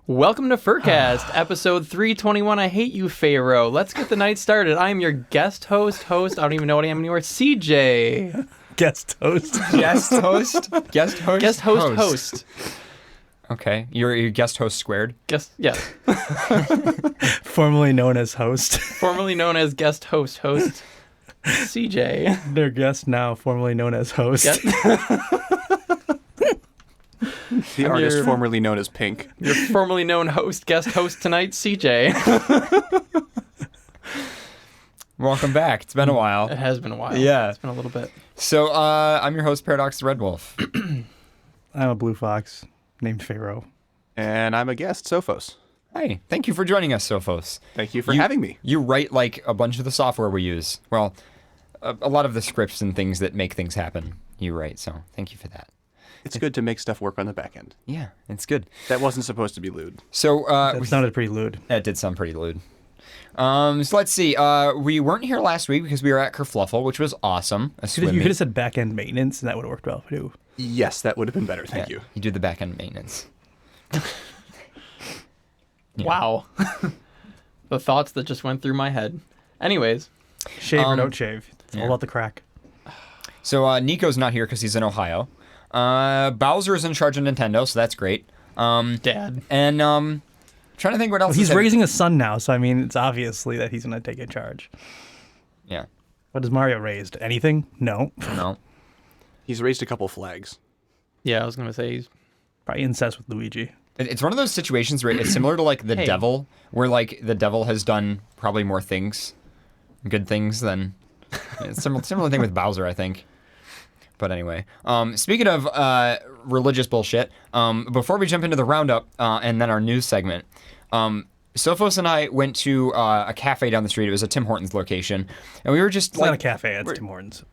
Welcome to FurCast, episode 321. I hate you, Pharaoh. Let's get the night started. I am your guest host. I don't even know what I am anymore. CJ. Guest host. Guest host? Guest host? Guest host. Okay. You're guest host squared? Yeah. Formerly known as host. Formerly known as guest host. CJ. Their guest now, formerly known as host. The artist formerly known as Pink. Your formerly known guest host tonight, CJ. Welcome back. It's been a while. It has been a while. Yeah. It's been a little bit. So, I'm your host, Paradox the Red Wolf. I'm a blue fox named Pharaoh. And I'm a guest, Sophos. Hey, thank you for joining us, Sophos. Thank you for having me. You write, like, a bunch of the software we use. Well, a lot of the scripts and things that make things happen, you write, so thank you for that. It's good to make stuff work on the back end. Yeah, it's good. That wasn't supposed to be lewd. So, That sounded pretty lewd. That did sound pretty lewd. So let's see. We weren't here last week because we were at Kerfluffle, which was awesome. You could have said back end maintenance, and that would have worked well too. Yes, that would have been better. Thank you. You do the back end maintenance. Yeah. Wow. The thoughts that just went through my head. Anyways. Shave or don't shave. It's all about the crack. So Nico's not here because he's in Ohio. Bowser's in charge of Nintendo, so that's great. Dad. And trying to think what else. Well, he's raising a son now, so I mean, it's obviously that he's going to take in charge. Yeah. What has Mario raised? Anything? No. No. He's raised a couple flags. Yeah, I was going to say he's... Probably incest with Luigi. It's one of those situations where it's similar to like the devil, where like the devil has done probably more things, good things than. It's similar thing with Bowser, I think. But anyway, speaking of religious bullshit, before we jump into the roundup and then our news segment, Sophos and I went to a cafe down the street. It was a Tim Hortons location, and we were just It's not a cafe. It's Tim Hortons.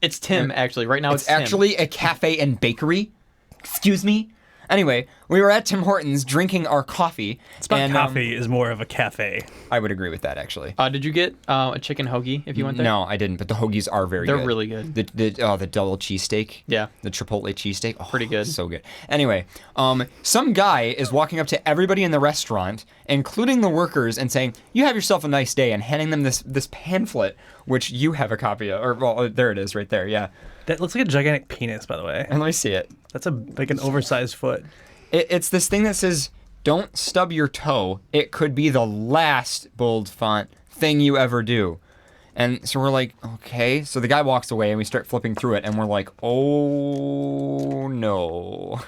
It's Tim, actually. Right now it's Tim. Actually a cafe and bakery. Excuse me. Anyway, we were at Tim Hortons drinking our coffee. Coffee is more of a cafe. I would agree with that, actually. Did you get a chicken hoagie if you went there? No, I didn't, but the hoagies are very good. They're really good. The double cheesesteak. Yeah. The chipotle cheesesteak. Oh, pretty good. So good. Anyway, some guy is walking up to everybody in the restaurant, including the workers, and saying, "You have yourself a nice day," and handing them this pamphlet, which you have a copy of. Or, well, there it is right there, yeah. That looks like a gigantic penis, by the way. And let me see it. That's like an oversized foot. It's this thing that says, "Don't stub your toe. It could be the last," bold font, "thing you ever do." And so we're like, okay. So the guy walks away and we start flipping through it and we're like, oh no.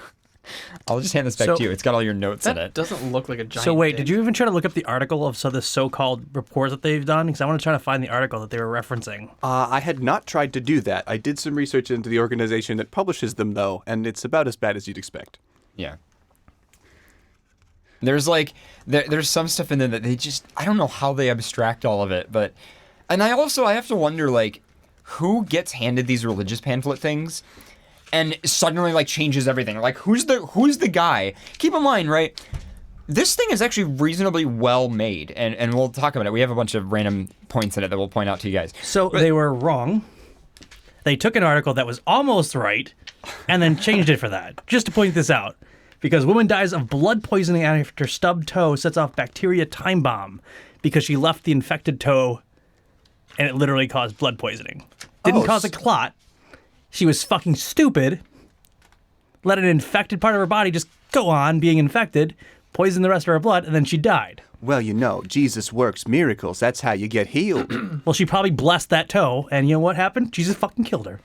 I'll just hand this back to you. It's got all your notes in it. That doesn't look like a giant So wait, dick. did you even try to look up the article of this so-called report that they've done? Because I want to try to find the article that they were referencing. I had not tried to do that. I did some research into the organization that publishes them, though, and it's about as bad as you'd expect. Yeah. There's like, there's some stuff in there that they just, I don't know how they abstract all of it, but, and I have to wonder, like, who gets handed these religious pamphlet things and suddenly, like, changes everything? Like, who's the guy? Keep in mind, right, this thing is actually reasonably well made, and we'll talk about it. We have a bunch of random points in it that we'll point out to you guys. So they were wrong. They took an article that was almost right and then changed it for that, just to point this out. Because woman dies of blood poisoning after stubbed toe sets off bacteria time bomb because she left the infected toe and it literally caused blood poisoning. Didn't cause a clot. She was fucking stupid. Let an infected part of her body just go on being infected, poison the rest of her blood, and then she died. Well, you know, Jesus works miracles. That's how you get healed. Well, she probably blessed that toe, and you know what happened? Jesus fucking killed her.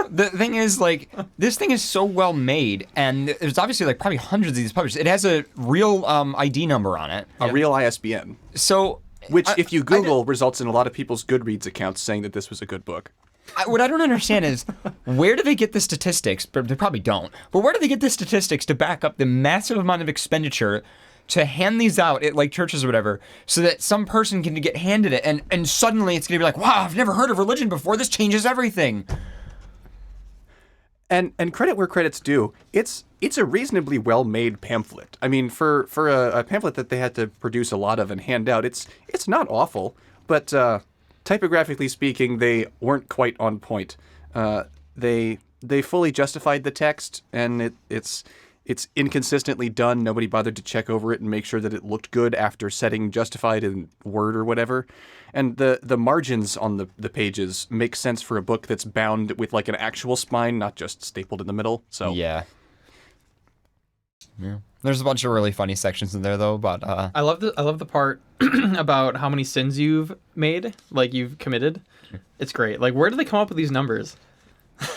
The thing is, like, this thing is so well made, and there's obviously, like, probably hundreds of these published. It has a real ID number on it. A real ISBN. So... Which, if you Google, results in a lot of people's Goodreads accounts saying that this was a good book. What I don't understand is, where do they get the statistics? But they probably don't. But where do they get the statistics to back up the massive amount of expenditure to hand these out at, like, churches or whatever, so that some person can get handed it, and suddenly it's going to be like, wow, I've never heard of religion before. This changes everything. And credit where credit's due. It's a reasonably well-made pamphlet. I mean, for a pamphlet that they had to produce a lot of and hand out, it's not awful. But typographically speaking, they weren't quite on point. They fully justified the text, and it's it's inconsistently done. Nobody bothered to check over it and make sure that it looked good after setting justified in Word or whatever. And the margins on the pages make sense for a book that's bound with like an actual spine, not just stapled in the middle. So Yeah. There's a bunch of really funny sections in there though, but I love the part about how many sins you've made, like you've committed. It's great. Like, where do they come up with these numbers?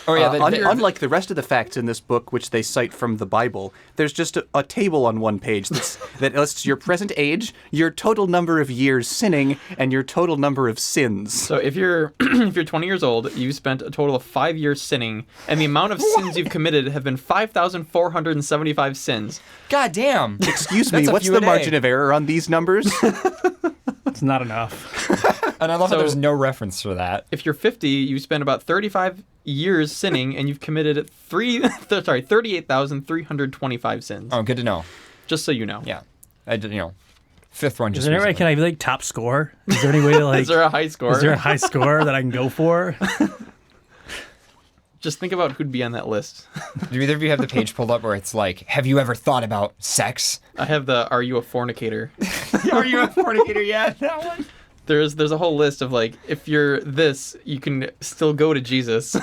oh yeah, unlike the rest of the facts in this book, which they cite from the Bible, there's just a table on one page that lists your present age, your total number of years sinning, and your total number of sins. So if you're if you're 20 years old, you spent a total of 5 years sinning, and the amount of sins you've committed have been 5,475 sins. God damn. Excuse me, That's a what's few the a day. margin of error on these numbers? It's not enough. And I love that So- there's no reference for that. If you're 50, you spent about 35 years sinning, and you've committed 38,325 sins. Oh, good to know. Just so you know. Yeah. Fifth one Is just there any way, recently. can I be like top score? Is there any way to like, Is there a high score? is there a high score that I can go for? Just think about who'd be on that list. Do either of you have the page pulled up where it's like, have you ever thought about sex? I have the "Are you a fornicator?" Are you a fornicator? Yeah, that one. There's a whole list of like, if you're this, you can still go to Jesus.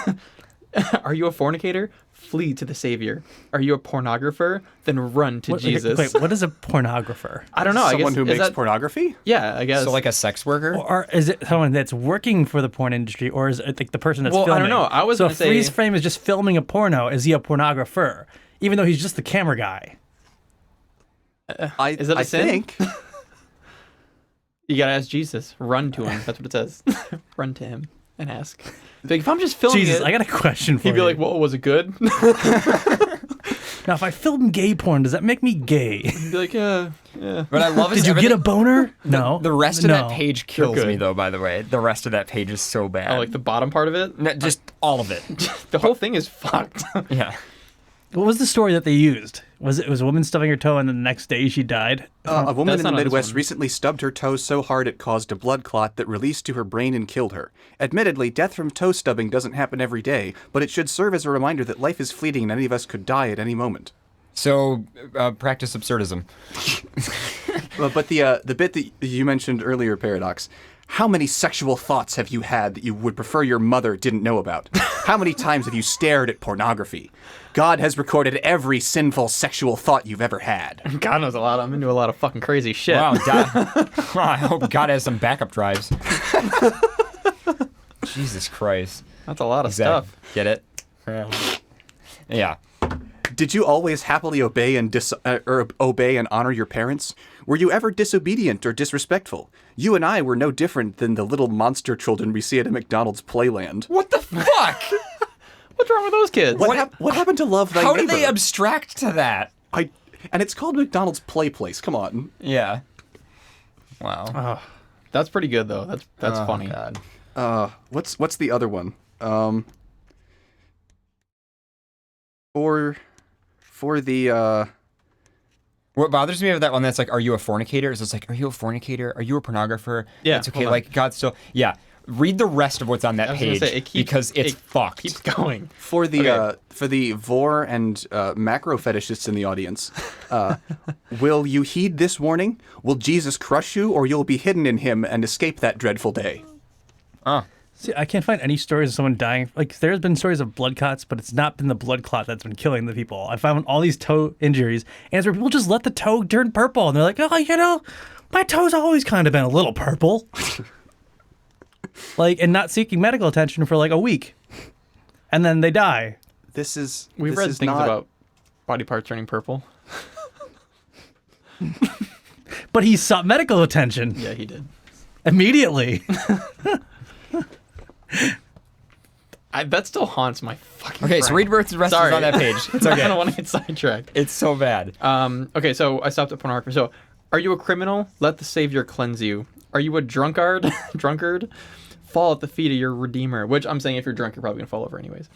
Are you a fornicator? Flee to the Savior. Are you a pornographer? Then run to Jesus. Wait, what is a pornographer? I don't know. I Someone guess, who is makes that, pornography? Yeah, I guess. So like a sex worker? Or is it someone that's working for the porn industry, or is it like the person that's Well, I filming? don't know. I was so gonna if say- freeze frame is just filming a porno. Is he a pornographer? Even though he's just the camera guy. Is that a I sin? think. You gotta ask Jesus. Run to him. That's what it says. Run to him and ask. Like, if I'm just filming Jesus, it, I got a question for he'd be you. like, "Well, was it good?" Now, if I film gay porn, does that make me gay? He'd be like, "Yeah." But I love is Did you get a everything- boner? No. The rest of that No. page kills good. me though, by the way. The rest of that page is so bad. Oh, like the bottom part of it. No, just all of it. The whole thing is fucked. Yeah. What was the story that they used? Was it a woman stubbing her toe and then the next day she died? A woman That's in the not on this Midwest one. recently stubbed her toe so hard it caused a blood clot that released to her brain and killed her. Admittedly, death from toe stubbing doesn't happen every day, but it should serve as a reminder that life is fleeting and any of us could die at any moment. So practice absurdism. But the bit that you mentioned earlier, Paradox, how many sexual thoughts have you had that you would prefer your mother didn't know about? How many times have you stared at pornography? God has recorded every sinful sexual thought you've ever had. God knows a lot. I'm into a lot of fucking crazy shit. Wow, I hope God has some backup drives. Jesus Christ. That's a lot of Exactly. stuff. Get it? Yeah. Did you always happily obey and obey and honor your parents? Were you ever disobedient or disrespectful? You and I were no different than the little monster children we see at a McDonald's playland. What the fuck? What's wrong with those kids? What happened to love thy How neighbor? did they abstract to that? And it's called McDonald's Play Place. Come on. Yeah. Wow. That's pretty good though. That's Oh, funny. God. What's the other one? For the What bothers me about that one that's like, are you a fornicator? Is it's like, are you a fornicator? Are you a pornographer? Yeah, It's okay. hold on. Like, God still. Yeah. Read the rest of what's on that I was gonna page say, it keeps- because it's it fucked. Keeps going. for the Okay. vor and macro fetishists in the audience, will you heed this warning? Will Jesus crush you, or you'll be hidden in him and escape that dreadful day? See, I can't find any stories of someone dying. Like, there's been stories of blood clots, but it's not been the blood clot that's been killing the people. I found all these toe injuries, and it's where people just let the toe turn purple, and they're like, oh, you know, my toe's always kind of been a little purple. Like, and not seeking medical attention for like a week. And then they die. We've read things about body parts turning purple. But he sought medical attention Yeah, he did. immediately. That still haunts my fucking Okay, so brain. read what's the rest is Sorry. on that page. It's I okay. don't want to get sidetracked. It's so bad. Okay, so I stopped at pornography. So, are you a criminal? Let the Savior cleanse you. Are you a drunkard? Fall at the feet of your Redeemer. Which I'm saying, if you're drunk, you're probably gonna fall over anyways.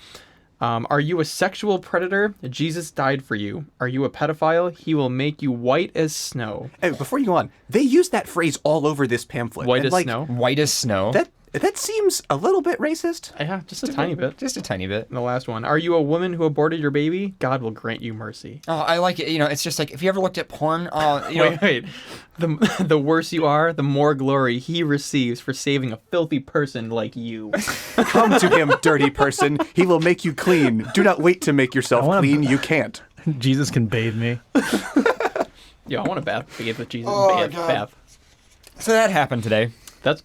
Are you a sexual predator? Jesus died for you. Are you a pedophile? He will make you white as snow. Hey, before you go on, they use that phrase all over this pamphlet. White And, as like, snow. White as snow. That That seems a little bit racist. Yeah, just a tiny bit. Just a tiny bit. The last one. Are you a woman who aborted your baby? God will grant you mercy. Oh, I like it. You know, it's just like, if you ever looked at porn, Wait. The worse you are, the more glory he receives for saving a filthy person like you. Come to him, dirty person. He will make you clean. Do not wait to make yourself clean. You can't. Jesus can bathe me. Yo, I want to bathe with Jesus. Oh, bath. God. So that happened today. That's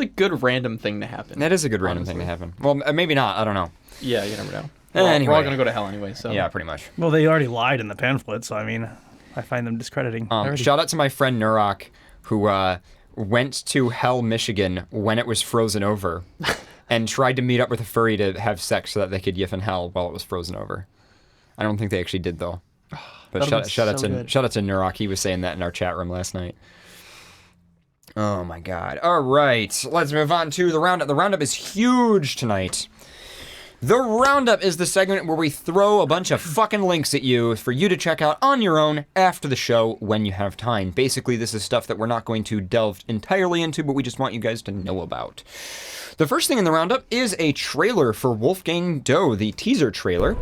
a good random thing to happen. That is a good random thing to happen. Well, maybe not. I don't know. Yeah, you never know. Anyway. We're all gonna go to hell anyway. So Yeah, pretty much. Well, they already lied in the pamphlet, so I mean, I find them discrediting. Shout out to my friend Nurok, who went to Hell, Michigan when it was frozen over, and tried to meet up with a furry to have sex so that they could yiff in hell while it was frozen over. I don't think they actually did though. But shout out to Nurok. He was saying that in our chat room last night. Oh my God. All right, let's move on to the roundup. The roundup is huge tonight. The roundup is the segment where we throw a bunch of fucking links at you for you to check out on your own after the show when you have time. Basically, this is stuff that we're not going to delve entirely into, but we just want you guys to know about. The first thing in the roundup is a trailer for Wolfgang Doe, the teaser trailer.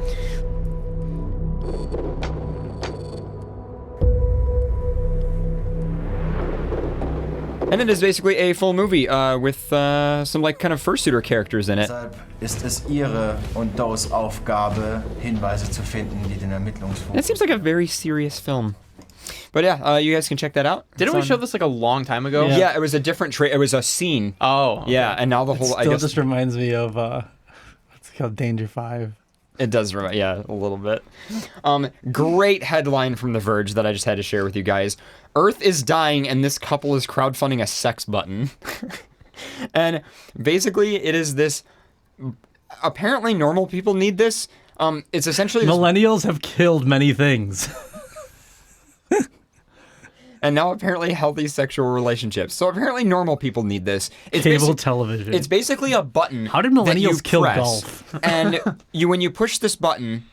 And it is basically a full movie with some like kind of fursuiter characters in it. Deshalb ist es Ihre und Does Aufgabe, Hinweise zu finden, die den Ermittlungsvorgang. It seems like a very serious film. But yeah, you guys can check that out. Didn't we show this like a long time ago? Yeah, it was a different it was a scene. Oh. Okay. Yeah, and now the whole Still just reminds me of what's it called, Danger 5. It does, yeah, a little bit. Great headline from The Verge that I just had to share with you guys. Earth is dying and this couple is crowdfunding a sex button. And basically it is this, apparently normal people need this. It's essentially Millennials have killed many things. And now apparently healthy sexual relationships. So apparently normal people need this. It's Cable television. It's basically a button. How did millennials that you kill press, golf? And when you push this button,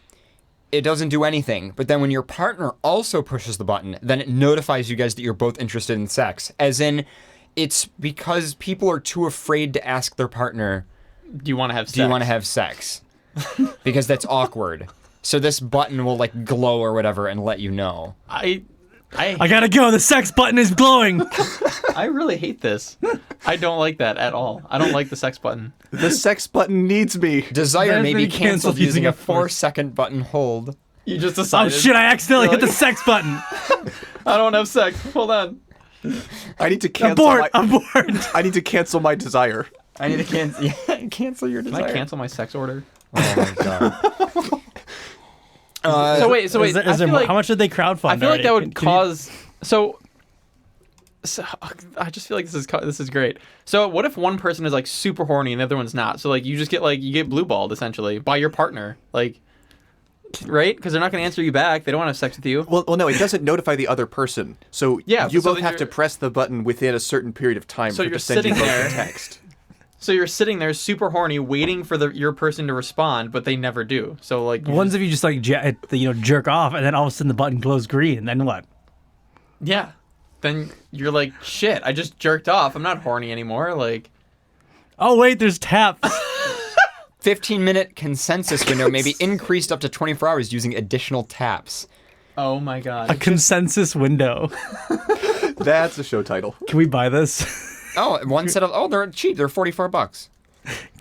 it doesn't do anything. But then when your partner also pushes the button, then it notifies you guys that you're both interested in sex. As in, it's because people are too afraid to ask their partner, Do you want to have sex? do you want to have sex? Because that's awkward. So this button will like glow or whatever and let you know. I gotta go. The sex button is glowing. I really hate this. I don't like that at all. I don't like the sex button. The sex button needs me. Desire That's may be been canceled canceled using a using a 4-second button hold. You just Oh decided. shit! I accidentally hit the sex button. I don't have sex. Hold on. I need to cancel Abort! Abort! I need to cancel my desire. I need to cancel your Can desire. I cancel my sex order? Oh my god. So wait. Is there I feel more, like, how much did they crowdfund? I feel like that already? would Can you- cause. So I just feel like this is great. So what if one person is like super horny and the other one's not? So like you just get blue balled essentially by your partner, like, right? Because they're not going to answer you back. They don't want to have sex with you. Well, no, it doesn't notify the other person. So Yeah, you so both then have to you're- press the button within a certain period of time So for it you're to send you sitting both there. a text. So you're sitting there super horny, waiting for your person to respond, but they never do. So like, The ones if you just like jerk off, and then all of a sudden the button glows green, and then what? yeah, then you're like, shit, I just jerked off. I'm not horny anymore. Like, Oh wait, there's taps. 15-minute consensus window may be increased up to 24 hours using additional taps. oh my A god. consensus window. That's a show title. Can we buy this? Oh, one set of they're cheap. They're $44.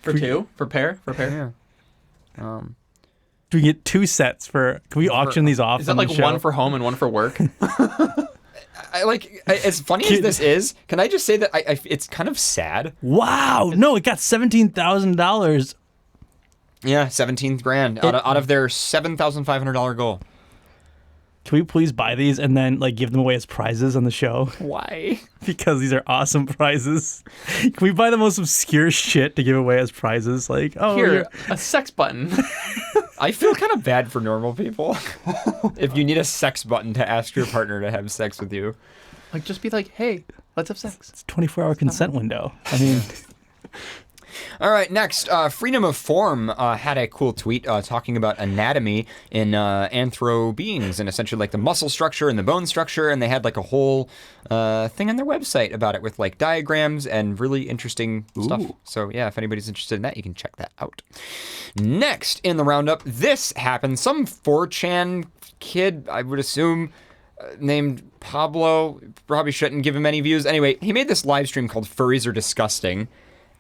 For two? For pair? Yeah. Do we get two sets for? Can we auction these off? Is that on the like show? one for home and one for work? As funny as this is, can I just say that it's kind of sad? Wow! No, it got $17,000. Yeah, 17 grand out of their $7,500 goal. Can we please buy these and then like give them away as prizes on the show? Why? Because these are awesome prizes. Can we buy the most obscure shit to give away as prizes? Like, oh, Here, a sex button. I feel kind of bad for normal people. If you need a sex button to ask your partner to have sex with you. Like, just be like, hey, let's have sex. it's a 24-hour consent window. I mean, All right, next, Freedom of Form had a cool tweet talking about anatomy in anthro beings and essentially like the muscle structure and the bone structure, and they had like a whole thing on their website about it with like diagrams and really interesting stuff. So yeah, if anybody's interested in that, you can check that out. Next in the roundup, this happened. Some 4chan kid, I would assume, named Pablo, probably shouldn't give him any views. Anyway, he made this live stream called Furries Are Disgusting,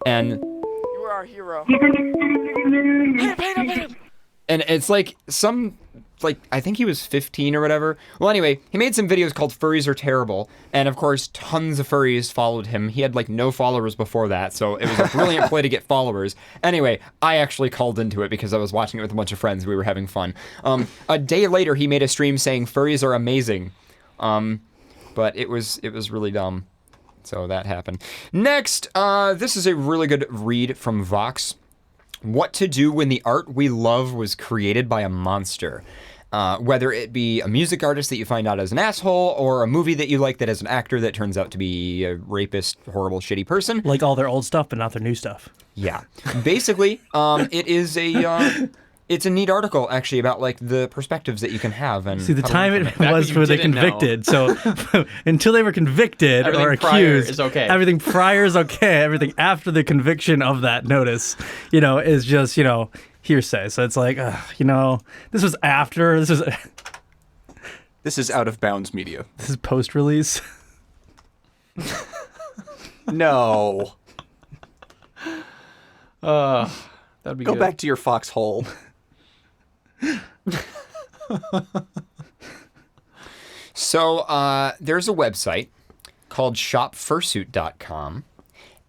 and You are our hero. and it's like I think he was 15 or whatever. Well, anyway, he made some videos called Furries Are Terrible, and of course, tons of furries followed him. He had like no followers before that, so it was a brilliant play to get followers. Anyway, I actually called into it because I was watching it with a bunch of friends. We were having fun. A day later, he made a stream saying furries are amazing, but it was really dumb. So that happened. Next, this is a really good read from Vox. What to do when the art we love was created by a monster. Whether it be a music artist that you find out as an asshole, or a movie that you like that has an actor that turns out to be a rapist, horrible, shitty person. Like all their old stuff, but not their new stuff. Yeah. Basically, it's a neat article, actually, about like the perspectives that you can have. And See, the how to time learn it from was you where they didn't know. convicted. So until they were convicted Everything or prior accused, is okay. everything prior is okay. Everything after the conviction of that notice, is just, hearsay. So it's like, this was after. This is out of bounds media. This is post-release. No. That'd be Go good. back to your foxhole. So there's a website called shopfursuit.com,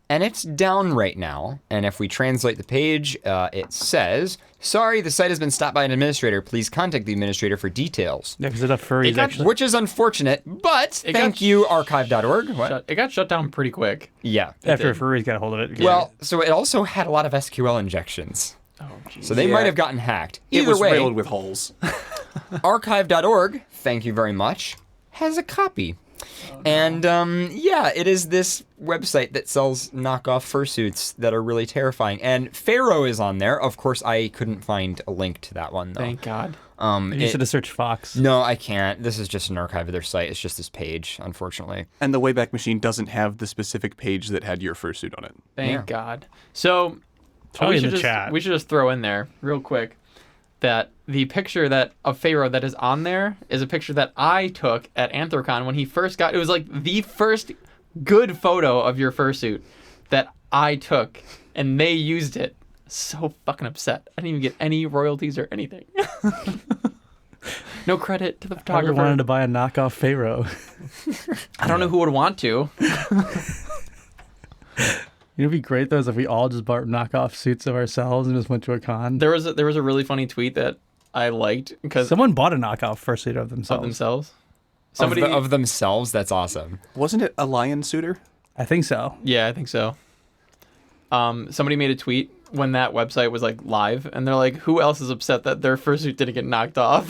and it's down right now. And if we translate the page, it says, "Sorry, the site has been stopped by an administrator. Please contact the administrator for details." Yeah, because it's a furries, actually. Which is unfortunate, but thank you, archive.org. What? It got shut down pretty quick. Yeah. After furries got a hold of it. Well, so it also had a lot of SQL injections. Oh, jeez. So they Yeah. might have gotten hacked. It Either was way, riddled with holes. archive.org, thank you very much, has a copy. And it is this website that sells knockoff fursuits that are really terrifying. And Pharaoh is on there. Of course, I couldn't find a link to that one, though. Thank God. You should have searched Fox. No, I can't. This is just an archive of their site. It's just this page, unfortunately. And the Wayback Machine doesn't have the specific page that had your fursuit on it. Thank Yeah. God. So Probably in the just, chat. we should just throw in there real quick that the picture of Pharaoh that is on there is a picture that I took at Anthrocon when he first got. It was like the first good photo of your fursuit that I took, and they used it. So fucking upset. I didn't even get any royalties or anything. No credit to the I photographer. wanted to buy a knockoff Pharaoh. I don't know who would want to. It'd be great though, is if we all just bought knockoff suits of ourselves and just went to a con. There was a really funny tweet that I liked because Someone bought a knockoff fursuit of of themselves. themselves. Somebody of themselves, that's awesome. Wasn't it a lion suitor? I think so. Yeah, I think so. Somebody made a tweet when that website was like live, and they're like, "Who else is upset that their fursuit didn't get knocked off?"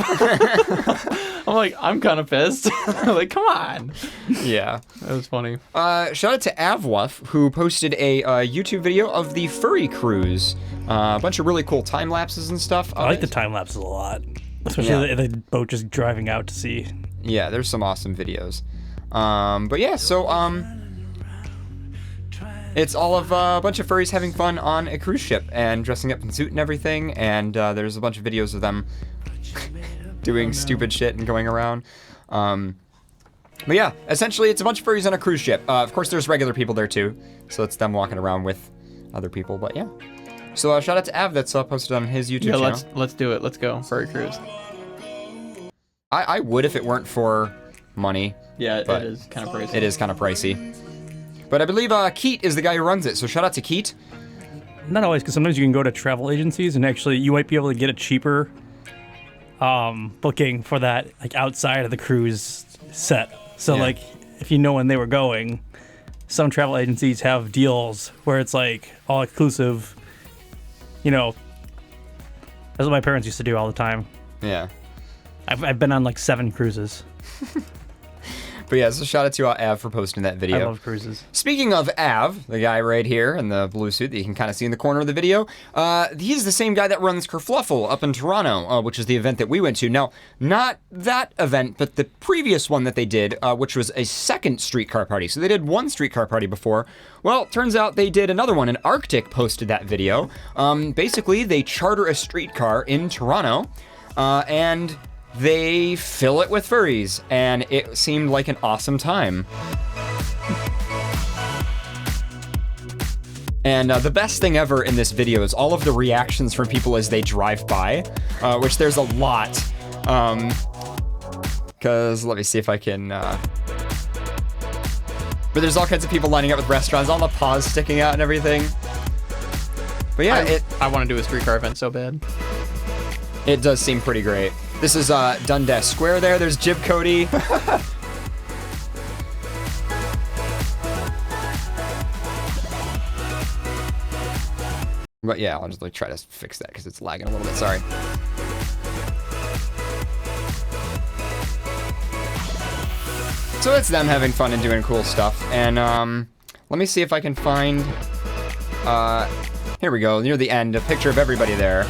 I'm like, I'm kind of pissed. Like, come on. Yeah. That was funny. Shout out to Avwuff, who posted a YouTube video of the Furry Cruise. A bunch of really cool time lapses and stuff. I like the time lapses a lot, especially the boat just driving out to sea. Yeah, there's some awesome videos. But yeah, so it's all of a bunch of furries having fun on a cruise ship and dressing up in suit and everything. And there's a bunch of videos of them doing stupid shit and going around. But yeah, essentially it's a bunch of furries on a cruise ship. Of course, there's regular people there too, so it's them walking around with other people. But yeah, so shout out to Av that's posted on his YouTube channel. let's do it. Let's go furry cruise. I would if it weren't for money. Yeah, But it is kind of pricey. It is kind of pricey. But I believe Keat is the guy who runs it, so shout out to Keat. Not always, because sometimes you can go to travel agencies and actually you might be able to get a cheaper booking for that, like outside of the cruise set. So Yeah. like if you know when they were going, some travel agencies have deals where it's like all exclusive. That's what my parents used to do all the time. Yeah. I've been on like 7 cruises. But yeah, so shout out to Av for posting that video. I love cruises. Speaking of Av, the guy right here in the blue suit that you can kind of see in the corner of the video, he's the same guy that runs Kerfluffle up in Toronto, which is the event that we went to. Now, not that event, but the previous one that they did, which was a second streetcar party. So they did one streetcar party before. Well, turns out they did another one, and Arctic posted that video. Basically, they charter a streetcar in Toronto, and they fill it with furries, and it seemed like an awesome time. And the best thing ever in this video is all of the reactions from people as they drive by, which there's a lot. Because let me see if I can... But there's all kinds of people lining up with restaurants, all the paws sticking out and everything. But yeah, I want to do a streetcar event so bad. It does seem pretty great. This is Dundas Square there. There's Jib Cody. But yeah, I'll just like try to fix that because it's lagging a little bit. Sorry. So it's them having fun and doing cool stuff. And let me see if I can find... here we go, near the end, a picture of everybody there.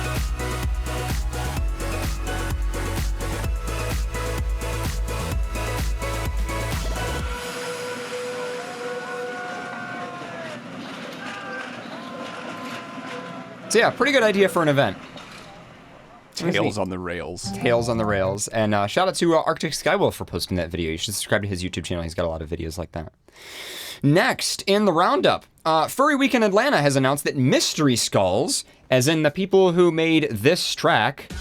So yeah, pretty good idea for an event. Tails on the rails. Tails on the rails. And shout out to Arctic Skywolf for posting that video. You should subscribe to his YouTube channel. He's got a lot of videos like that. Next, in the roundup, Furry Week in Atlanta has announced that Mystery Skulls, as in the people who made this track,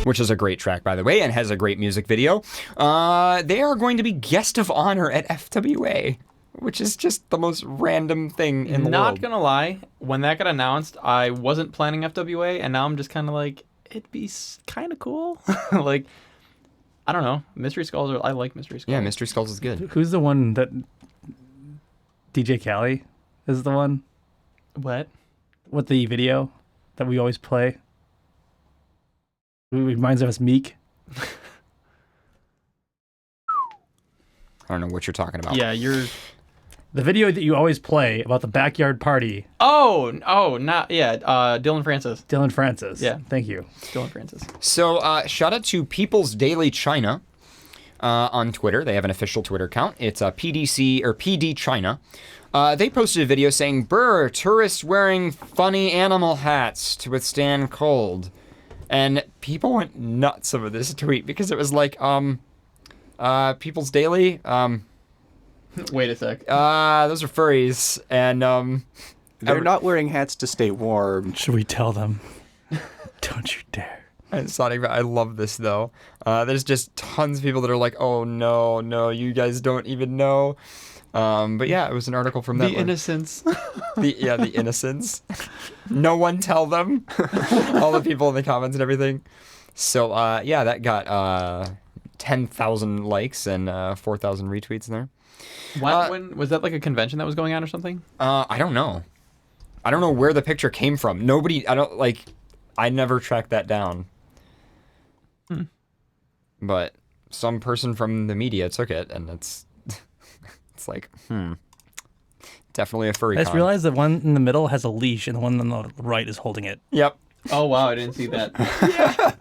which is a great track, by the way, and has a great music video, they are going to be guest of honor at FWA. Which is just the most random thing in the world. Not gonna lie, when that got announced, I wasn't planning FWA, and now I'm just kind of like, it'd be kind of cool. Like, I don't know. Mystery Skulls I like Mystery Skulls. Yeah, Mystery Skulls is good. Who's the one that... DJ Khaled is the one? What? With the video that we always play? It reminds us of Meek. I don't know what you're talking about. Yeah, you're... The video that you always play about the backyard party. Oh, Dylan Francis. Dylan Francis. Yeah. Thank you. Dylan Francis. So, shout out to People's Daily China on Twitter. They have an official Twitter account. It's PDC or PD China. They posted a video saying, "Brr, tourists wearing funny animal hats to withstand cold." And people went nuts over this tweet because it was like, People's Daily, Wait a sec. those are furries, and They're not wearing hats to stay warm. Should we tell them? Don't you dare. It's not even, I love this though. There's just tons of people that are like, oh no, you guys don't even know. But yeah, it was an article from that. The innocents. The innocents. No one tell them. All the people in the comments and everything. So yeah, that got 10,000 likes and 4,000 retweets in there. When was that, like a convention that was going on or something? I don't know. I don't know where the picture came from. I never tracked that down. But some person from the media took it, and it's like, definitely a furry. I just realized the one in the middle has a leash, and the one on the right is holding it. Yep. Oh wow, I didn't see that. Yeah.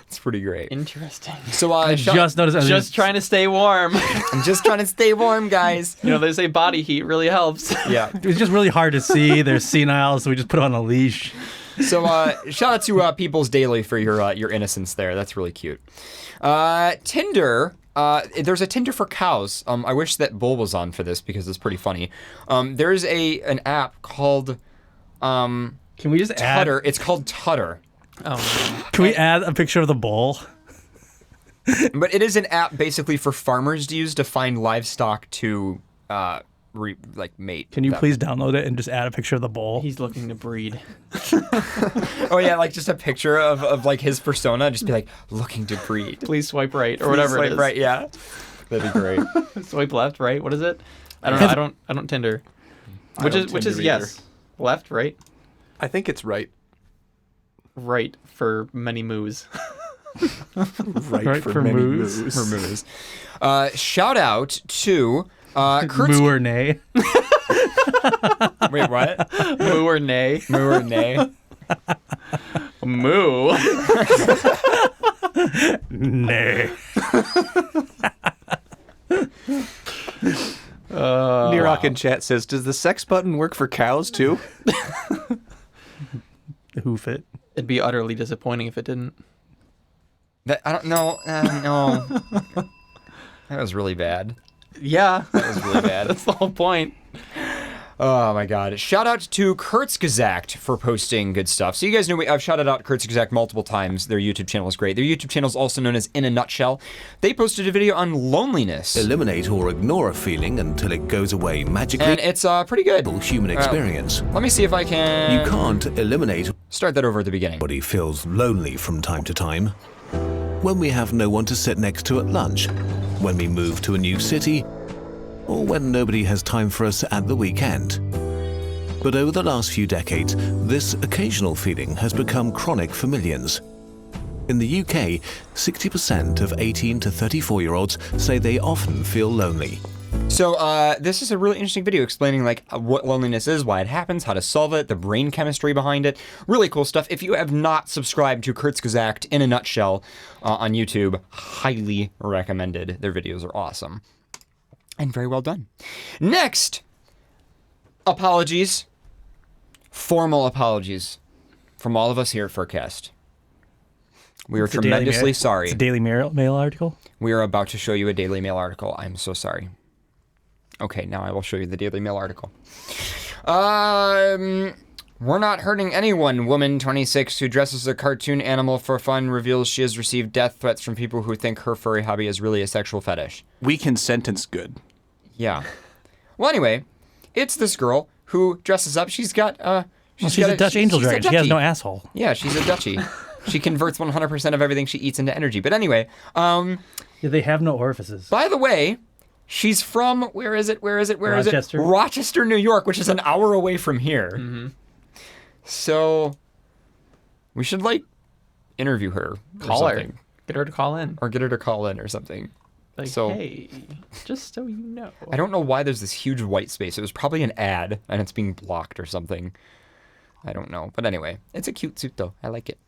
It's pretty great. Interesting. So Just noticed. Just trying to stay warm. I'm just trying to stay warm, guys. You know, they say body heat really helps. Yeah. It's just really hard to see. They're senile, so we just put it on a leash. So shout out to People's Daily for your innocence there. That's really cute. Tinder. There's a Tinder for cows. I wish that Bull was on for this because it's pretty funny. There's an app called Can we just Tutter. add? It's called Tutter. Oh. Can we add a picture of the bull? But it is an app basically for farmers to use to find livestock to mate. Can you them. please download it and just add a picture of the bull? He's looking to breed. Oh yeah, like just a picture of like his persona. Just be like looking to breed. Please swipe right or whatever Swipe it is. right, yeah. That'd be great. Swipe left, right. What is it? I don't know. I don't Tinder. Which is Tinder yes. Left, right. I think it's right. right for many moos. Right for many moose. moose. For movies. Shout out to Kurt's. Moo or nay. Wait, what? Moo or nay? Moo or nay? Moo. Nay. Nirok in chat says, "Does the sex button work for cows too?" Hoof it. It'd be utterly disappointing if it didn't. I don't know. No. That was really bad. Yeah. That was really bad. That's the whole point. Oh my god. Shout out to Kurzgesagt for posting good stuff. So you guys know I've shouted out Kurzgesagt multiple times. Their YouTube channel is great. Their YouTube channel is also known as In a Nutshell. They posted a video on loneliness. Eliminate or ignore a feeling until it goes away magically. And it's pretty good. Human experience. Let me see if I can... You can't eliminate. Start that over at the beginning. Body feels lonely from time to time. When we have no one to sit next to at lunch. When we move to a new city. Or when nobody has time for us at the weekend. But over the last few decades, this occasional feeling has become chronic for millions. In the UK, 60% of 18 to 34-year-olds say they often feel lonely. So this is a really interesting video explaining like what loneliness is, why it happens, how to solve it, the brain chemistry behind it. Really cool stuff. If you have not subscribed to Kurzgesagt In a Nutshell on YouTube, highly recommended. Their videos are awesome. And very well done. Next, apologies. Formal apologies from all of us here at FurCast. We are tremendously sorry. It's a Daily Mail article. We are about to show you a Daily Mail article. I'm so sorry. Okay, now I will show you the Daily Mail article. We're not hurting anyone. Woman 26 who dresses a cartoon animal for fun reveals she has received death threats from people who think her furry hobby is really a sexual fetish. We can sentence good. Yeah. Well, anyway, it's this girl who dresses up. She's got She's a Dutch angel dragon. She has no asshole. Yeah, she's a Dutchie. She converts 100% of everything she eats into energy. But anyway, Yeah, they have no orifices. by the way, she's from where is it? Rochester. Rochester, New York, which is an hour away from here. Mm-hmm. So we should like interview her, Call or her. something. Get her to call in. Or get her to call in or something. Like, So- hey, just so you know. I don't know why there's this huge white space. It was probably an ad and it's being blocked or something. I don't know. But anyway, it's a cute suit though. I like it.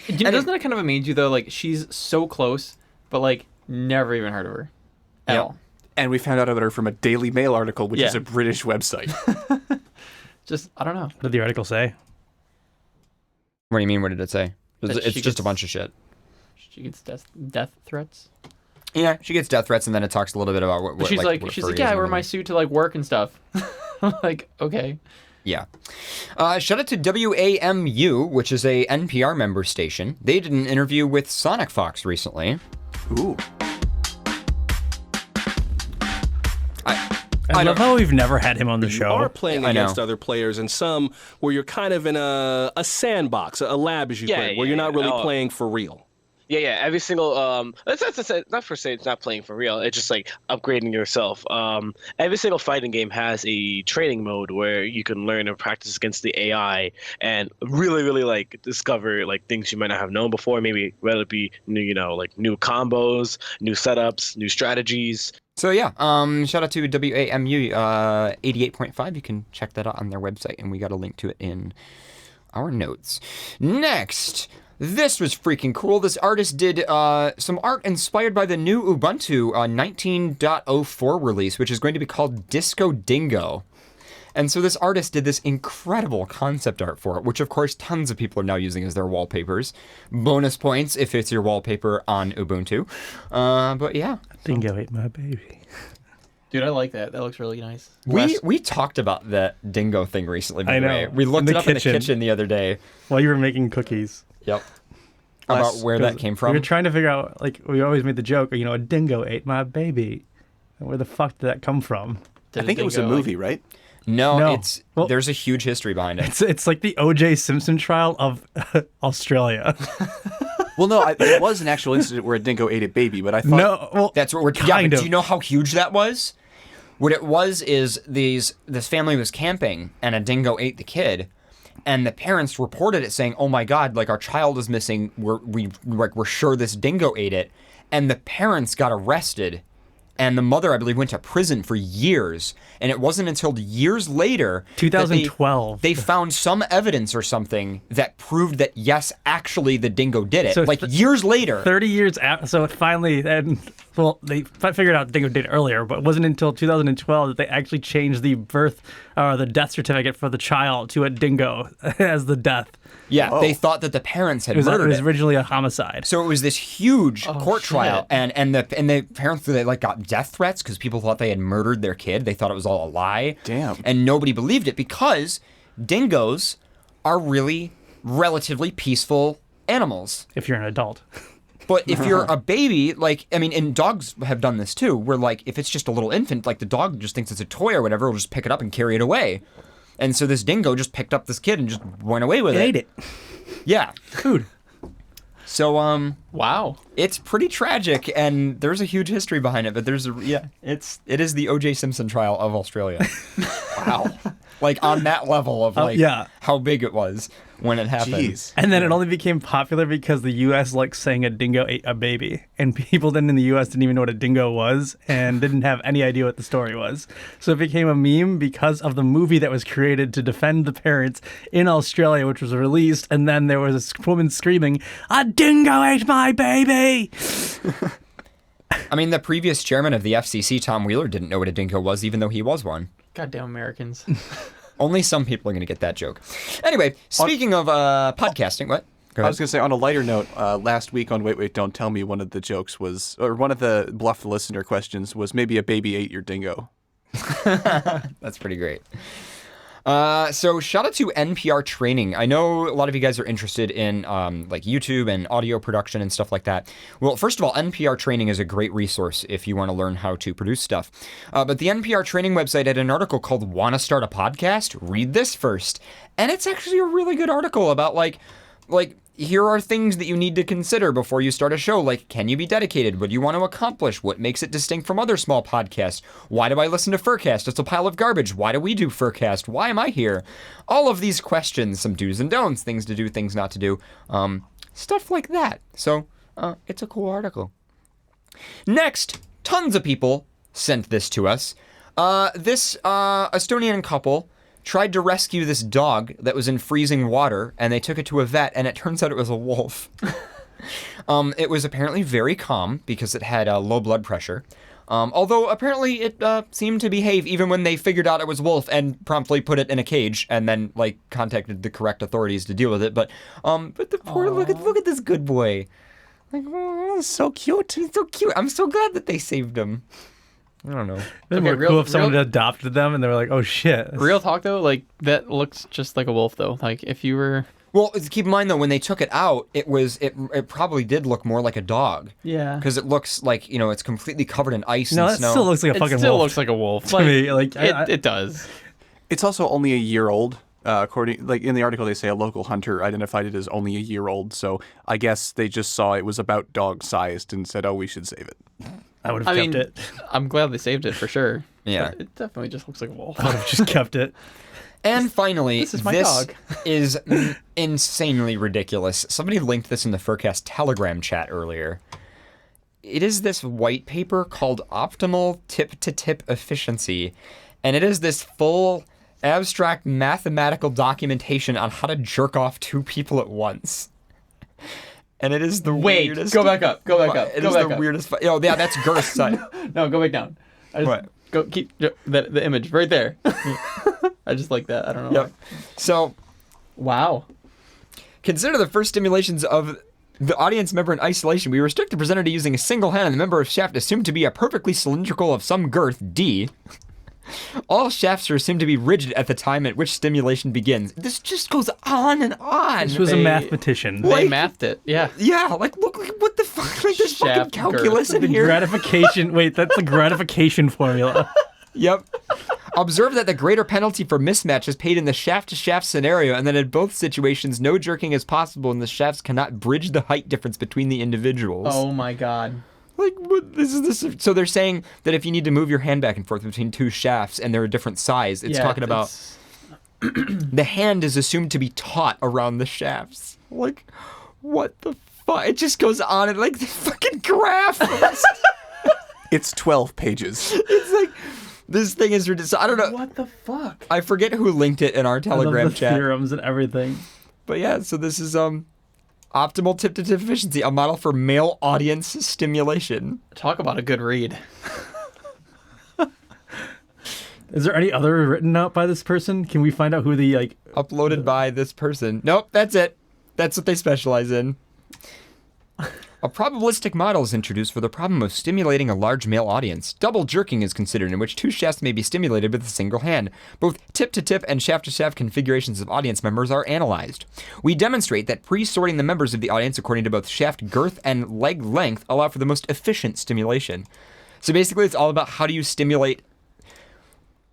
You know, doesn't that kind of amaze you though? Like she's so close, but like never even heard of her at Yep. all. And we found out about her from a Daily Mail article, which is Yeah. a British website. Just I don't know. What did the article say? What do you mean? What did it say? That It's she just a gets- bunch of shit. She gets death threats. Yeah, she gets death threats and then it talks a little bit about what She's like, what she's furry like, is yeah, I and wear my everything. suit to like work and stuff. I'm like, okay. Yeah. Shout out to WAMU, which is a NPR member station. They did an interview with Sonic Fox recently. Ooh. I love how we've never had him on the You show. are playing I know. against other players, and some where you're kind of in a sandbox, a lab, as you put it, where you're not really playing for real. Yeah. Every single that's not for say it's not playing for real. It's just like upgrading yourself. Every single fighting game has a training mode where you can learn and practice against the AI and really like discover like things you might not have known before. Maybe whether it be new combos, new setups, new strategies. So yeah, shout out to WAMU 88.5. You can check that out on their website, and we got a link to it in our notes. Next, this was freaking cool. This artist did some art inspired by the new Ubuntu 19.04 release, which is going to be called Disco Dingo. And so this artist did this incredible concept art for it, which of course tons of people are now using as their wallpapers. Bonus points if it's your wallpaper on Ubuntu. But yeah. Dingo ate my baby. Dude, I like that. That looks really nice. We talked about that dingo thing recently, by I the know. way. We looked In the it up in the kitchen. kitchen the other day. While you were making cookies. Yep. About where that came We from. were trying to figure out, like, we always made the joke, a dingo ate my baby. Where the fuck did that come from? I think it was a movie, right? No, No. there's a huge history behind it. It's like the O.J. Simpson trial of Australia. Well, no, it was an actual incident where a dingo ate a baby, but I thought... No, well, That's what we're kind but of. do you know how huge that was? What it was is this family was camping and a dingo ate the kid, And the parents reported it saying, "Oh my God, like our child is missing. We're sure this dingo ate it." And the parents got arrested. And the mother, I believe, went to prison for years. And it wasn't until years later, 2012, they found some evidence or something that proved that, yes, actually the dingo did it. So years later. 30 years after. So finally, they figured out dingo did it earlier, but it wasn't until 2012 that they actually changed the the death certificate for the child to a dingo as the death. Yeah, They thought that the parents had murdered it. It was originally a homicide. So it was this huge court trial, and the parents got death threats because people thought they had murdered their kid. They thought it was all a lie. Damn. And nobody believed it because dingoes are really relatively peaceful animals. If you're an adult. But if you're a baby, and dogs have done this too, where if it's just a little infant, the dog just thinks it's a toy or whatever, will just pick it up and carry it away. And so this dingo just picked up this kid and just went away with it. Ate it. Yeah. Food. So, wow. It's pretty tragic, and there's a huge history behind it, but it is the O.J. Simpson trial of Australia. Wow. On that level of, how big it was when it happened. Jeez. And then it only became popular because the U.S. saying a dingo ate a baby. And people in the U.S. didn't even know what a dingo was and didn't have any idea what the story was. So it became a meme because of the movie that was created to defend the parents in Australia, which was released. And then there was a woman screaming, "A dingo ate my baby!" The previous chairman of the FCC, Tom Wheeler, didn't know what a dingo was, even though he was one. Goddamn Americans. Only some people are going to get that joke. Anyway, speaking of podcasting, what? Go ahead. I was going to say, on a lighter note, last week on Wait, Don't Tell Me, one of the jokes was, or one of the Bluff the Listener questions was, maybe a baby ate your dingo. That's pretty great. So shout out to NPR Training. I know a lot of you guys are interested in YouTube and audio production and stuff like that. Well, first of all, NPR Training is a great resource if you want to learn how to produce stuff. But the NPR Training website had an article called "Wanna Start a Podcast? Read this first." And it's actually a really good article about here are things that you need to consider before you start a show. Can you be dedicated? What do you want to accomplish? What makes it distinct from other small podcasts? Why do I listen to FurCast? It's a pile of garbage. Why do we do FurCast? Why am I here? All of these questions, some do's and don'ts, things to do, things not to do, stuff like that. So it's a cool article. Next, tons of people sent this to us. This Estonian couple tried to rescue this dog that was in freezing water, and they took it to a vet, and it turns out it was a wolf. It was apparently very calm because it had low blood pressure. Although apparently it seemed to behave even when they figured out it was a wolf and promptly put it in a cage and then contacted the correct authorities to deal with it. But the poor look at this good boy. So cute. He's so cute. I'm so glad that they saved him. I don't know. It'd be cool if someone had adopted them and they were like, "Oh shit." Real talk though, that looks just like a wolf though. If you were. Well, keep in mind though, when they took it out, it probably did look more like a dog. Yeah. Because it looks it's completely covered in ice and snow. No, it still looks like a fucking wolf. It still looks like a wolf. To me, it does. It's also only a year old. According, in the article, they say a local hunter identified it as only a year old. So I guess they just saw it was about dog sized and said, "Oh, we should save it." I would have kept it. I'm glad they saved it for sure. Yeah. But it definitely just looks like a wolf. I would have just kept it. And finally, this is my dog. is insanely ridiculous. Somebody linked this in the FurCast Telegram chat earlier. It is this white paper called Optimal Tip-to-Tip Efficiency, and it is this full abstract mathematical documentation on how to jerk off two people at once. And it is the weirdest. Go back up. It is the weirdest. Oh, yeah, that's Girth's side. No, go back down. What? Go keep the image right there. I just like that. I don't know. Yep. So, wow. Consider the first stimulations of the audience member in isolation. We restrict the presenter to using a single hand and the member of shaft assumed to be a perfectly cylindrical of some girth, D. All shafts are assumed to be rigid at the time at which stimulation begins. This just goes on and on. This was a mathematician. They mathed it. Yeah. Yeah, look, what the fuck? There's fucking calculus in here. Gratification. Wait, that's the gratification formula. Yep. Observe that the greater penalty for mismatch is paid in the shaft-to-shaft scenario, and that in both situations, no jerking is possible, and the shafts cannot bridge the height difference between the individuals. Oh my god. What is this? So they're saying that if you need to move your hand back and forth between two shafts and they're a different size, it's talking about The hand is assumed to be taut around the shafts. Like, what the fuck? It just goes on and like the fucking graph. It's 12 pages. It's like, this thing is ridiculous. I don't know. What the fuck? I forget who linked it in our Telegram I love the chat. theorems and everything. But yeah, so this is optimal tip-to-tip efficiency, a model for male audience stimulation. Talk about a good read. Is there any other written out by this person? Can we find out who the like? Uploaded by this person. Nope, that's it. That's what they specialize in. A probabilistic model is introduced for the problem of stimulating a large male audience. Double jerking is considered, in which two shafts may be stimulated with a single hand. Both tip-to-tip and shaft-to-shaft configurations of audience members are analyzed. We demonstrate that pre-sorting the members of the audience according to both shaft girth and leg length allow for the most efficient stimulation. So basically, it's all about how do you stimulate,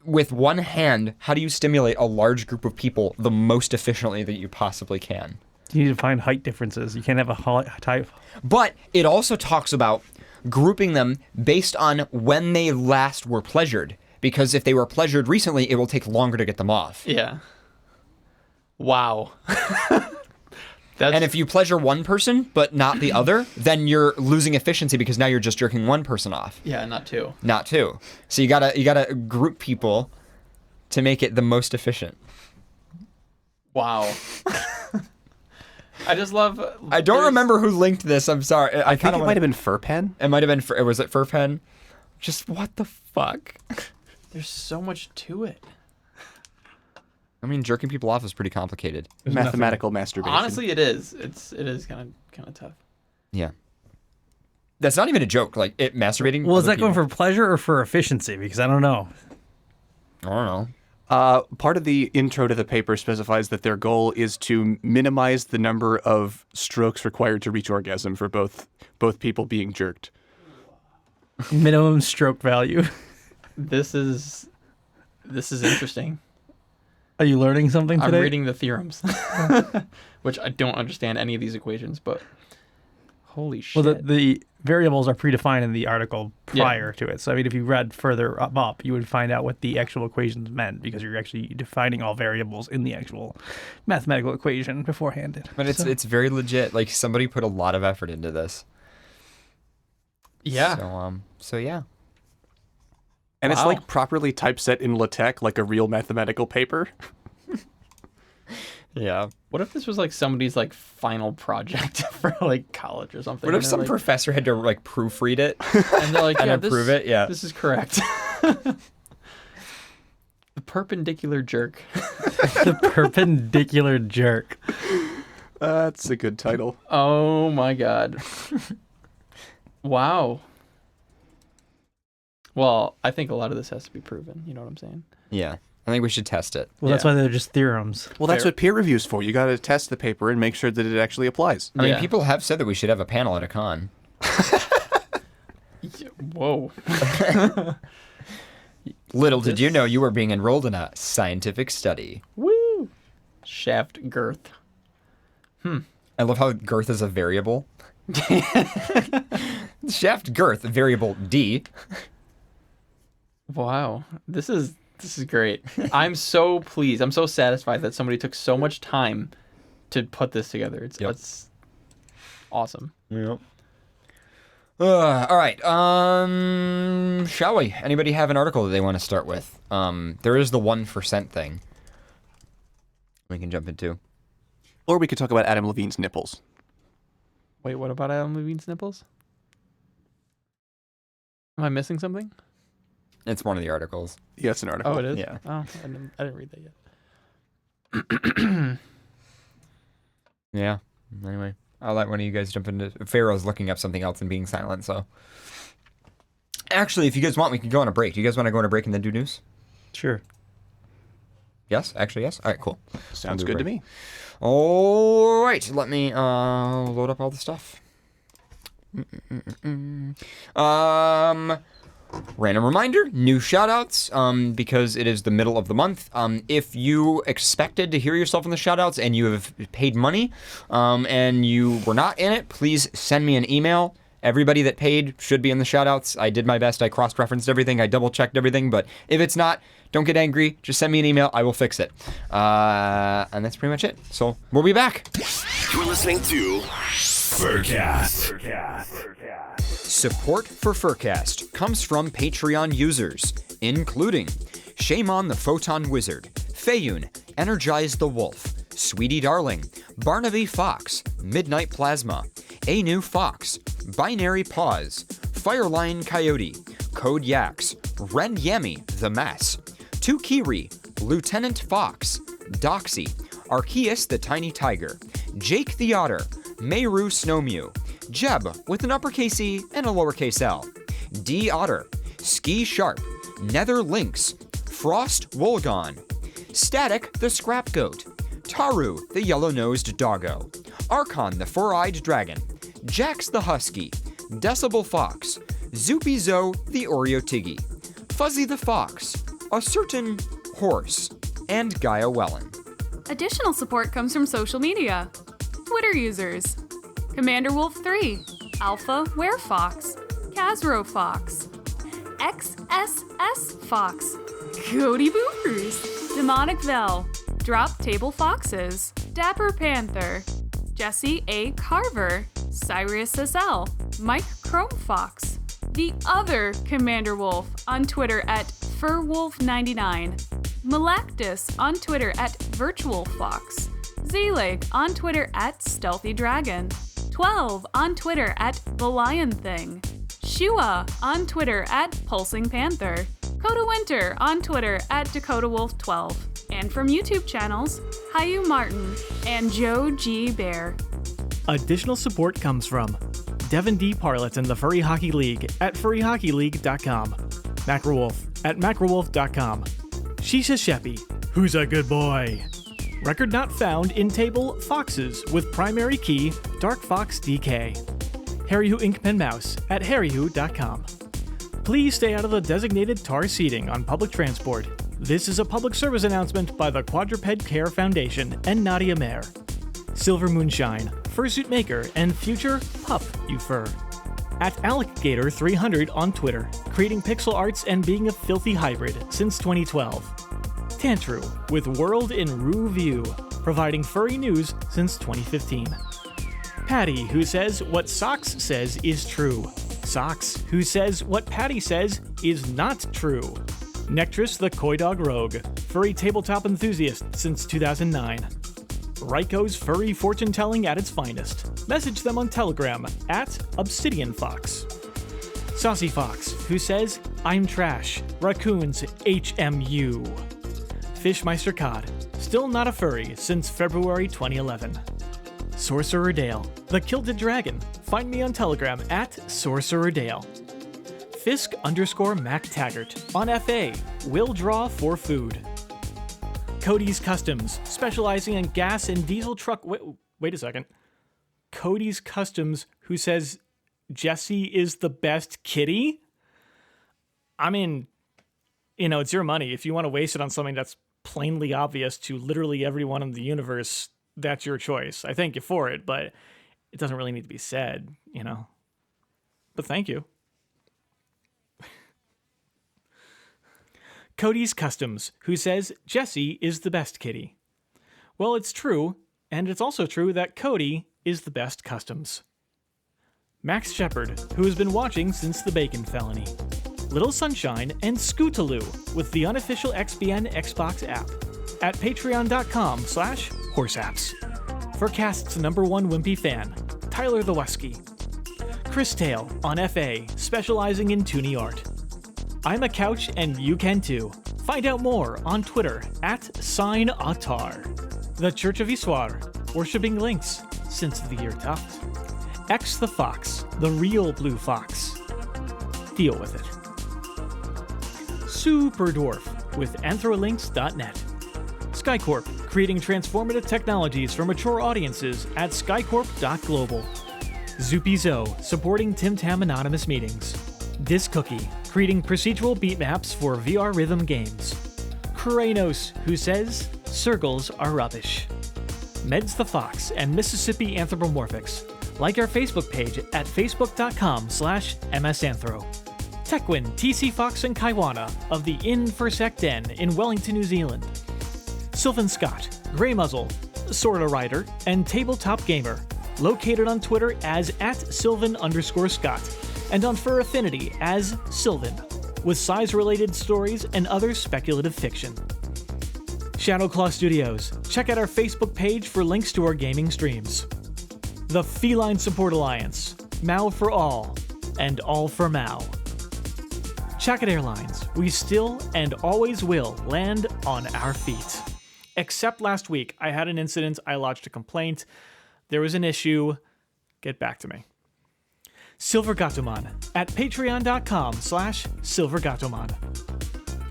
with one hand, how do you stimulate a large group of people the most efficiently that you possibly can. You need to find height differences. You can't have a type. But it also talks about grouping them based on when they last were pleasured. Because if they were pleasured recently, it will take longer to get them off. Yeah. Wow. And if you pleasure one person, but not the other, then you're losing efficiency because now you're just jerking one person off. Yeah, not two. Not two. So you gotta group people to make it the most efficient. Wow. I just love. I don't remember who linked this. I'm sorry. I think it might have been FurPen. It might have been. Was it FurPen? Just what the fuck? There's so much to it. I mean, jerking people off is pretty complicated. Mathematical masturbation. Honestly, it is. It is kind of tough. Yeah. That's not even a joke. Like masturbating. Well, is other that going people. for pleasure or for efficiency? Because I don't know. I don't know. Part of the intro to the paper specifies that their goal is to minimize the number of strokes required to reach orgasm for both people being jerked. Minimum stroke value. This is interesting. Are you learning something today? I'm reading the theorems, which I don't understand any of these equations, but holy shit. Well, the variables are predefined in the article prior to it. So, I mean, if you read further up, you would find out what the actual equations meant because you're actually defining all variables in the actual mathematical equation beforehand. But it's very legit. Like, somebody put a lot of effort into this. Yeah. So yeah. And it's Wow. like properly typeset in LaTeX, like a real mathematical paper. Yeah. What if this was like somebody's like final project for like college or something? What if and some they're, like, professor had to like proofread it? and they're like, and yeah, approve it? Yeah. this is correct. The perpendicular jerk. The perpendicular jerk. That's a good title. Oh my god. Wow. Well, I think a lot of this has to be proven. You know what I'm saying? Yeah. I think we should test it. Well, that's Yeah. why they're just theorems. Well, that's Fair. what peer review's for. You got to test the paper and make sure that it actually applies. I mean, Yeah. people have said that we should have a panel at a con. Whoa. Little did you know you were being enrolled in a scientific study. Woo. Shaft girth. I love how girth is a variable. Shaft girth, variable D. Wow. This is great. I'm so pleased. I'm so satisfied that somebody took so much time to put this together. It's awesome. Yep. All right. Shall we? Anybody have an article that they want to start with? There is the 1% thing. We can jump into. Or we could talk about Adam Levine's nipples. Wait, what about Adam Levine's nipples? Am I missing something? It's one of the articles. Yeah, it's an article. Oh, it is? Yeah. Oh, I didn't read that yet. Yeah. Anyway, I'll let one of you guys jump into. Pharaoh's looking up something else and being silent. So, actually, if you guys want, we can go on a break. Do you guys want to go on a break and then do news? Sure. Yes. Actually, yes. All right. Cool. Sounds I'll do a good to break. me. All right. Let me load up all the stuff. Random reminder, new shoutouts, because it is the middle of the month. If you expected to hear yourself in the shoutouts and you have paid money, and you were not in it, please send me an email Everybody that paid should be in the shoutouts. I did my best. I cross-referenced everything. I double-checked everything. But if it's not, don't get angry. Just send me an email. I will fix it. And that's pretty much it. So we'll be back. You're listening to FurCast. Support for FurCast comes from Patreon users, including Shaman the Photon Wizard, Fayun, Energize the Wolf, Sweetie Darling, Barnaby Fox, Midnight Plasma, A New Fox, Binary Pause, Fireline Coyote, Code Yax, Ren Yami the Mass, Tukiri, Lieutenant Fox, Doxy, Arceus the Tiny Tiger, Jake the Otter, Mayru Snowmew, Jeb with an uppercase E and a lowercase L, D Otter, Ski Sharp, Nether Lynx, Frost Wolgon, Static the Scrap Goat, Taru the Yellow-Nosed Doggo, Archon the Four-Eyed Dragon, Jax the Husky, Decibel Fox, Zoopy Zo the Oreo Tiggy, Fuzzy the Fox, a certain horse, and Gaia Wellen. Additional support comes from social media. Twitter users: Commander Wolf 3, Alpha Werefox, Kazro Fox, XSS Fox, Cody Boopers, Demonic Vel, Drop Table Foxes, Dapper Panther, Jesse A. Carver, Cyrus SL, Mike Chrome Fox, the other Commander Wolf on Twitter at FurWolf99, Malactus on Twitter at VirtualFox, Z-Leg on Twitter at Stealthy Dragon, 12 on Twitter at The Lion Thing, Shua on Twitter at Pulsing Panther, Coda Winter on Twitter at Dakota Wolf 12, and from YouTube channels, Hayu Martin and Joe G. Bear. Additional support comes from Devin D. Parlett and the Furry Hockey League at furryhockeyleague.com, Macrowolf at macrowolf.com, Shisha Sheppy, who's a good boy, record not found in table Foxes with primary key Dark Fox DK, Harryhoo Inkpen Mouse at harryhoo.com. Please stay out of the designated tar seating on public transport. This is a public service announcement by the Quadruped Care Foundation and Nadia Mayer. Silver Moonshine, fursuit maker and future pup you fur. At Alligator300 on Twitter, creating pixel arts and being a filthy hybrid since 2012. Tantru, with World in Rue View, providing furry news since 2015. Patty, who says what Socks says is true. Socks, who says what Patty says is not true. Nectris the Koi Dog Rogue, furry tabletop enthusiast since 2009. Raiko's furry fortune-telling at its finest. Message them on Telegram at Obsidian Fox. Saucy Fox, who says, I'm trash. Raccoons HMU. Fishmeister Cod, still not a furry since February 2011. Sorcerer Dale, the Kilted Dragon. Find me on Telegram at Sorcerer Dale. Fisk_Mac Taggart on FA, will draw for food. Cody's Customs, specializing in gas and diesel truck. Wait a second. Cody's Customs, who says Jesse is the best kitty? I mean, it's your money. If you want to waste it on something that's plainly obvious to literally everyone in the universe, that's your choice. I thank you for it, but it doesn't really need to be said, But thank you. Cody's Customs, who says Jesse is the best kitty. Well, it's true, and it's also true that Cody is the best customs. Max Shepard, who has been watching since the Bacon Felony. Little Sunshine and Scootaloo with the unofficial XBN Xbox app at patreon.com/horseapps. FurCast's #1 wimpy fan, Tyler the Wesky. Chris Tail on FA, specializing in toony art. I'm a couch and you can too. Find out more on Twitter at SignAutar. The Church of Issoir, worshipping lynx since the year Tuft. X the Fox, the real blue fox. Deal with it. Super Dwarf with anthrolinks.net. Skycorp, creating transformative technologies for mature audiences at skycorp.global. Zoopy Zo, supporting Tim Tam Anonymous meetings. This Cookie, creating procedural beat maps for VR rhythm games. Kranos, who says circles are rubbish. Meds the Fox and Mississippi Anthropomorphics, Like our Facebook page at facebook.com/msanthro. Tekwin, TC Fox, and Kaiwana of the Inn for Sec Den in Wellington, New Zealand. Sylvan Scott, Grey Muzzle, Sorta Rider, and Tabletop Gamer, located on Twitter as @Sylvan_Scott, and on Fur Affinity as Sylvan, with size-related stories and other speculative fiction. Shadowclaw Studios, check out our Facebook page for links to our gaming streams. The Feline Support Alliance, Mao for All, and All for Mao. Chacket Airlines, we still and always will land on our feet. Except last week, I had an incident, I lodged a complaint, there was an issue, get back to me. Silvergatoman at patreon.com/silvergatoman.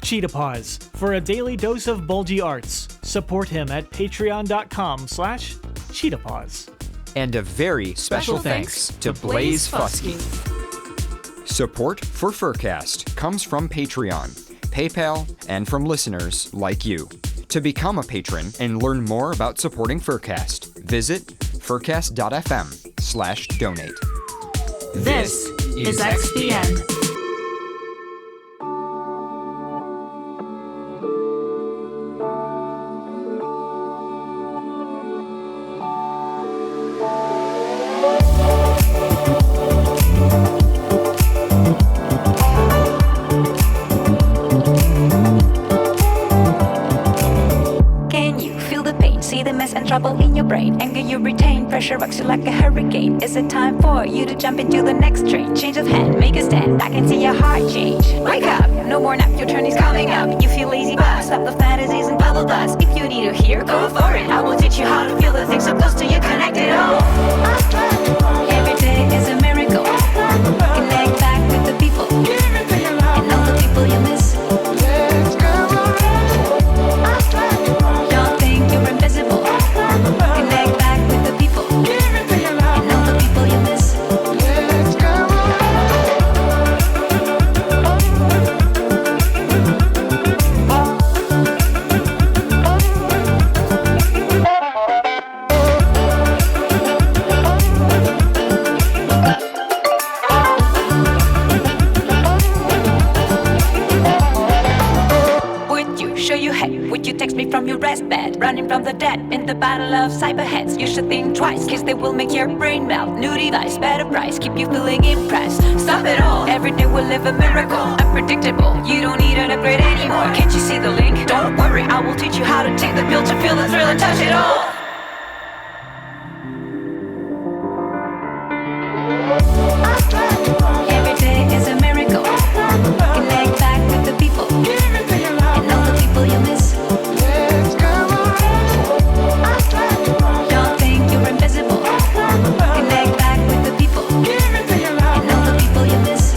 Cheetah Paws, for a daily dose of bulgy arts, support him at patreon.com/cheetahpaws. And a very special thanks to Blaze Fusky. Support for FurCast comes from Patreon, PayPal, and from listeners like you. To become a patron and learn more about supporting FurCast, visit furcast.fm/donate. This is XPN. Trouble in your brain, anger you retain, pressure rocks you like a hurricane. Is it time for you to jump into the next train? Change of hand, make a stand, I can see your heart change. Wake up, no more nap, your turn is coming up. You feel lazy, but stop the fantasies and bubble dust. If you need to hear, go for it. I will teach you how to feel the things so close to you, connected all. Every day is a miracle. Connect back with the people and all the people you miss. Don't think you're invisible. Connect back with the people and all the people you miss. Would you show your head? Would you text me from your rest bed? Running from the dead in the battle of cyberheads. You should think twice, cause they will make your brain melt. New device, better price, keep you feeling impressed. Stop it all, every day we'll live a miracle. Unpredictable, you don't need an upgrade anymore. Can't you see the link? Don't worry, I will teach you how to take the pill to feel the thrill and touch it all. Every day is a miracle. Connect back with the people and all the people you miss. Don't think you're invisible. Connect back with the people and all the people you miss.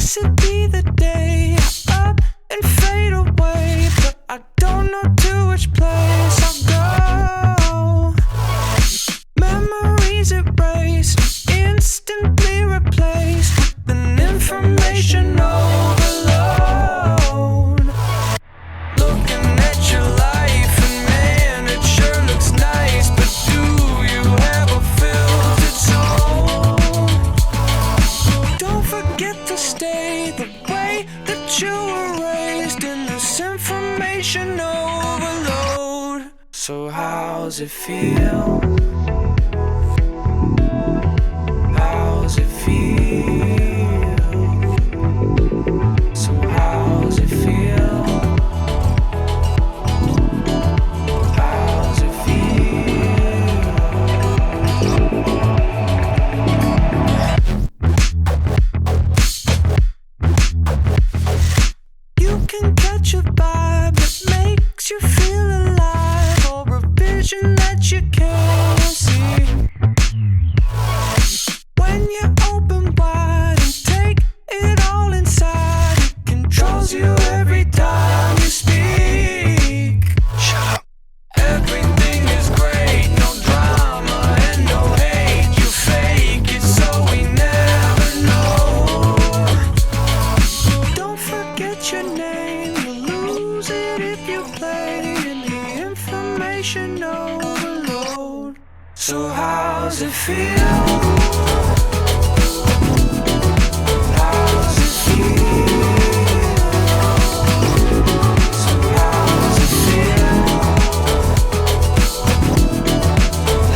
This would be the day I up and fade away, but I don't know to which place I'll go. Memories erased, instantly replaced with an information overload. Looking at your life and man, it sure looks nice, but do you have a filtered soul? Don't forget to stay the way that you were raised in this information overload. So how's it feel? How's it feel? So how's it feel? How's it feel? You can catch a vibe that makes you feel alive, or a vision that you can't see. When you open wide and take it all inside, it controls you every time you speak. Shut up. Everything is great, no drama and no hate. You fake it so we never know. Don't forget your name, you'll lose it if you play in the information overload. So how's it feel? How's it feel? So how's it feel?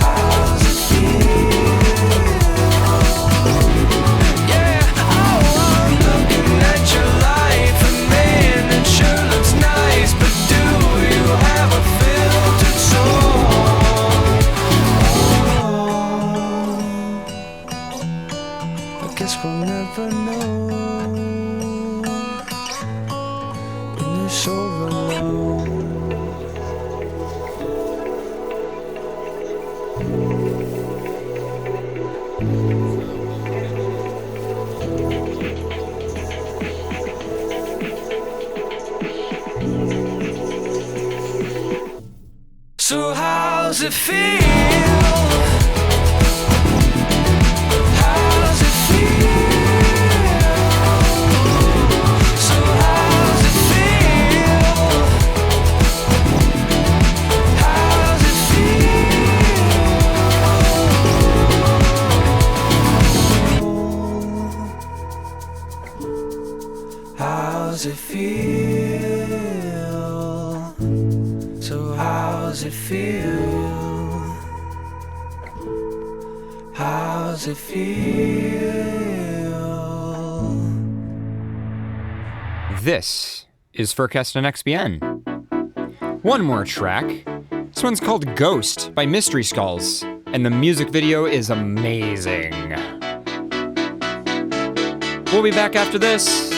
How's it feel? Yeah, oh, I'm looking at your life and man, it sure looks nice, but do you have a filtered soul? I guess we'll never know in this overload. So how's it feel? How's it feel? So how's it feel? How's it feel? How's it feel? So how's it feel? How's it feel? This is FurCast on XBN. One more track. This one's called Ghost by Mystery Skulls, and the music video is amazing. We'll be back after this.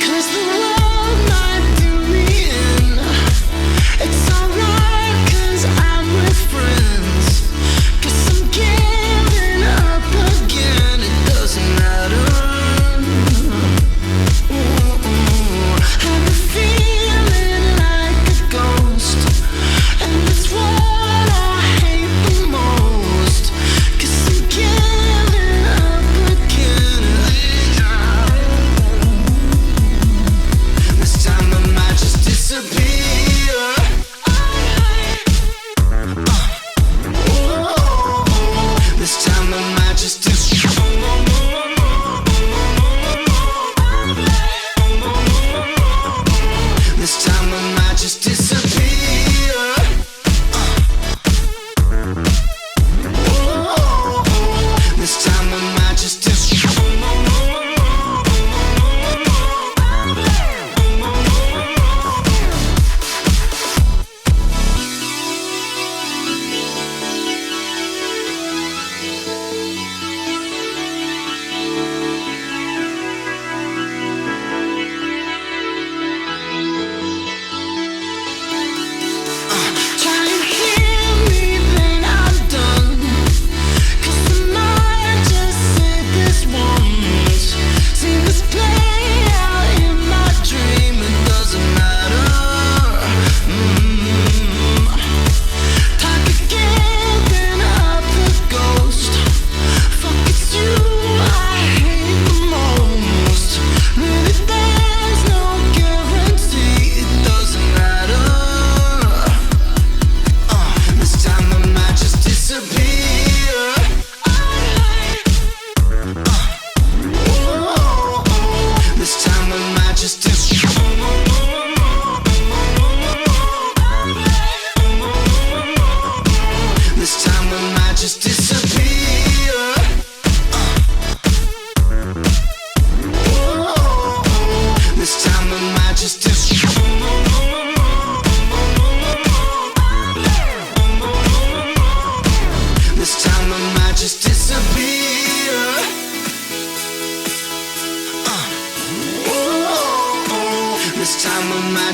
Cause the world might do me in. It's alright cause I'm with friends. Cause I'm giving up again. It doesn't matter. I've been feeling like a ghost, and it's what I hate the most. Cause I'm giving up again.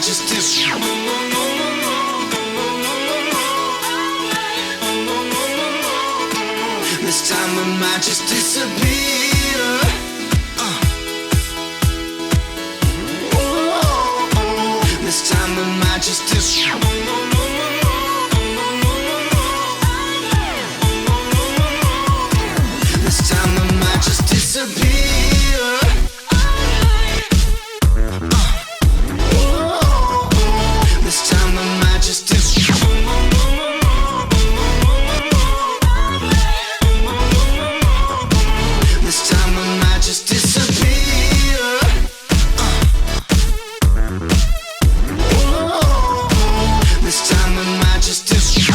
just disappear. This time I might just disappear. This time I might just disappear. This time I might just disappear. This time I might just disappear. This time I might just disappear. This time I might just disappear.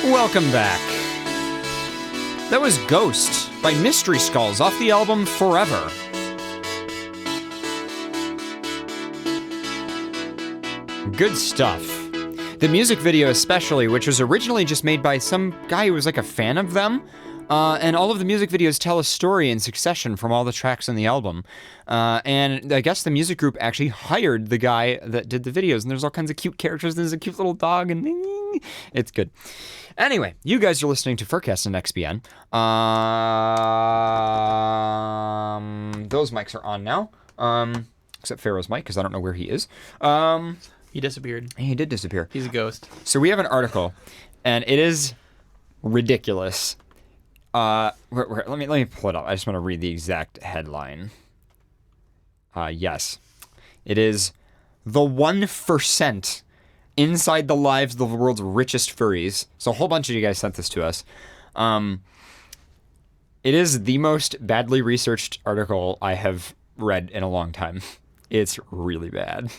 Welcome back. That was Ghost by Mystery Skulls off the album Forever. Good stuff. The music video especially, which was originally just made by some guy who was like a fan of them, and all of the music videos tell a story in succession from all the tracks on the album. And I guess the music group actually hired the guy that did the videos, and there's all kinds of cute characters, and there's a cute little dog, and it's good. Anyway, you guys are listening to FurCast and XBN. Those mics are on now, except Pharaoh's mic, because I don't know where he is. He disappeared. He did disappear. He's a ghost. So we have an article, and it is ridiculous. Let me pull it up. I just want to read the exact headline. Yes. It is The 1% Inside the Lives of the World's Richest Furries. So a whole bunch of you guys sent this to us. It is the most badly researched article I have read in a long time. It's really bad.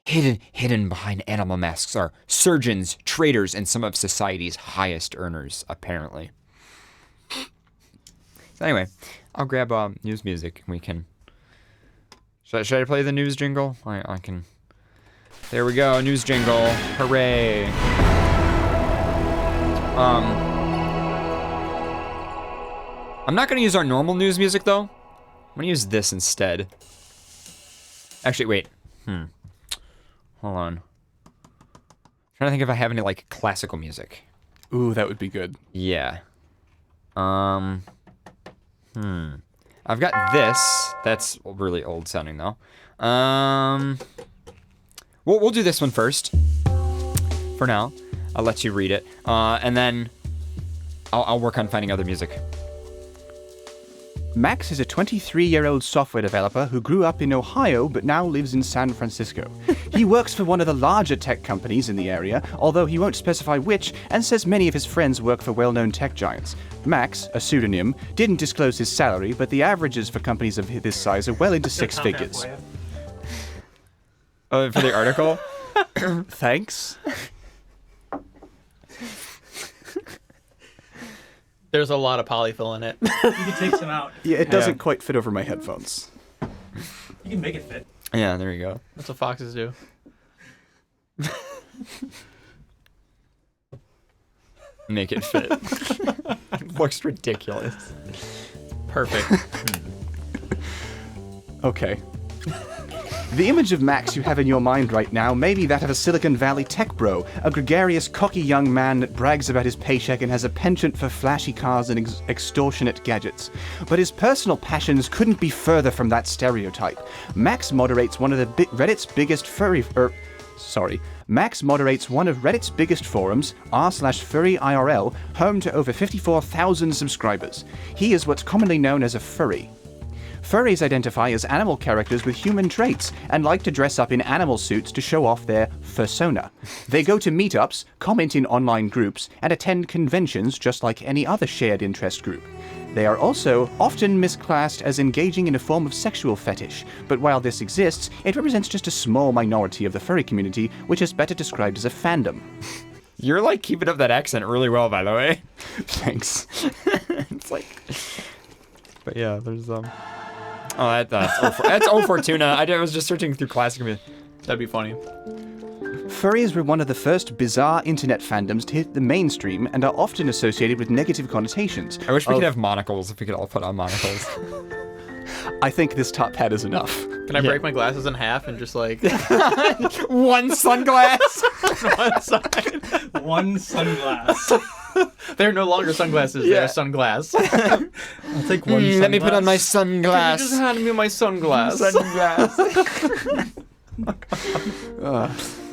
Hidden behind animal masks are surgeons, traders, and some of society's highest earners, apparently. So anyway, I'll grab news music and we can... Should I play the news jingle? I can... There we go, news jingle. Hooray. I'm not going to use our normal news music, though. I'm going to use this instead. Actually, wait. Hold on. I'm trying to think if I have any, like, classical music. Ooh, that would be good. Yeah. I've got this. That's really old sounding, though. We'll do this one first. For now. I'll let you read it. And then I'll work on finding other music. Max is a 23-year-old software developer who grew up in Ohio but now lives in San Francisco. He works for one of the larger tech companies in the area, although he won't specify which, and says many of his friends work for well-known tech giants. Max, a pseudonym, didn't disclose his salary, but the averages for companies of this size are well into six figures. Oh, for the article? Thanks. There's a lot of polyfill in it. You can take some out. Yeah, it doesn't quite fit over my headphones. You can make it fit. Yeah, there you go. That's what foxes do. Make it fit. It looks ridiculous. Perfect. Okay. The image of Max you have in your mind right now may be that of a Silicon Valley tech bro, a gregarious, cocky young man that brags about his paycheck and has a penchant for flashy cars and extortionate gadgets. But his personal passions couldn't be further from that stereotype. Max moderates one of Reddit's biggest Max moderates one of Reddit's biggest forums, r/furryirl, home to over 54,000 subscribers. He is what's commonly known as a furry. Furries identify as animal characters with human traits and like to dress up in animal suits to show off their fursona. They go to meetups, comment in online groups, and attend conventions just like any other shared interest group. They are also often misclassed as engaging in a form of sexual fetish, but while this exists, it represents just a small minority of the furry community, which is better described as a fandom. You're like keeping up that accent really well, by the way. Thanks. It's like, but yeah, there's Oh, that's O Fortuna. I was just searching through classic. That'd be funny. Furries were one of the first bizarre internet fandoms to hit the mainstream and are often associated with negative connotations. I wish we could have monocles, if we could all put on monocles. I think this top hat is enough. Can I break my glasses in half and just like... One sunglass? One side. One sunglass. They're no longer sunglasses, they're sunglass. I'll take one sunglass. Let me put on my sunglass. Can you just hand me my sunglass?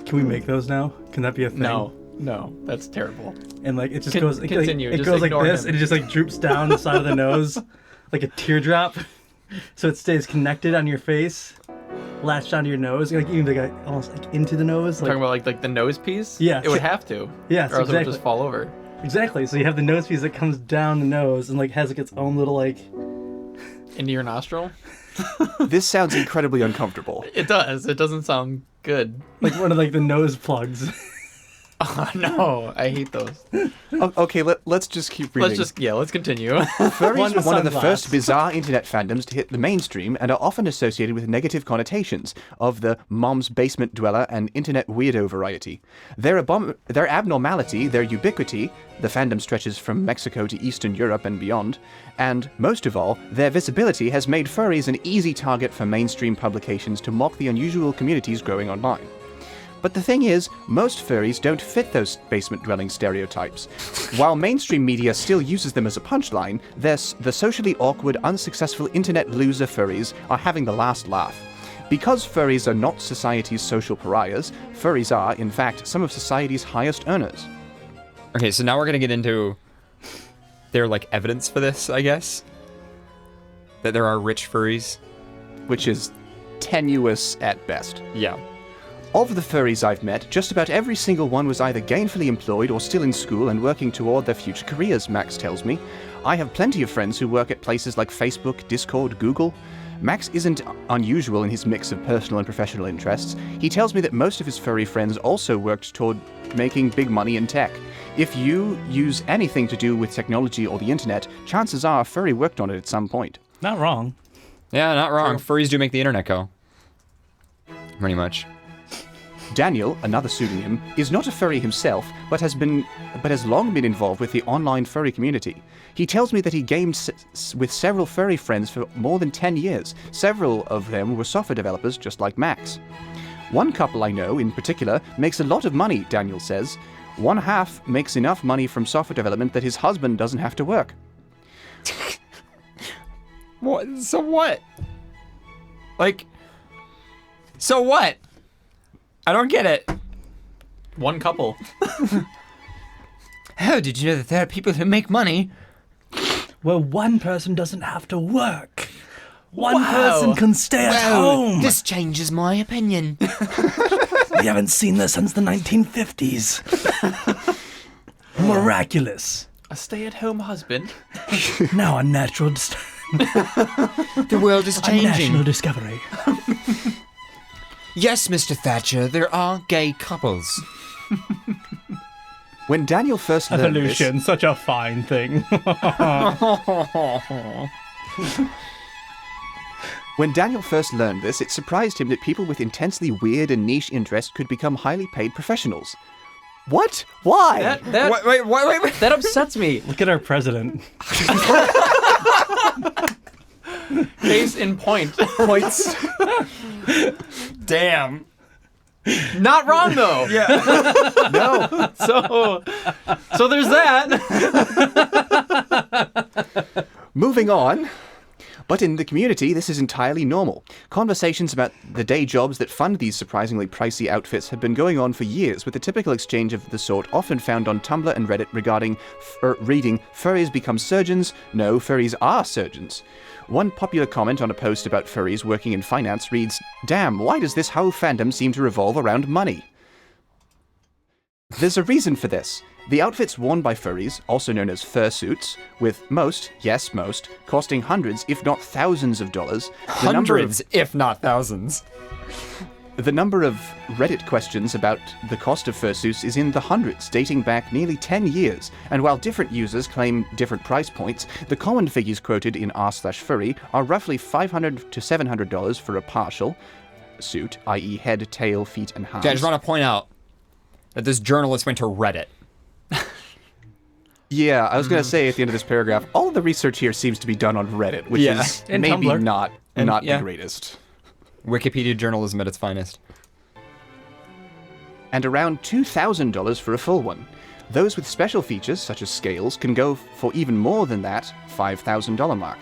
Can we make those now? Can that be a thing? No, that's terrible. And like it just goes. Continue. It Just goes like ignore this, him. and it just like droops down the side of the nose, like a teardrop, so it stays connected on your face, latched onto your nose, like even like almost like into the nose. Talking about like the nose piece? Yeah. It would have to. Yes, Or else it would exactly. just fall over. Exactly. So you have the nose piece that comes down the nose and like has like its own little like into your nostril. This sounds incredibly uncomfortable. It does. It doesn't sound good. Like one of like the nose plugs. Oh, no, I hate those. Okay, let's just keep reading. Let's continue. Furries were one of the first bizarre internet fandoms to hit the mainstream and are often associated with negative connotations of the mom's basement dweller and internet weirdo variety. Their abnormality, their ubiquity, the fandom stretches from Mexico to Eastern Europe and beyond, and, most of all, their visibility has made furries an easy target for mainstream publications to mock the unusual communities growing online. But the thing is, most furries don't fit those basement-dwelling stereotypes. While mainstream media still uses them as a punchline, the socially awkward, unsuccessful internet loser furries are having the last laugh. Because furries are not society's social pariahs, furries are, in fact, some of society's highest earners. Okay, so now we're gonna get into their like evidence for this, I guess. That there are rich furries. Which is tenuous at best. Yeah. Of the furries I've met, just about every single one was either gainfully employed or still in school and working toward their future careers, Max tells me. I have plenty of friends who work at places like Facebook, Discord, Google. Max isn't unusual in his mix of personal and professional interests. He tells me that most of his furry friends also worked toward making big money in tech. If you use anything to do with technology or the internet, chances are a furry worked on it at some point. Not wrong. Yeah, not wrong. Furries do make the internet go. Pretty much. Daniel, another pseudonym, is not a furry himself, but has long been involved with the online furry community. He tells me that he gamed with several furry friends for more than 10 years. Several of them were software developers just like Max. One couple I know, in particular, makes a lot of money, Daniel says. One half makes enough money from software development that his husband doesn't have to work. What? So what? Like, so what? I don't get it. One couple. Oh, did you know that there are people who make money? Well, one person doesn't have to work. One person can stay at home. This changes my opinion. We haven't seen this since the 1950s. Miraculous. A stay-at-home husband. Now a natural... The world is changing. A national discovery. Yes, Mr. Thatcher, there are gay couples. When Daniel first learned Evolution, this, such a fine thing. When Daniel first learned this, it surprised him that people with intensely weird and niche interests could become highly paid professionals. What? Why? Wait. That upsets me. Look at our president. Case in point. Points. Damn. Not wrong though. Yeah. No. So there's that. Moving on. But in the community, this is entirely normal. Conversations about the day jobs that fund these surprisingly pricey outfits have been going on for years, with a typical exchange of the sort often found on Tumblr and Reddit regarding reading "Furries become surgeons? No, furries are surgeons." One popular comment on a post about furries working in finance reads, "Damn, why does this whole fandom seem to revolve around money?" There's a reason for this. The outfits worn by furries, also known as fursuits, with most, yes most, costing hundreds if not thousands of dollars. Hundreds if not thousands. The number of Reddit questions about the cost of fursuits is in the hundreds, dating back nearly 10 years, and while different users claim different price points, the common figures quoted in r/furry are roughly $500 to $700 for a partial suit, i.e. head, tail, feet, and hands. Okay, I just want to point out that this journalist went to Reddit. Yeah, I was going to say at the end of this paragraph, all of the research here seems to be done on Reddit, which is And maybe Tumblr. not the greatest. Wikipedia journalism at its finest. And around $2,000 for a full one. Those with special features, such as scales, can go for even more than that $5,000 mark.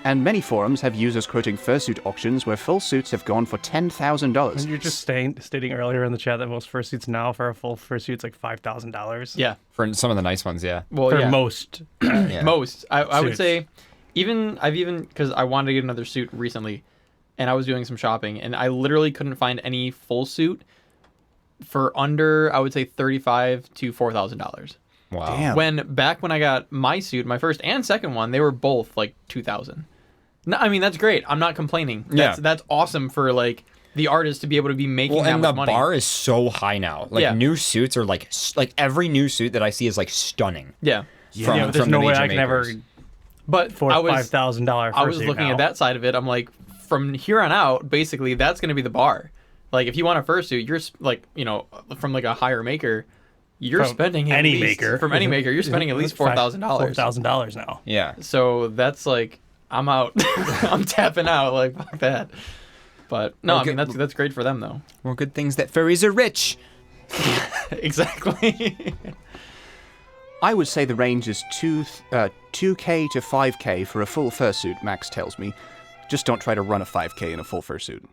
And many forums have users quoting fursuit auctions where full suits have gone for $10,000. And you're just stating earlier in the chat that most fursuits now for a full fursuit's like $5,000. Yeah. For some of the nice ones, yeah. Well, For yeah. most. Most. I would Suits. say, because I wanted to get another suit recently, and I was doing some shopping, and I literally couldn't find any full suit for under, I would say, $35,000 to $4,000. Wow. Damn. When I got my suit, my first and second one, they were both like $2,000. No, I mean, that's great. I'm not complaining. That's awesome for like the artist to be able to be making that and much the money. bar is so high now. Like new suits are like every new suit that I see is like stunning. Yeah. But there's no way I can ever But afford $5,000 I was looking at that side of it. I'm like, from here on out, basically, that's going to be the bar. Like, if you want a fursuit, you're like, from like a higher maker, you're From spending any at least, maker. From any maker, you're spending at least $4,000. $4,000 now. Yeah. So that's like, I'm out. I'm tapping out. Like, fuck that. But no, Well, I mean that's great for them though. Well, good things that furries are rich. Exactly. I would say the range is 2K to 5K for a full fursuit, Max tells me. Just don't try to run a 5K in a full fursuit.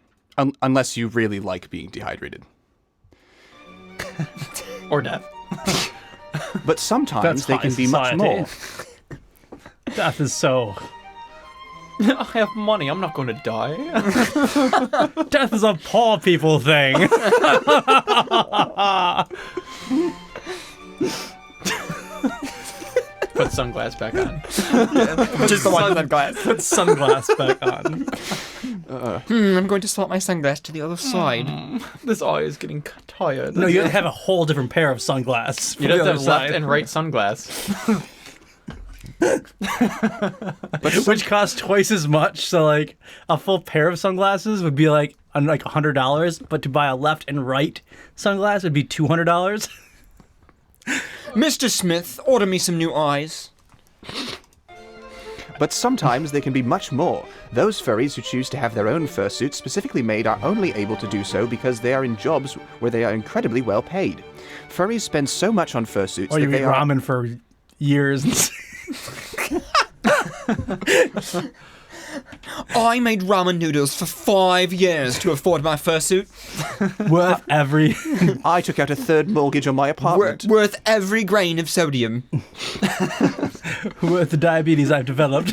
Unless you really like being dehydrated. Or death. But sometimes That's they high can be much society. more. Death is so... I have money. I'm not going to die. Death is a poor people thing. Put sunglass back on. Just the one sunglass. Put sunglass back on. I'm going to swap my sunglass to the other side. This eye is getting tired. No, you have to have a whole different pair of sunglasses. You'd have to have left and right sunglass. Which costs twice as much. So, like, a full pair of sunglasses would be like $100, but to buy a left and right sunglass would be $200. Mr. Smith, order me some new eyes. But sometimes they can be much more. Those furries who choose to have their own fursuits specifically made are only able to do so because they are in jobs where they are incredibly well paid. Furries spend so much on fursuits Or you that eat they are... ramen for years. I made ramen noodles for 5 years to afford my fursuit. Worth every... I took out a third mortgage on my apartment. Worth every grain of sodium. Worth the diabetes I've developed.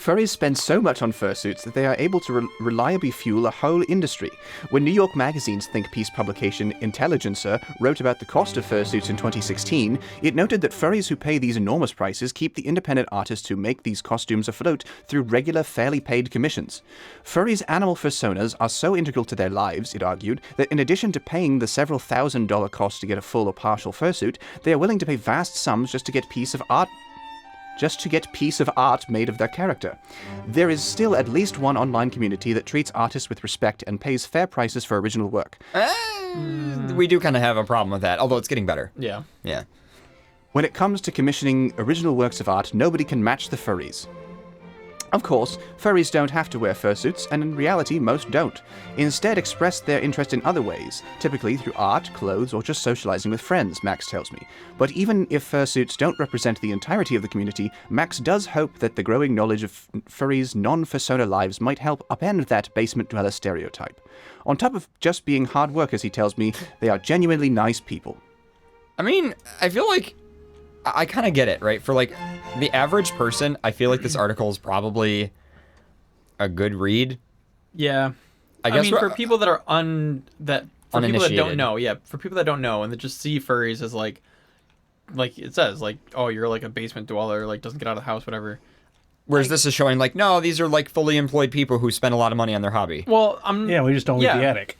Furries spend so much on fursuits that they are able to reliably fuel a whole industry. When New York Magazine's think piece publication Intelligencer wrote about the cost of fursuits in 2016, it noted that furries who pay these enormous prices keep the independent artists who make these costumes afloat through regular, fairly paid commissions. Furries' animal personas are so integral to their lives, it argued, that in addition to paying the several $1,000 cost to get a full or partial fursuit, they are willing to pay vast sums just to get piece of art made of their character. There is still at least one online community that treats artists with respect and pays fair prices for original work. We do kind of have a problem with that, although it's getting better. Yeah. Yeah. When it comes to commissioning original works of art, nobody can match the furries. Of course, furries don't have to wear fursuits, and in reality, most don't. Instead, express their interest in other ways, typically through art, clothes, or just socializing with friends, Max tells me. But even if fursuits don't represent the entirety of the community, Max does hope that the growing knowledge of furries' non-fursona lives might help upend that basement dweller stereotype. On top of just being hard workers, he tells me, they are genuinely nice people. I mean, I feel like I kind of get it, right? For like the average person, I feel like this article is probably a good read. Yeah. I guess mean, for people that are people that don't Uninitiated. know, for people that don't know and that just see furries as like it says, like, oh, you're like a basement dweller, like doesn't get out of the house, whatever. Whereas this is showing like, no, these are like fully employed people who spend a lot of money on their hobby. Well, we just don't leave the attic.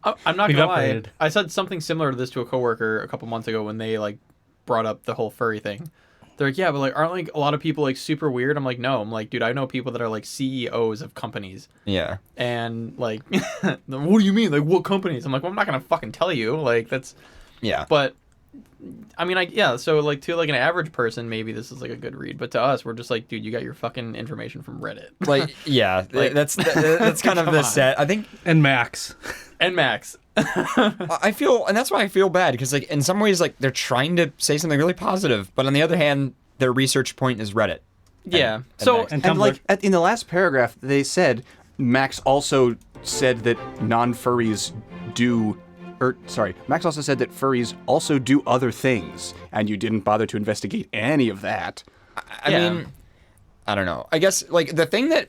I'm not We've gonna lie. upgraded. I said something similar to this to a coworker a couple months ago when they like brought up the whole furry thing. They're like, yeah, but like, aren't like a lot of people like super weird? I'm like, no. I'm like, dude, I know people that are like CEOs of companies. Yeah. And like, what do you mean? Like, what companies? I'm like, well, I'm not gonna fucking tell you. Like, that's. Yeah. But, I mean, so like to like an average person, maybe this is like a good read. But to us, we're just like, dude, you got your fucking information from Reddit. Like, yeah, Like, that's kind of come the on. set. I think. And Max. And Max. I feel, and that's why I feel bad because like in some ways like they're trying to say something really positive, but on the other hand, their research point is Reddit. Yeah. And like in the last paragraph, they said Max also said that non-furries do. Max also said that furries also do other things, and you didn't bother to investigate any of that. I mean, I don't know. I guess like the thing that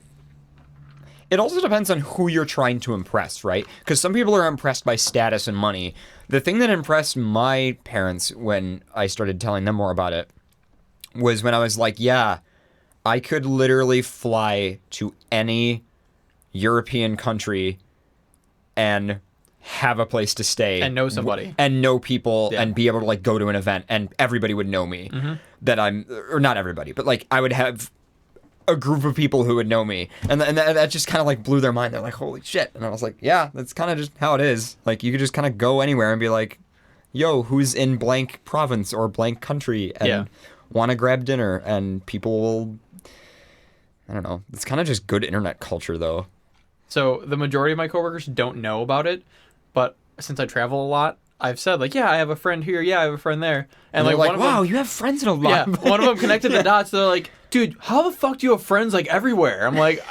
it also depends on who you're trying to impress, right? Because some people are impressed by status and money. The thing that impressed my parents when I started telling them more about it was when I was like, yeah, I could literally fly to any European country and have a place to stay And know somebody. and know people and be able to like go to an event and everybody would know me that or not everybody, but like I would have a group of people who would know me, and that just kind of like blew their mind. They're like, holy shit. And I was like, yeah, that's kind of just how it is. Like you could just kind of go anywhere and be like, yo, who's in blank province or blank country and want to grab dinner, and people will, I don't know. It's kind of just good internet culture though. So the majority of my coworkers don't know about it, but since I travel a lot, I've said like, yeah, I have a friend here, yeah, I have a friend there, and like, they're one of wow, them, you have friends in a lot. yeah, one of them connected the dots. They're like, dude, how the fuck do you have friends like everywhere? I'm like,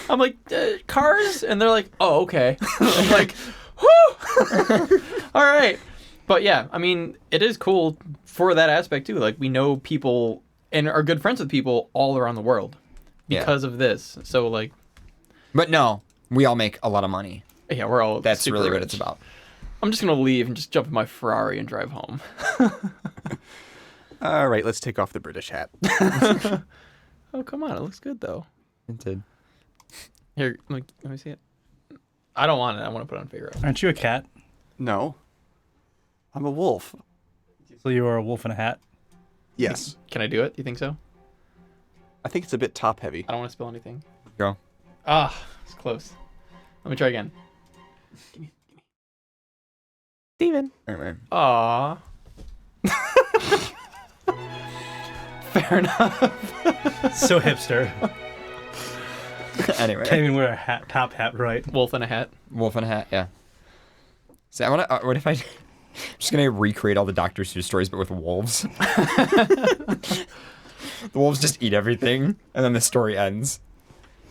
I'm like, cars, and they're like, oh, okay. I'm like, whoo, all right. But yeah, I mean, it is cool for that aspect too. Like we know people and are good friends with people all around the world because of this. So like, but no, we all make a lot of money. Yeah, we're all. That's super really what rich. it's about. I'm just gonna leave and just jump in my Ferrari and drive home. All right, let's take off the British hat. Oh, come on, it looks good though. It did. Here, let me see it. I don't want it. I want to put it on Figaro. Aren't you a cat? No. I'm a wolf. So you are a wolf in a hat? Yes. Can I do it? You think so? I think it's a bit top heavy. I don't want to spill anything. Go. Ah, it's close. Let me try again. Give me. Steven. Anyway. Aw. Fair enough. So hipster. Anyway. Can't even wear a hat, top hat right. Wolf in a hat. Wolf in a hat, yeah. See, I want to. What if I'm just gonna recreate all the Dr. Seuss stories, but with wolves? The wolves just eat everything, and then the story ends.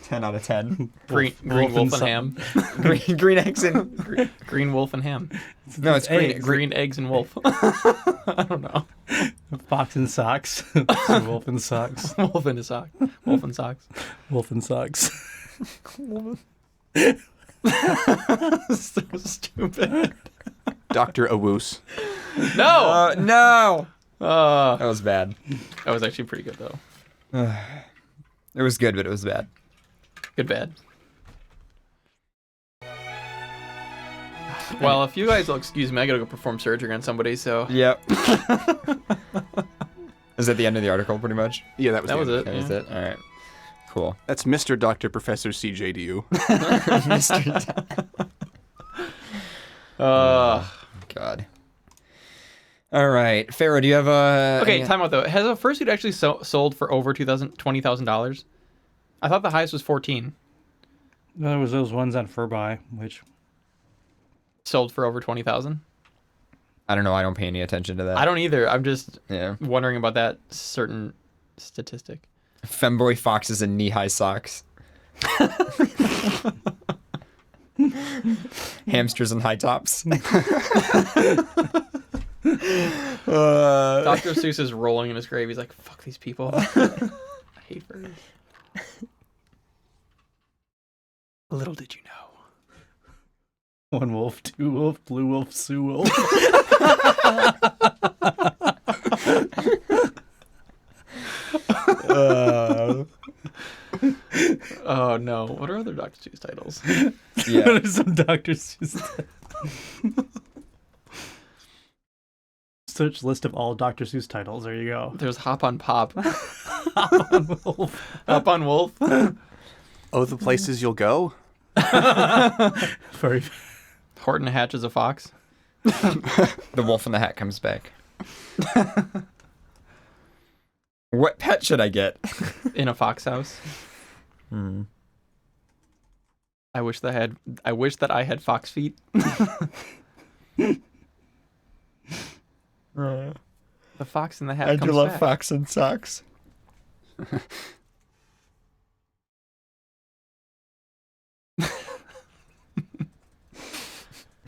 10 out of 10. Green wolf and ham. green eggs and green wolf and ham. No, it's green eggs and wolf. I don't know. Fox and socks. Wolf and socks. Wolf in a sock. Wolf and socks. Wolf and socks. So stupid. Dr. Awoos. No. No. That was bad. That was actually pretty good though. It was good, but it was bad. Good bad. Well, if you guys will excuse me, I gotta go perform surgery on somebody, so. Yep. Is that the end of the article, pretty much? Yeah, that was it. That was it? All right. Cool. That's Mr. Dr. Professor CJ to you. God. All right. Pharaoh, do you have a... Okay, time out though. Has a fursuit actually sold for over $20,000? I thought the highest was 14. There was those ones on FurBuy, which sold for over 20,000. I don't know. I don't pay any attention to that. I don't either. I'm just wondering about that certain statistic. Femboy foxes in knee-high socks. Hamsters in high tops. Dr. Seuss is rolling in his grave. He's like, fuck these people. I hate furries. Little did you know. One wolf, two wolf, blue wolf, Sue wolf. Oh no! What are other Dr. Seuss titles? Yeah, what are some Dr. Seuss titles? Search list of all Dr. Seuss titles. There you go. There's Hop on Pop. Hop on Wolf. Hop on Wolf. Oh, the places you'll go. Furry. Horton hatches a fox. The wolf in the hat comes back. What pet should I get? In a fox house. I wish that I had fox feet. The fox in the hat. I comes do love back. fox and socks.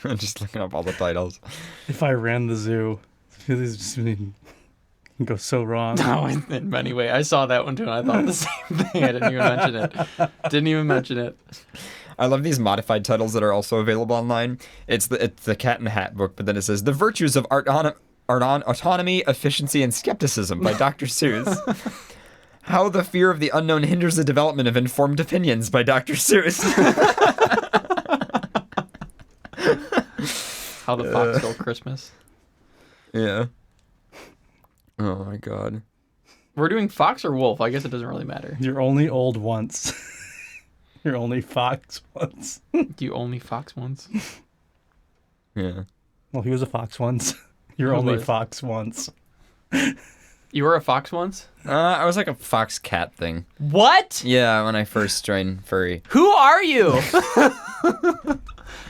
I'm just looking up all the titles. If I ran the zoo, this just can go so wrong. No, in many ways. I saw that one too, and I thought the same thing. I didn't even mention it. I love these modified titles that are also available online. It's the Cat in the Hat book, but then it says The Virtues of Autonomy, Efficiency, and Skepticism by Dr. Seuss. How the Fear of the Unknown Hinders the Development of Informed Opinions by Dr. Seuss. How the Fox Stole Christmas. Yeah. Oh my god. We're doing fox or wolf. I guess it doesn't really matter. You're only old once. You're only fox once. Do you only fox once? Yeah. Well, he was a fox once. You're Who only was? fox once. You were a fox once? I was like a fox cat thing. What? Yeah, when I first joined furry. Who are you?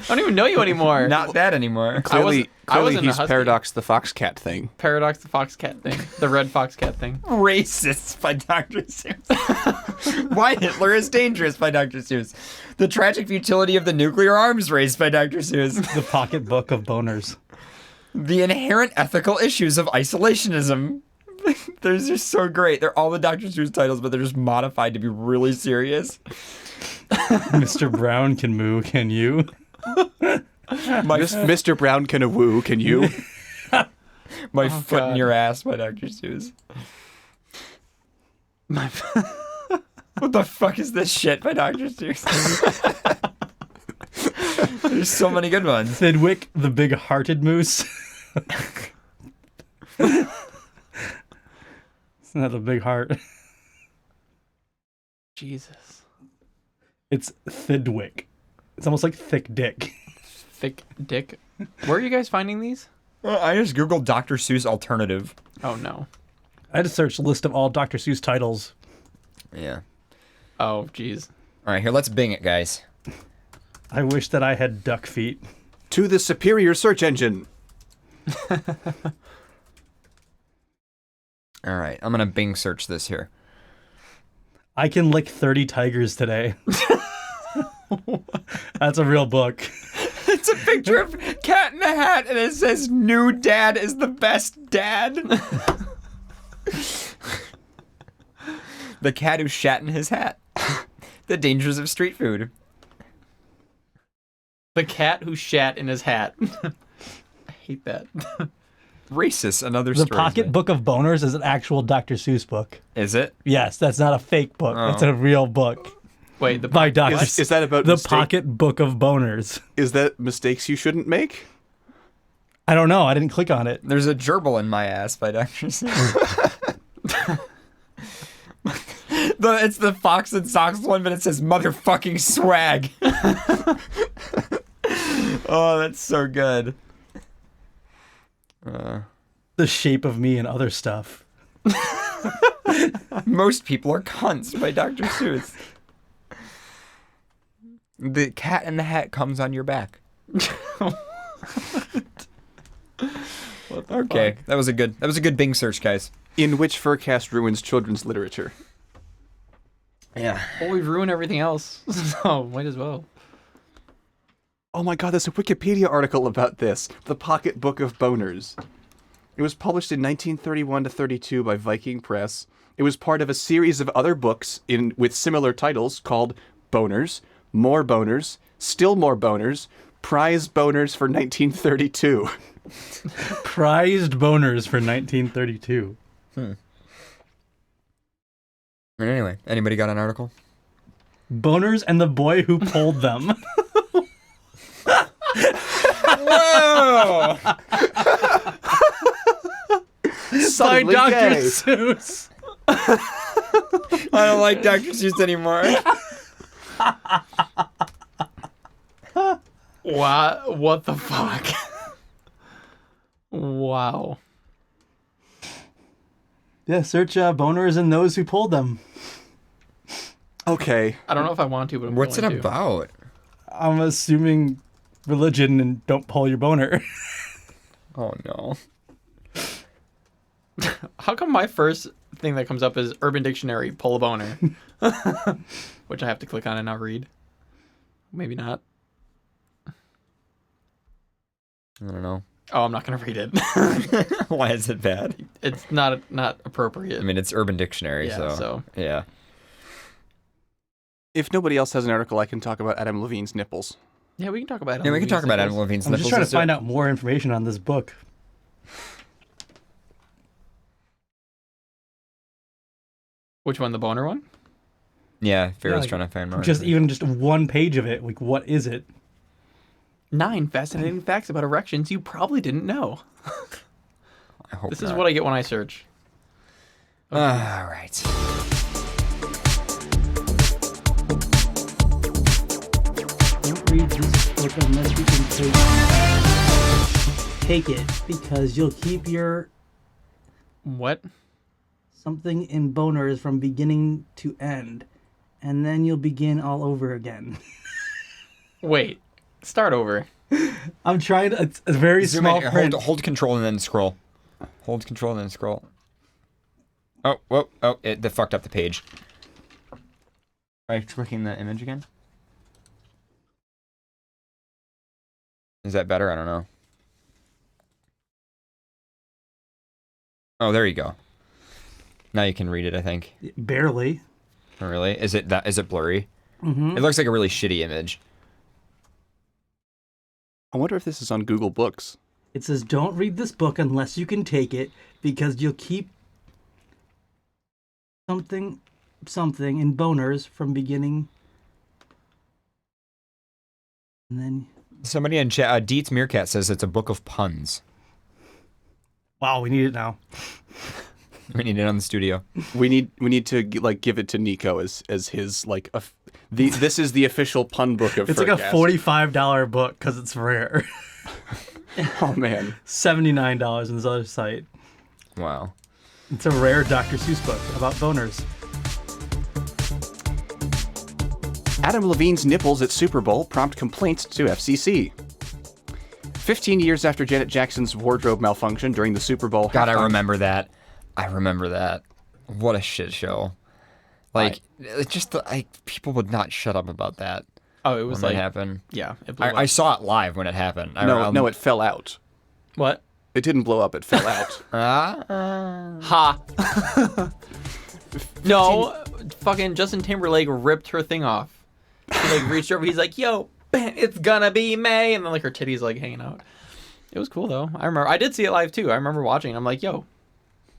I don't even know you anymore. Not that anymore. Clearly wasn't a he's husky. Paradox the fox cat thing. Paradox the fox cat thing. The red fox cat thing. Racist by Dr. Seuss. Why Hitler is Dangerous by Dr. Seuss. The Tragic Futility of the Nuclear Arms Race by Dr. Seuss. The Pocket Book of Boners. The Inherent Ethical Issues of Isolationism. They're just so great. They're all the Dr. Seuss titles, but they're just modified to be really serious. Mr. Brown can moo, can you? Mr. Brown can a woo, can you? My Foot in Your Ass by Dr. Seuss. What the fuck is this shit by Dr. Seuss? There's so many good ones. Thidwick, the Big-Hearted Moose. It's not a big heart. Jesus. It's Thidwick. It's almost like thick dick. Thick dick. Where are you guys finding these? Well, I just googled Dr. Seuss alternative. Oh no. I had to search a list of all Dr. Seuss titles. Yeah. Oh, jeez. All right, here, let's Bing it, guys. I wish that I had duck feet. To the superior search engine. All right, I'm gonna Bing search this here. I can lick 30 tigers today. That's a real book. It's a picture of Cat in the Hat, and it says, "New dad is the best dad." The cat who shat in his hat. The dangers of street food. The cat who shat in his hat. I hate that. Racist, another The story. Pocket Book of Boners is an actual Dr. Seuss book. Is it? Yes, that's not a fake book. Oh. That's a real book. Wait, the by Dr. Is that about The Pocket Book of Boners? Is that mistakes you shouldn't make? I don't know. I didn't click on it. There's a gerbil in my ass by Dr. Seuss. It's the Fox and Socks one, but it says motherfucking swag. Oh, that's so good. The Shape of Me and Other Stuff. Most people are cunts by Dr. Seuss. The Cat in the Hat comes on your back. Okay, that was a good Bing search, guys. In which FurCast ruins children's literature? Yeah. Well, we've ruined everything else, so might as well. Oh my god, there's a Wikipedia article about this. The Pocket Book of Boners. It was published in 1931 to 32 by Viking Press. It was part of a series of other books with similar titles called Boners, More Boners, Still More Boners, Prize boners for 1932. Prized boners for 1932. Anyway, anybody got an article? Boners and the boy who pulled them. Whoa! By Suddenly Dr. gay. Seuss. I don't like Dr. Seuss anymore. What the fuck? Wow. Yeah, search boners and those who pulled them. Okay. I don't know if I want to, but I'm What's it going to. about? I'm assuming religion and don't pull your boner. Oh no. How come my first thing that comes up is Urban Dictionary, pull a boner? Which I have to click on and not read. Maybe not. I don't know. Oh, I'm not going to read it. Why is it bad? It's not appropriate. I mean, it's Urban Dictionary, Yeah, so yeah. If nobody else has an article, I can talk about Adam Levine's nipples. Yeah, we can talk about it. Yeah, we can talk about Adam Levine's I'm nipples. just trying to Let's do find it. out more information on this book. Which one, the boner one? Yeah, Pharaoh's like, trying to find more. Just even just one page of it. Like, what is it? 9 fascinating facts about erections you probably didn't know. I hope This not. is what I get when I search. All right. Don't read this book unless you can take it, because you'll keep your What? something in boners from beginning to end, and then you'll begin all over again. Wait. Start over. I'm trying to. It's a very Zoom small in, print. hold control and then scroll. Hold control and then scroll. Oh, whoa, oh, it fucked up the page. Try clicking the image again. Is that better? I don't know. Oh, there you go. Now you can read it, I think. Barely. Oh, really? Is it blurry? Mm-hmm. It looks like a really shitty image. I wonder if this is on Google Books. It says, don't read this book unless you can take it, because you'll keep something in boners from beginning. And then... Somebody in chat, Dietz Meerkat says it's a book of puns. Wow, we need it now. We need it on the studio. We need to like give it to Nico as his like this is the official pun book of It's like a FurCast. $45 book because it's rare. Oh man, $79 on this other site. Wow. It's a rare Dr. Seuss book about boners. Adam Levine's nipples at Super Bowl prompt complaints to FCC. 15 years after Janet Jackson's wardrobe malfunction during the Super Bowl. God, I halftime- remember that. What a shit show. Like, it's just people would not shut up about that. Oh, it was when like that happened. Yeah, it blew I up. saw it live when it happened. No, it fell out. What? It didn't blow up. It fell out. Ha. No, fucking Justin Timberlake ripped her thing off. He like reached over. He's like, "Yo, it's gonna be May," and then like her titties like hanging out. It was cool though. I remember. I did see it live too. I remember watching. I'm like, "Yo,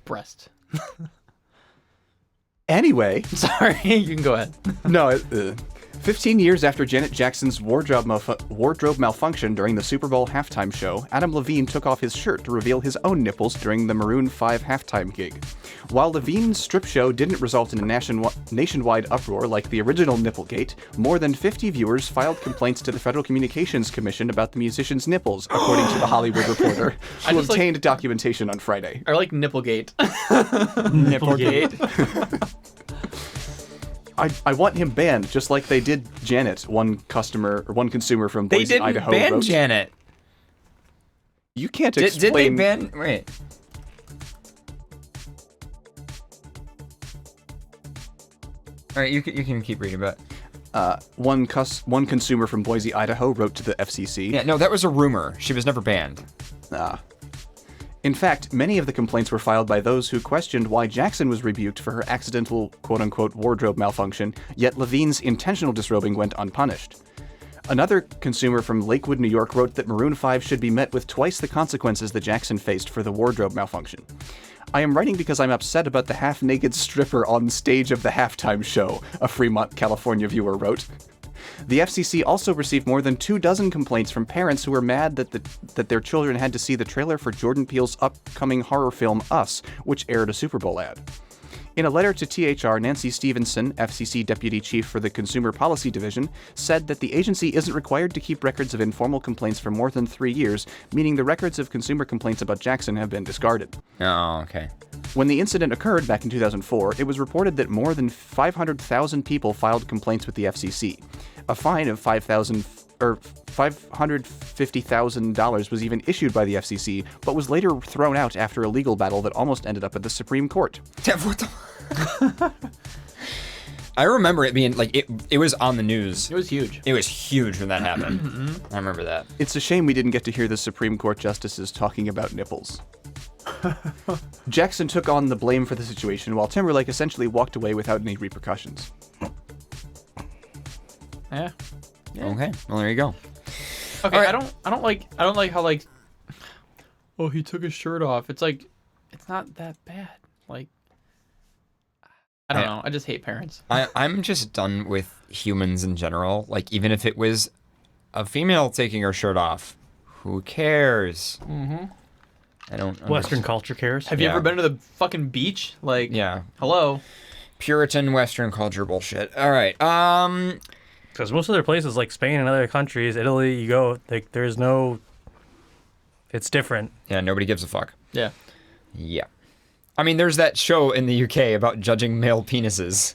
breast." Anyway, sorry. You can go ahead. No. 15 years after Janet Jackson's wardrobe malfunction during the Super Bowl halftime show, Adam Levine took off his shirt to reveal his own nipples during the Maroon 5 halftime gig. While Levine's strip show didn't result in a nationwide uproar like the original Nipplegate, more than 50 viewers filed complaints to the Federal Communications Commission about the musician's nipples, according to The Hollywood Reporter, who obtained documentation on Friday. I like Nipplegate. Nipplegate. I want him banned, just like they did Janet. One consumer from Boise, Idaho. They didn't ban wrote, Janet. You can't Did explain. they ban? Wait. All right, you can keep reading about. One consumer from Boise, Idaho, wrote to the FCC. Yeah, no, that was a rumor. She was never banned. In fact, many of the complaints were filed by those who questioned why Jackson was rebuked for her accidental quote-unquote wardrobe malfunction, yet Levine's intentional disrobing went unpunished. Another consumer from Lakewood, New York wrote that Maroon 5 should be met with twice the consequences that Jackson faced for the wardrobe malfunction. I am writing because I'm upset about the half-naked stripper on stage of the halftime show, a Fremont, California viewer wrote. The FCC also received more than 24 complaints from parents who were mad that their children had to see the trailer for Jordan Peele's upcoming horror film Us, which aired a Super Bowl ad. In a letter to THR, Nancy Stevenson, FCC Deputy Chief for the Consumer Policy Division, said that the agency isn't required to keep records of informal complaints for more than 3 years, meaning the records of consumer complaints about Jackson have been discarded. Oh, okay. When the incident occurred back in 2004, it was reported that more than 500,000 people filed complaints with the FCC. A fine of $550,000 was even issued by the FCC, but was later thrown out after a legal battle that almost ended up at the Supreme Court. I remember it being like it was on the news. It was huge. It was huge when that happened. I remember that. It's a shame we didn't get to hear the Supreme Court justices talking about nipples. Jackson took on the blame for the situation, while Timberlake essentially walked away without any repercussions. Yeah. Okay. Well, there you go. Okay, Right. I don't like how like, oh, he took his shirt off. It's like, it's not that bad. Like, I don't know. I just hate parents. I'm just done with humans in general. Like, even if it was a female taking her shirt off, who cares? Mm-hmm. I don't. Western culture cares. Have you ever been to the fucking beach? Like, Yeah. hello. Puritan Western culture bullshit. All right. Because most other places like Spain and other countries, Italy, you go, like, there's no. It's different. Yeah, nobody gives a fuck. Yeah. Yeah. I mean, there's that show in the UK about judging male penises.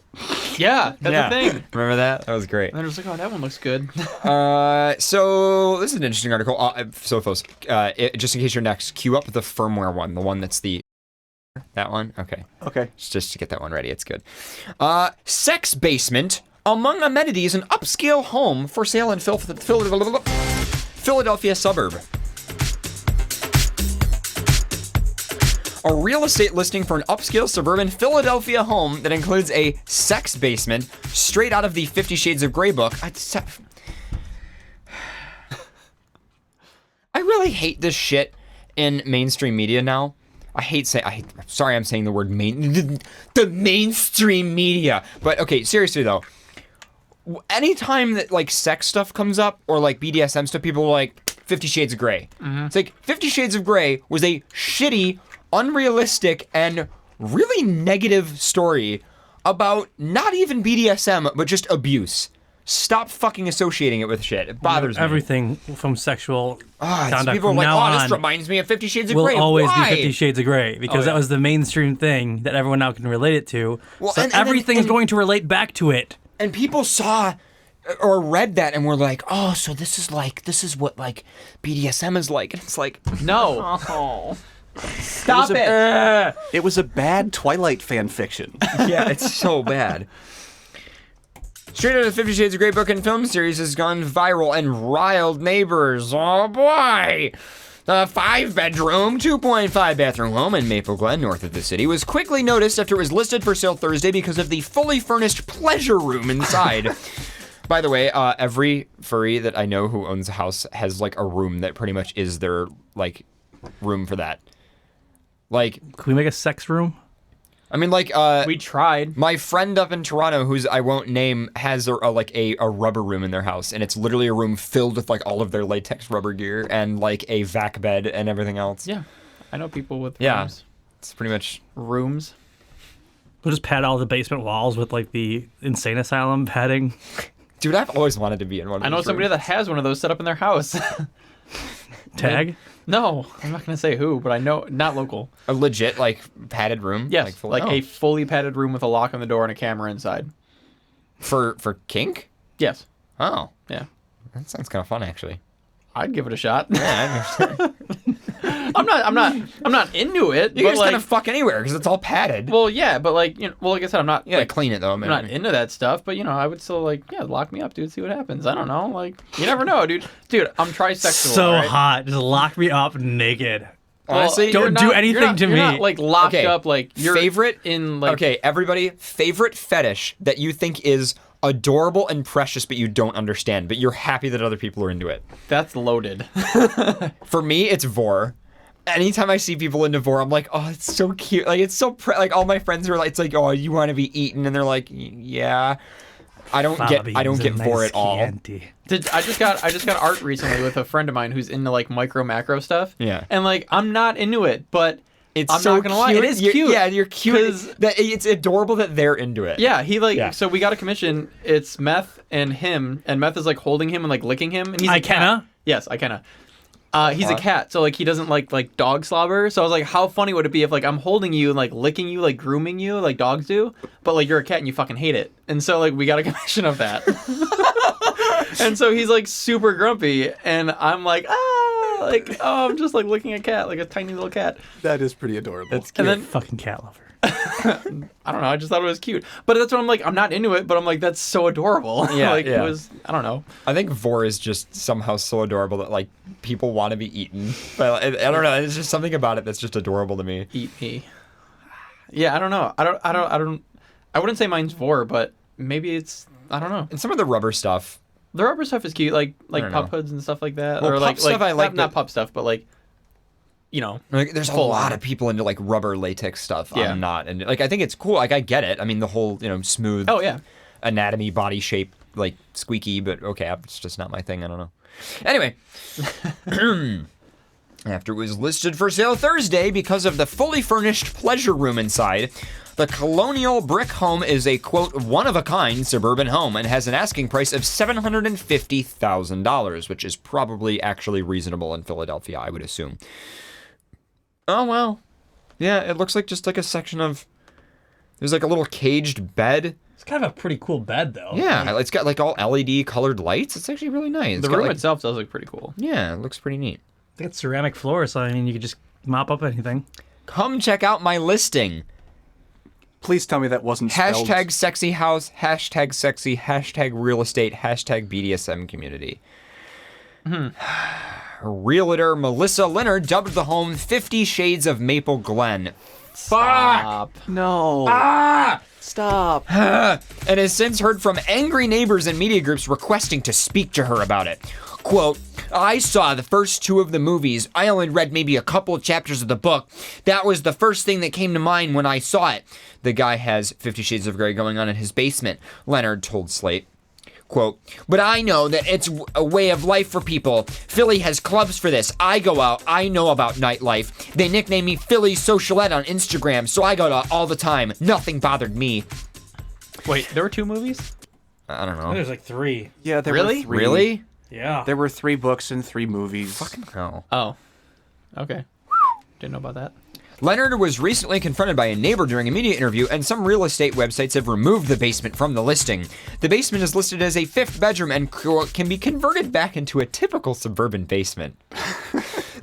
Yeah, that's a thing. Remember that? That was great. And they're just like, oh, that one looks good. So this is an interesting article. So, folks, just in case you're next, queue up the firmware one, the one that's that one. Okay. Okay. Just to get that one ready. It's good. Sex basement among amenities in upscale home for sale in Philadelphia suburb. A real estate listing for an upscale suburban Philadelphia home that includes a sex basement straight out of the 50 Shades of Grey book. I really hate this shit in mainstream media now. Sorry I'm saying the word the mainstream media. But okay, seriously though. Anytime that like sex stuff comes up or like BDSM stuff, people are like 50 Shades of Grey. Mm-hmm. It's like 50 Shades of Grey was a shitty, unrealistic, and really negative story about not even BDSM, but just abuse. Stop fucking associating it with shit. It bothers me. Everything from sexual conduct people are from like, now on this reminds me of 50 Shades of will Grey. always Why? be 50 Shades of Grey because that was the mainstream thing that everyone now can relate it to. Well, so everything's going to relate back to it. And people saw or read that and were like, oh, so this is what like BDSM is like. And it's like, no. Oh. Stop it. It was a bad Twilight fan fiction. Yeah, it's so bad. Straight out of 50 Shades of Grey book and film series has gone viral and riled neighbors. Oh boy! The 5-bedroom, 2.5 bathroom home in Maple Glen, north of the city, was quickly noticed after it was listed for sale Thursday because of the fully furnished pleasure room inside. By the way, every furry that I know who owns a house has like a room that pretty much is their like room for that. Like, can we make a sex room? I mean, like, we tried. My friend up in Toronto, whose I won't name, has a rubber room in their house, and it's literally a room filled with like all of their latex rubber gear and like a vac bed and everything else. Yeah, I know people with rooms. Yeah, it's pretty much rooms. We'll just pad all the basement walls with like the insane asylum padding. Dude, I've always wanted to be in one of those. I know somebody that has one of those set up in their house. Tag? No, I'm not going to say who, but I know, not local. A legit, like, padded room? Yes, like a fully padded room with a lock on the door and a camera inside. For kink? Yes. Oh. Yeah. That sounds kind of fun, actually. I'd give it a shot. Yeah, I'm not into it. You but just like, kind of fuck anywhere because it's all padded. Well, yeah, but like, you know, well, like I said, I'm not. You gotta clean it though. I'm not into that stuff, but you know, I would still like, yeah, lock me up, dude. See what happens. I don't know, like, you never know, dude. Dude, I'm trisexual. So right? hot. Just lock me up naked. Honestly, don't do anything to me. You're not like locked Okay, up, like you're favorite in like. Okay, everybody, favorite fetish that you think is adorable and precious, but you don't understand, but you're happy that other people are into it. That's loaded. For me, it's vor. Anytime I see people into vor, I'm like, oh, it's so cute. Like, it's so like all my friends are like, it's like, oh, you want to be eaten, and they're like, yeah. I don't get vor at all. I just got art recently with a friend of mine who's into like micro macro stuff. Yeah. And like I'm not into it, but It's I'm so not gonna lie, it is cute. Yeah, you're cute. It's adorable that they're into it. Yeah, so we got a commission. It's Meth and him, and Meth is like holding him and like licking him. And he's a cat. Yes, I kinda. He's a cat, so like he doesn't like dog slobber. So I was like, how funny would it be if like I'm holding you and like licking you, like grooming you, like dogs do, but like you're a cat and you fucking hate it. And so like we got a commission of that. And so he's like super grumpy, and I'm like, I'm just like licking a cat, like a tiny little cat. That is pretty adorable. That's cute. And then fucking cat lover. I don't know. I just thought it was cute, but that's what I'm like. I'm not into it, but I'm like, that's so adorable. Yeah, It was. I don't know. I think vor is just somehow so adorable that like people want to be eaten. But I don't know. It's just something about it that's just adorable to me. Eat me. Yeah, I don't know. I wouldn't say mine's vor, but maybe it's. I don't know. And some of the rubber stuff. The rubber stuff is cute, like pup hoods and stuff like that, well, or pup stuff I like. Not pup stuff, but like. Like, there's a lot of people into like rubber latex stuff. Yeah. I'm not, and like I think it's cool. Like I get it. I mean, the whole smooth. Oh yeah. Anatomy, body shape, like squeaky, but okay, it's just not my thing. I don't know. Anyway, after it was listed for sale Thursday because of the fully furnished pleasure room inside, the colonial brick home is a quote one-of-a-kind suburban home and has an asking price of $750,000, which is probably actually reasonable in Philadelphia, I would assume. Oh, well. Yeah, it looks like just like a section of... There's like a little caged bed. It's kind of a pretty cool bed, though. Yeah, it's got like all LED colored lights. It's actually really nice. The room itself does look pretty cool. Yeah, it looks pretty neat. It's got ceramic floors, so I mean, you could just mop up anything. Come check out my listing. Please tell me that wasn't spelled. # sexy house, # sexy, # real estate, # BDSM community. Realtor Melissa Leonard dubbed the home 50 Shades of Maple Glen. Stop. Fuck! No. Stop. And has since heard from angry neighbors and media groups requesting to speak to her about it. Quote, I saw the first 2 of the movies. I only read maybe a couple of chapters of the book. That was the first thing that came to mind when I saw it. The guy has 50 Shades of Grey going on in his basement, Leonard told Slate. Quote, but I know that it's a way of life for people. Philly has clubs for this. I go out. I know about nightlife. They nickname me Philly Socialette on Instagram, so I go out all the time. Nothing bothered me. Wait, there were 2 movies? I don't know. There's like 3. Yeah, there Really? were 3. Really? Yeah. There were 3 books and 3 movies. Fucking hell. Oh. Okay. Didn't know about that. Leonard was recently confronted by a neighbor during a media interview, and some real estate websites have removed the basement from the listing. The basement is listed as a 5th bedroom and can be converted back into a typical suburban basement.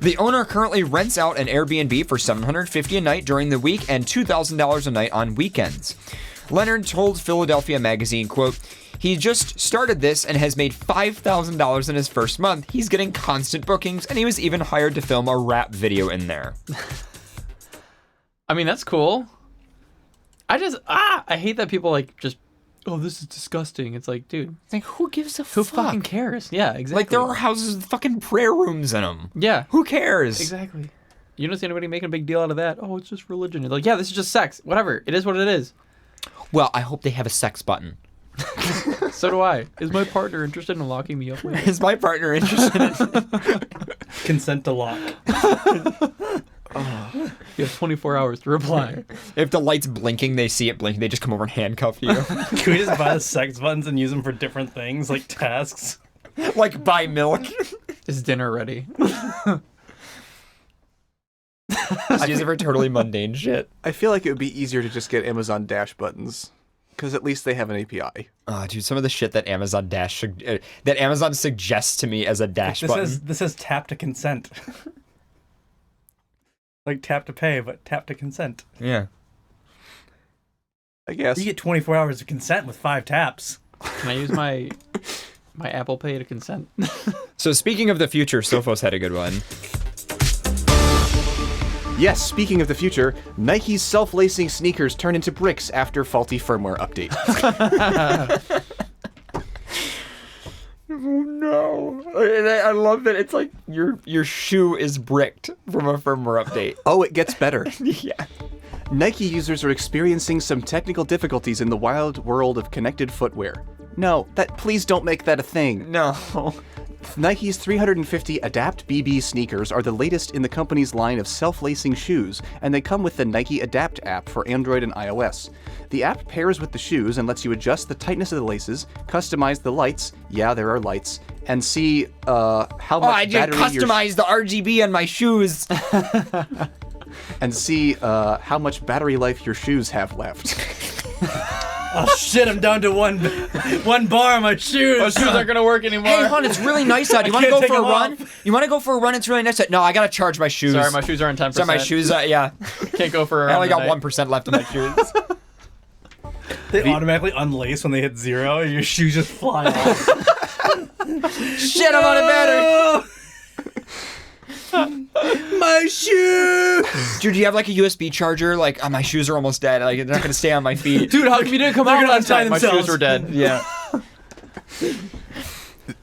The owner currently rents out an Airbnb for $750 a night during the week and $2,000 a night on weekends. Leonard told Philadelphia Magazine, quote, he just started this and has made $5,000 in his first month. He's getting constant bookings, and he was even hired to film a rap video in there. I mean, that's cool. I hate that people like just, oh, this is disgusting. It's like, dude. Like, who gives a Who fuck? fucking cares? Yeah, exactly. Like, there are houses with fucking prayer rooms in them. Yeah. Who cares? Exactly. You don't see anybody making a big deal out of that. Oh, it's just religion. It's like, yeah, this is just sex. Whatever. It is what it is. Well, I hope they have a sex button. So do I. Is my partner interested in locking me up with it? Is my partner interested in... Consent to lock. You have 24 hours to reply. If the light's blinking, they see it blinking, they just come over and handcuff you. Can we just buy the sex buttons and use them for different things, like tasks? Like buy milk. Is dinner ready? Just use it for totally mundane shit. I feel like it would be easier to just get Amazon Dash buttons, because at least they have an API. Oh, dude, some of the shit that Amazon suggests to me as a dash button. This says tap to consent. Like tap to pay, but tap to consent. Yeah. I guess. You get 24 hours of consent with 5 taps. Can I use my Apple Pay to consent? So speaking of the future, Sophos had a good one. Yes, speaking of the future, Nike's self-lacing sneakers turn into bricks after faulty firmware update. love that it's like your shoe is bricked from a firmware update. Oh, it gets better. Yeah. Nike users are experiencing some technical difficulties in the wild world of connected footwear. No, please don't make that a thing. No. Nike's 350 Adapt BB sneakers are the latest in the company's line of self-lacing shoes, and they come with the Nike Adapt app for Android and iOS. The app pairs with the shoes and lets you adjust the tightness of the laces, customize the lights, yeah, there are lights, and see how much I just customized the RGB on my shoes. And see how much battery life your shoes have left. Oh shit, I'm down to one bar on my shoes. My shoes aren't gonna work anymore. Hey, hon, it's really nice out. You want to go for a run? You want to go for a run? It's really nice out. No, I gotta charge my shoes. Sorry, my shoes are on 10%. Sorry, my shoes. Yeah. Can't go for a run. I only got tonight. 1% left in my shoes. They automatically unlace when they hit 0, and your shoes just fly off. Shit, I'm out of battery. My shoe! Dude, do you have like a USB charger? Like, my shoes are almost dead. Like, they're not gonna stay on my feet. Dude, how come you didn't come out last time? My shoes were dead. Yeah. The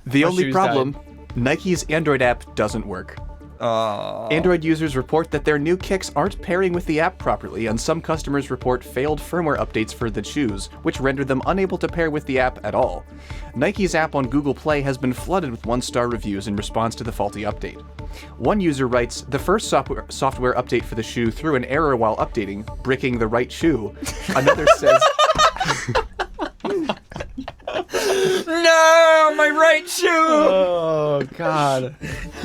My only shoes problem, Nike's Android app doesn't work. Android users report that their new kicks aren't pairing with the app properly, and some customers report failed firmware updates for the shoes, which render them unable to pair with the app at all. Nike's app on Google Play has been flooded with 1-star reviews in response to the faulty update. One user writes, the first software update for the shoe threw an error while updating, bricking the right shoe. Another says... No, my right shoe. Oh God!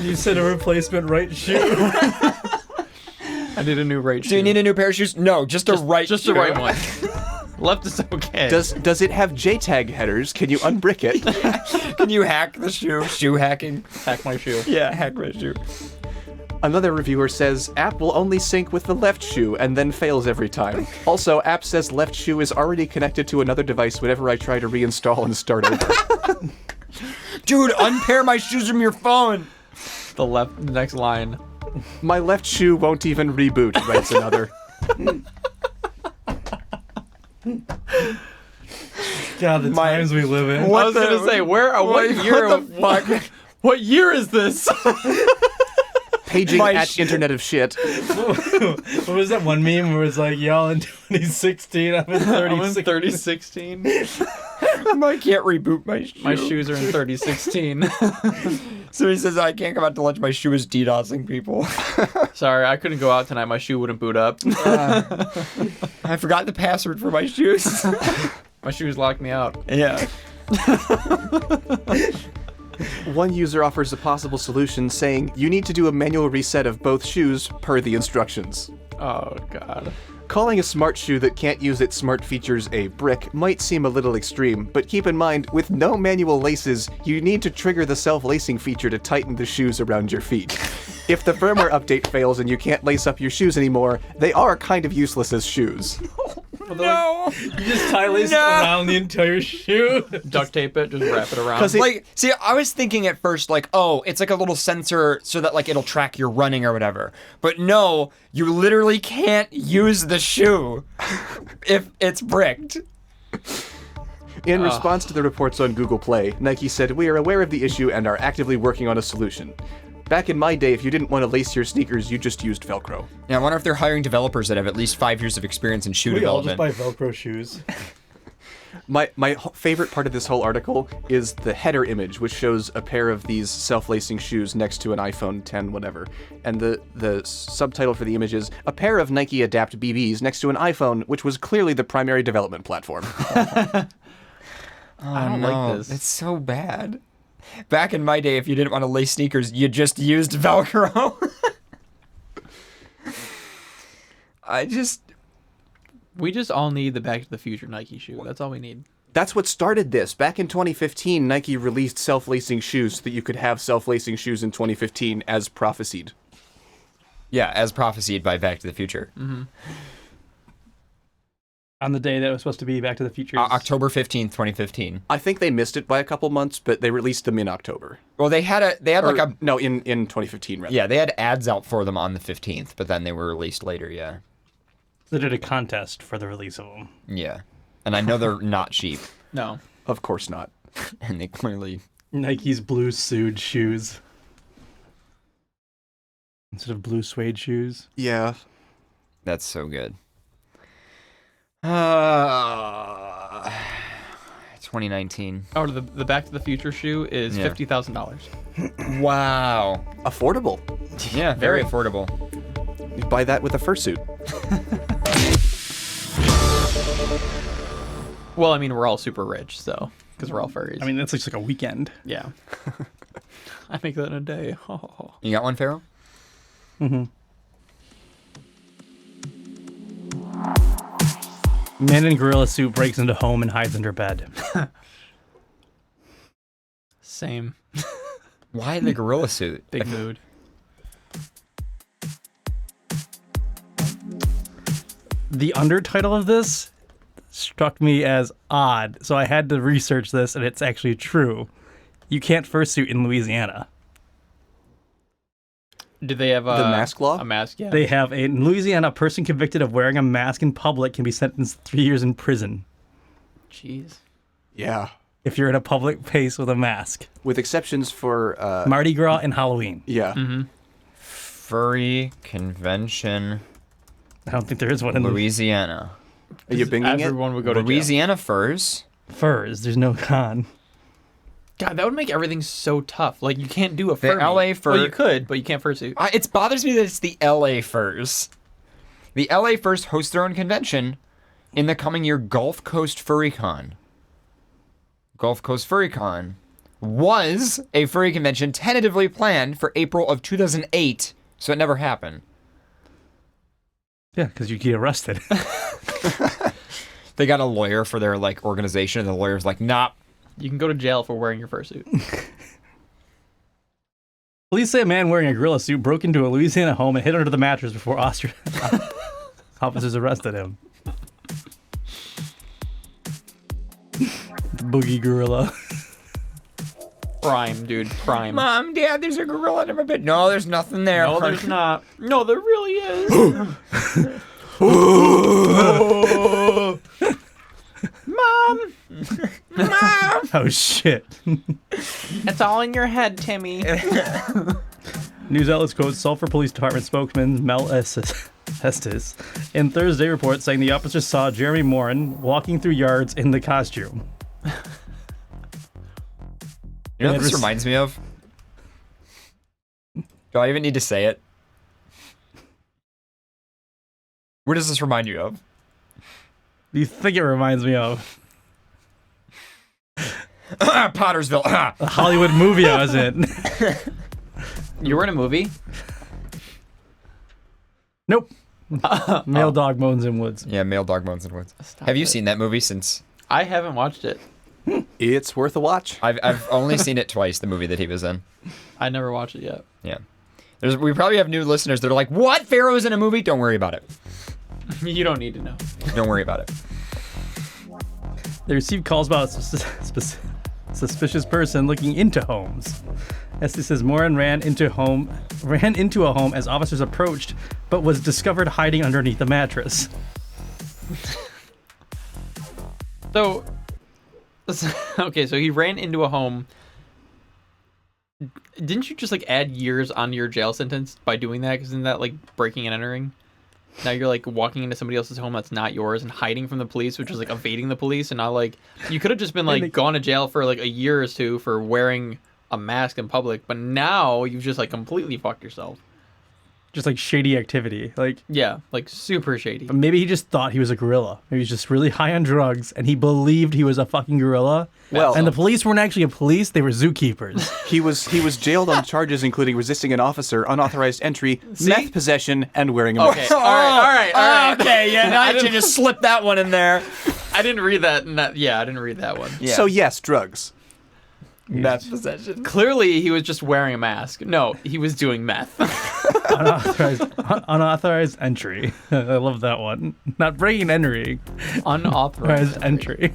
You said a replacement right shoe. I need a new right shoe. Do you need a new pair of shoes? No, just a right shoe. Just the right one. Left is okay. Does it have JTAG headers? Can you unbrick it? Can you hack the shoe? Shoe hacking. Hack my shoe. Yeah, hack my shoe. Another reviewer says, app will only sync with the left shoe and then fails every time. Also, app says left shoe is already connected to another device whenever I try to reinstall and start over. Dude, unpair my shoes from your phone. The next line. My left shoe won't even reboot, writes another. God, the times we live in. I was gonna say, what year? What the fuck? What year is this? Paging at Internet of Shit. What was that one meme where it's like, y'all in 2016, I'm in 3016. I can't reboot my shoe. My shoes are in 3016. So he says, I can't come out to lunch. My shoe is DDoSing people. Sorry, I couldn't go out tonight. My shoe wouldn't boot up. I forgot the password for my shoes. My shoes locked me out. Yeah. One user offers a possible solution saying, you need to do a manual reset of both shoes per the instructions. Oh, God. Calling a smart shoe that can't use its smart features a brick might seem a little extreme, but keep in mind, with no manual laces, you need to trigger the self-lacing feature to tighten the shoes around your feet. If the firmware update fails and you can't lace up your shoes anymore, they are kind of useless as shoes. No. You just tie lace around the entire shoe. Duct tape it, just wrap it around. See, I was thinking at first, like, oh, it's like a little sensor so that, like, it'll track your running or whatever. But no, you literally can't use the shoe if it's bricked. In response to the reports on Google Play, Nike said, we are aware of the issue and are actively working on a solution. Back in my day, if you didn't want to lace your sneakers, you just used Velcro. Yeah, I wonder if they're hiring developers that have at least 5 years of experience in shoe development. We all just buy Velcro shoes. My favorite part of this whole article is the header image, which shows a pair of these self-lacing shoes next to an iPhone 10 whatever. And the subtitle for the image is, a pair of Nike Adapt BBs next to an iPhone, which was clearly the primary development platform. I don't like this. It's so bad. Back in my day, if you didn't want to lace sneakers, you just used Velcro. We just all need the Back to the Future Nike shoe. That's all we need. That's what started this. Back in 2015, Nike released self-lacing shoes so that you could have self-lacing shoes in 2015 as prophesied. Yeah, as prophesied by Back to the Future. Mm-hmm. On the day that was supposed to be Back to the Future. October 15th, 2015. I think they missed it by a couple months, but they released them in October. Well, in 2015, rather. Yeah, they had ads out for them on the 15th, but then they were released later, yeah. They did a contest for the release of them. Yeah. And I know they're not cheap. No. Of course not. And they clearly... Nike's blue suede shoes. Instead of blue suede shoes. Yeah. That's so good. 2019. Oh, the Back to the Future shoe is Yeah. $50,000. Wow. Affordable. Yeah, very affordable. You buy that with a fursuit. Well, I mean, we're all super rich, so because we're all furries. I mean, that's just like a weekend. Yeah. I make that in a day. You got one, Pharaoh? Mm-hmm. Man in gorilla suit breaks into home and hides under bed. Same. Why the gorilla suit? Big mood. The undertitle of this struck me as odd, so I had to research this, and it's actually true. You can't fursuit in Louisiana. Do they have The mask law? A mask, yeah. They have in Louisiana, a person convicted of wearing a mask in public can be sentenced to 3 years in prison. Jeez. Yeah. If you're in a public place with a mask. With exceptions for Mardi Gras and Halloween. Yeah. Mm-hmm. Furry convention. I don't think there is one in Louisiana. Are you binging Everyone would go to Louisiana furs. Furs. There's no con. God, that would make everything so tough. Like, you can't do a The fur. LA fur. Well, you could, but you can't fursuit. It bothers me that it's the LA furs. The LA furs host their own convention in the coming year, Gulf Coast FurryCon. Gulf Coast FurryCon was a furry convention tentatively planned for April of 2008, so it never happened. Yeah, because you get arrested. They got a lawyer for their organization, and the lawyer's like, nah. You can go to jail for wearing your fursuit. Police say a man wearing a gorilla suit broke into a Louisiana home and hid under the mattress before officers arrested him. The boogie gorilla. Prime, dude, prime. Mom, Dad, there's a gorilla under my bed. No, there's nothing there. No, there's not. No, there really is. Mom! Mom! Oh, shit. It's all in your head, Timmy. News outlets quote Sulphur Police Department spokesman Mel Estes in Thursday report saying the officer saw Jeremy Morin walking through yards in the costume. You know what this reminds me of? Do I even need to say it? Where does this remind you of? Do you think it reminds me of? Pottersville. A Hollywood movie I was in. You were in a movie? Nope. Male Dog Moans in Woods. Yeah, Male Dog Moans in Woods. Have you seen that movie since? I haven't watched it. It's worth a watch. I've only seen it twice, the movie that he was in. I never watched it yet. Yeah. We probably have new listeners that are like, what? Pharaoh's in a movie? Don't worry about it. You don't need to know. Don't worry about it. They received calls about a suspicious person looking into homes. Estes says Morin ran into a home as officers approached, but was discovered hiding underneath a mattress. So, okay, so he ran into a home. Didn't you just add years onto your jail sentence by doing that? Because isn't that breaking and entering? Now you're walking into somebody else's home that's not yours and hiding from the police, which is evading the police. And now you could have just been gone to jail for a year or two for wearing a mask in public, but now you've just completely fucked yourself. Just shady activity. Yeah, super shady. But maybe he just thought he was a gorilla. Maybe he was just really high on drugs and he believed he was a fucking gorilla. Well, and the police weren't actually police, they were zookeepers. He was jailed on charges including resisting an officer, unauthorized entry, meth possession, and wearing a mask. Okay, all right. Okay, yeah, now I should just slip that one in there. I didn't read that. I didn't read that one. Yeah. So yes, drugs. Meth possession. Clearly, he was just wearing a mask. No, he was doing meth. Unauthorized entry. I love that one. Not breaking and entering. Unauthorized entry.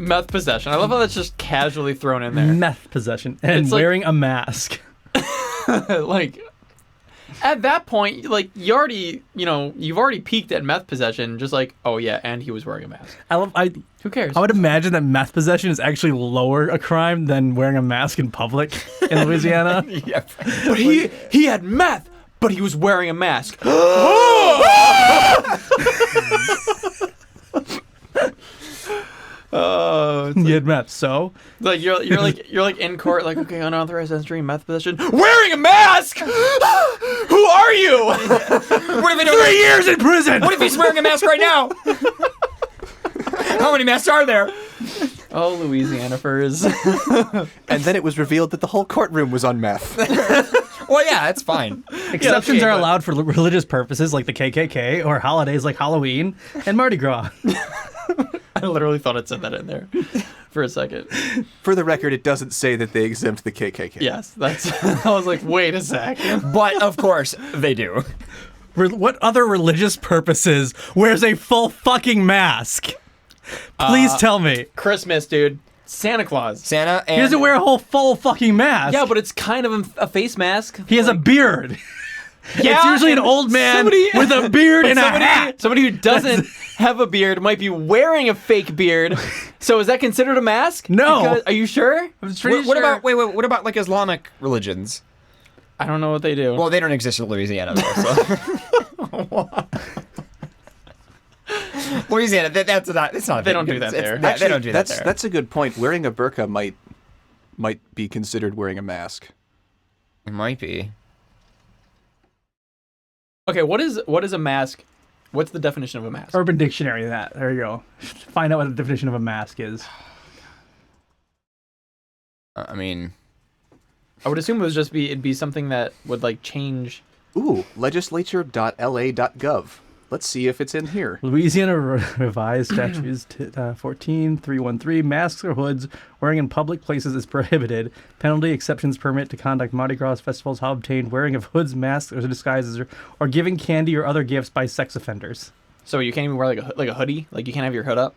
Meth possession. I love how that's just casually thrown in there. Meth possession. And It's wearing a mask. At that point, you already, you've already peaked at meth possession. Just oh yeah, and he was wearing a mask. Who cares? I would imagine that meth possession is actually lower a crime than wearing a mask in public in Louisiana. Yeah. But he had meth. but he was wearing a mask. Oh, Good meth. So, like you're like in court, like, okay, unauthorized entry, meth possession, wearing a mask. Who are you? What if 3 years in prison. What if he's wearing a mask right now? How many masks are there? Oh, Louisiana furs. And then it was revealed that the whole courtroom was on meth. Well, yeah, that's fine. Exceptions are allowed for religious purposes like the KKK or holidays like Halloween and Mardi Gras. I literally thought it said that in there for a second. For the record, it doesn't say that they exempt the KKK. Yes, that's. I was like, wait a sec. But of course they do. What other religious purposes wears a full fucking mask? Please tell me. Christmas, dude. Santa Claus. Santa and... He doesn't wear a whole full fucking mask. Yeah, but it's kind of a face mask. He has a beard. Yeah, it's usually an old man with a beard and a hat. Somebody who doesn't have a beard might be wearing a fake beard. So is that considered a mask? No. Because, are you sure? I'm pretty What sure. about what about like Islamic religions? I don't know what they do. Well, they don't exist in Louisiana, though. So. Louisiana, that's not. It's not. They don't do that there. Actually, they don't do that That's there. that's a good point. Wearing a burqa might be considered wearing a mask. It might be. Okay, what is a mask? What's the definition of a mask? Urban Dictionary, that. There you go. Find out what the definition of a mask is. I mean, I would assume it'd be something that would like change. Ooh, legislature.la.gov. Let's see if it's in here. Louisiana revised statutes 14313. Masks or hoods wearing in public places is prohibited. Penalty exceptions permit to conduct Mardi Gras festivals how obtained wearing of hoods, masks, or disguises, or giving candy or other gifts by sex offenders. So you can't even wear like a hoodie? Like you can't have your hood up?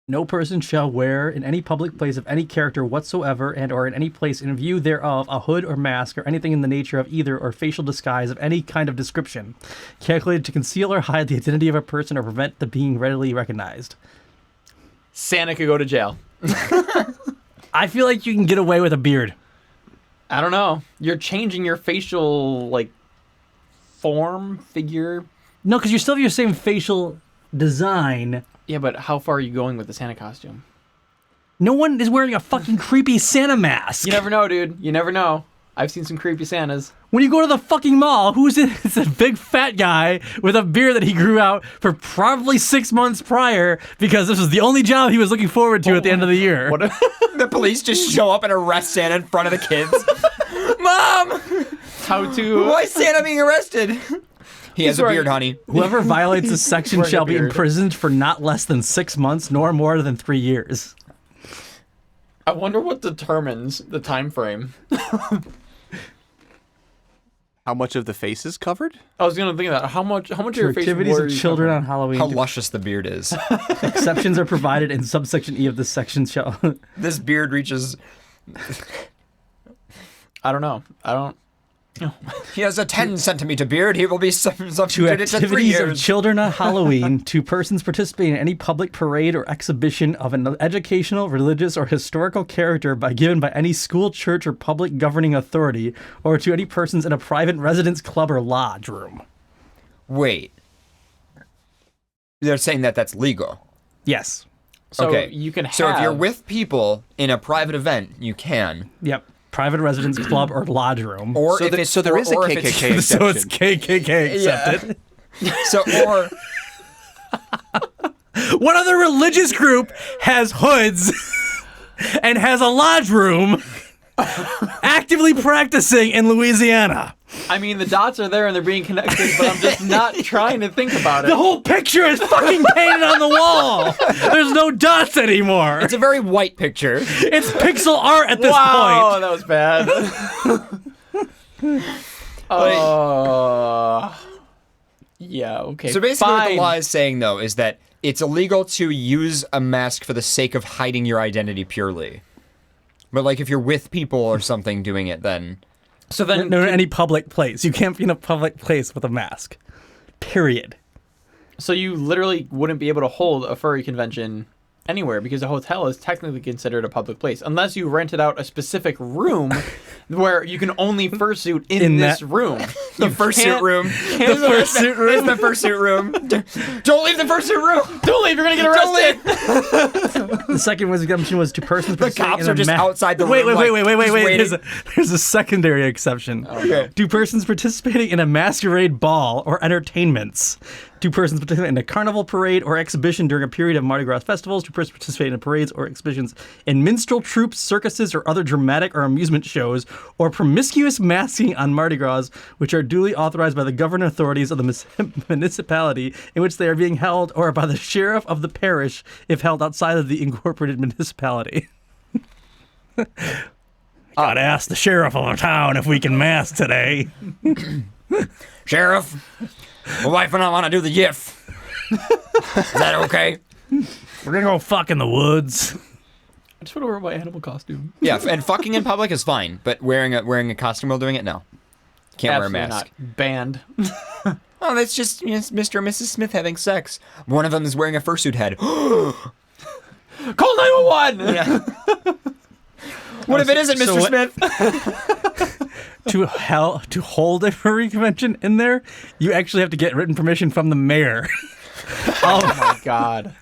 No person shall wear in any public place of any character whatsoever and or in any place in view thereof a hood or mask or anything in the nature of either or facial disguise of any kind of description, calculated to conceal or hide the identity of a person or prevent the being readily recognized. Santa could go to jail. I feel like you can get away with a beard. I don't know. You're changing your facial like figure. No, because you still have your same facial design. Yeah, but how far are you going with the Santa costume? No one is wearing a fucking creepy Santa mask. You never know, dude. You never know. I've seen some creepy Santas. When you go to the fucking mall, who's it? It's a big fat guy with a beard that he grew out for probably 6 months prior because this was the only job he was looking forward to at the end of the year. What the police just show up and arrest Santa in front of the kids. Mom! How to... Why is Santa being arrested? He has a beard, honey. Whoever violates this section shall be imprisoned for not less than 6 months, nor more than 3 years. I wonder what determines the time frame. How much of the face is covered? I was gonna think of that. How much of your face Activities were of you children covering? on Halloween. How luscious the beard is. Exceptions are provided in subsection E of this section shall... This beard reaches... I don't know. He has a 10-centimeter beard. He will be to subjected to 3 activities of years. children on Halloween, to persons participating in any public parade or exhibition of an educational, religious, or historical character given by any school, church, or public governing authority, or to any persons in a private residence club or lodge room. Wait. They're saying that that's legal. Yes. So okay. you can have... So if you're with people in a private event, you can. Yep. Private residence club or lodge room. Or So if there- it's so there is a or if it's- KKK exception. So it's KKK accepted. So or What other religious group has hoods and has a lodge room actively practicing in Louisiana? I mean, the dots are there and they're being connected, but I'm just not trying to think about it. The whole picture is fucking painted on the wall. There's no dots anymore. it's a very white picture. It's pixel art at this wow, point. that was bad. Yeah, okay. So basically what the fine. law is saying though is that it's illegal to use a mask for the sake of hiding your identity purely. But like if you're with people or something doing it, then So then, No, any public place. You can't be in a public place with a mask. Period. so you literally wouldn't be able to hold a furry convention anywhere because a hotel is technically considered a public place unless you rented out a specific room where you can only fursuit in this room. The fursuit room. The fursuit room. It's the fursuit room. Don't leave the fursuit room. Don't leave. You're gonna get arrested. The second exemption was to persons. The cops are just outside the wait, room. Wait. There's a secondary exception. Okay. To persons participating in a masquerade ball or entertainments. To persons participating in a carnival parade or exhibition during a period of Mardi Gras festivals. To persons participating in parades or exhibitions in minstrel troops, circuses, or other dramatic or amusement shows, or promiscuous masking on Mardi Gras, which are duly authorized by the governing authorities of the municipality in which they are being held, or by the sheriff of the parish if held outside of the incorporated municipality. Gotta ask the sheriff of the town if we can mask today. Sheriff, my wife and I want to do the yiff. Is that okay? We're gonna go fuck in the woods. I just want to wear my animal costume. Yeah, and fucking in public is fine, but wearing a costume while doing it, no. Can't Absolutely wear a mask. Not. Banned. Oh, that's just Mr. and Mrs. Smith having sex. One of them is wearing a fursuit head. Call 911! Yeah. What if it isn't Mr. Smith? To hold a furry convention in there, you actually have to get written permission from the mayor. Oh my god.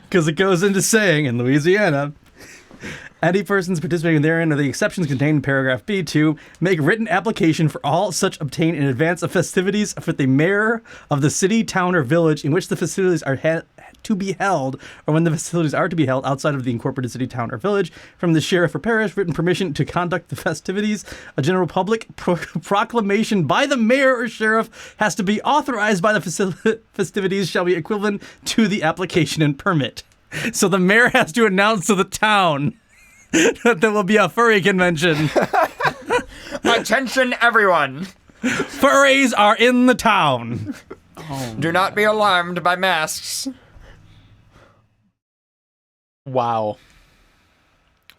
Because it goes into saying in Louisiana, any persons participating therein or the exceptions contained in paragraph B2 make written application for all such obtained in advance of festivities for the mayor of the city, town, or village in which the facilities are to be held, or when the facilities are to be held outside of the incorporated city, town, or village, from the sheriff or parish, written permission to conduct the festivities. A general public proclamation by the mayor or sheriff has to be authorized by the festivities shall be equivalent to the application and permit. So the mayor has to announce to the town that there will be a furry convention. Attention, everyone. Furries are in the town. Oh, do not be alarmed by masks. Wow.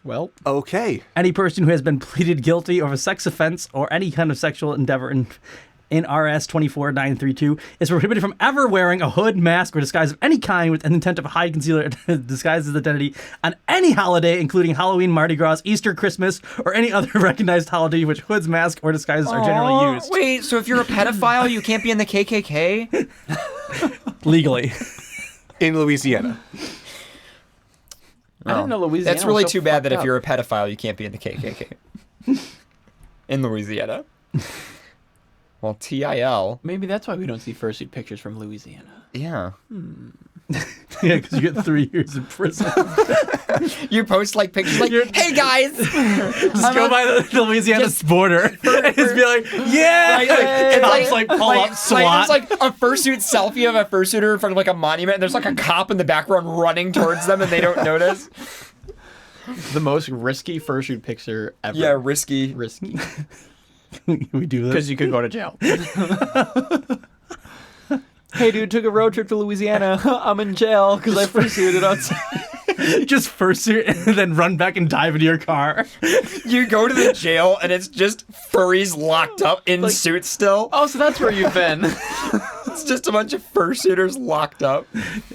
Well, okay. Any person who has been pleaded guilty of a sex offense or any kind of sexual endeavor in RS 24932 is prohibited from ever wearing a hood, mask, or disguise of any kind with an intent of hide, conceal, or disguise his identity on any holiday, including Halloween, Mardi Gras, Easter, Christmas, or any other recognized holiday which hoods, masks, or disguises are generally used. Wait, so if you're a pedophile, you can't be in the KKK? Legally. In Louisiana. I didn't know Louisiana. That's really was so too bad that fucked if you're up. a pedophile, you can't be in the KKK. In Louisiana. Well, TIL. Maybe that's why we don't see fursuit pictures from Louisiana. Yeah. Yeah, because you get 3 years in prison. You post like pictures like, hey guys! Just go by the Louisiana border and just be like, yeah! Right, like, Cops like pull up SWAT. It's like a fursuit selfie of a fursuiter in front of like a monument, and there's like a cop in the background running towards them and they don't notice. The most risky fursuit picture ever. Yeah, risky. Risky. We do this. Because you could go to jail. Hey, dude, took a road trip to Louisiana. I'm in jail because I fursuited outside. Just fursuit and then run back and dive into your car. You go to the jail and it's just furries locked up in suits still. Oh, so that's where you've been. It's just a bunch of fursuiters locked up.